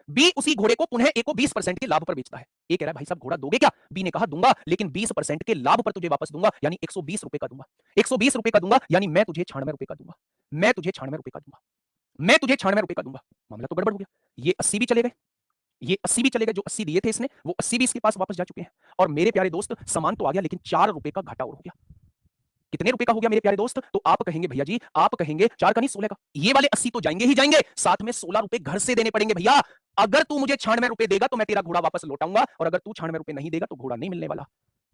बी उसी घोड़े को पुनः ए को 20% के लाभ पर बेचता है। ए कह रहा है भाई साहब घोड़ा दोगे क्या? बी ने कहा दूंगा, लेकिन 20% के लाभ पर तुझे वापस दूंगा, यानी 120 रुपए का दूंगा। 120 रुपए का दूंगा, यानी मैं तुझे 96 रुपए का दूंगा। मैं तुझे 96 रुपए का दूंगा। मैं तुझे 96 रुपए का दूंगा। मामला तो गड़बड़ हो गया। ये 80 भी चले गए, ये 80 भी चले गए। जो 80 दिए थे इसने, वो 80 भी इसके पास वापस जा चुके हैं। और मेरे प्यारे दोस्त, सामान तो आ गया, लेकिन 4 रुपए का घाटा और हो गया। कितने रुपए का हो गया मेरे प्यारे दोस्त? तो आप कहेंगे भैया जी, आप कहेंगे 4 का नहीं 16 का। ये वाले 80 तो जाएंगे ही जाएंगे, साथ में 16 रुपए घर से देने पड़ेंगे भैया। अगर तू मुझे 96 रुपए देगा तो मैं तेरा घोड़ा वापस लौटाऊंगा, और अगर तू 96 रुपए नहीं देगा तो घोड़ा नहीं मिलने वाला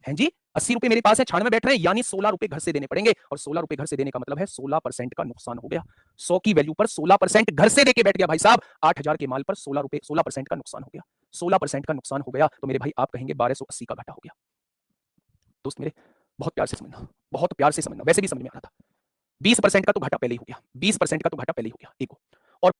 है जी। 80 रुपए मेरे पास है, 96 बैठ रहे हैं, यानी 16 रुपए घर से देने पड़ेंगे। और 16 रुपए घर से देने का मतलब है 16% का नुकसान हो गया। 100 की वैल्यू पर 16% घर से देके बैठ गया भाई साहब। 8000 के माल पर 16% का नुकसान हो गया। 16% का नुकसान हो गया, तो मेरे भाई आप कहेंगे 1280 का घाटा हो गया। दोस्त मेरे, बहुत प्यार से समझना, बहुत प्यार से समझना, वैसे भी समझ में आ रहा था। 20% का तो घाटा पहले ही हो गया, 20% का तो घाटा पहले ही हो गया एक को। और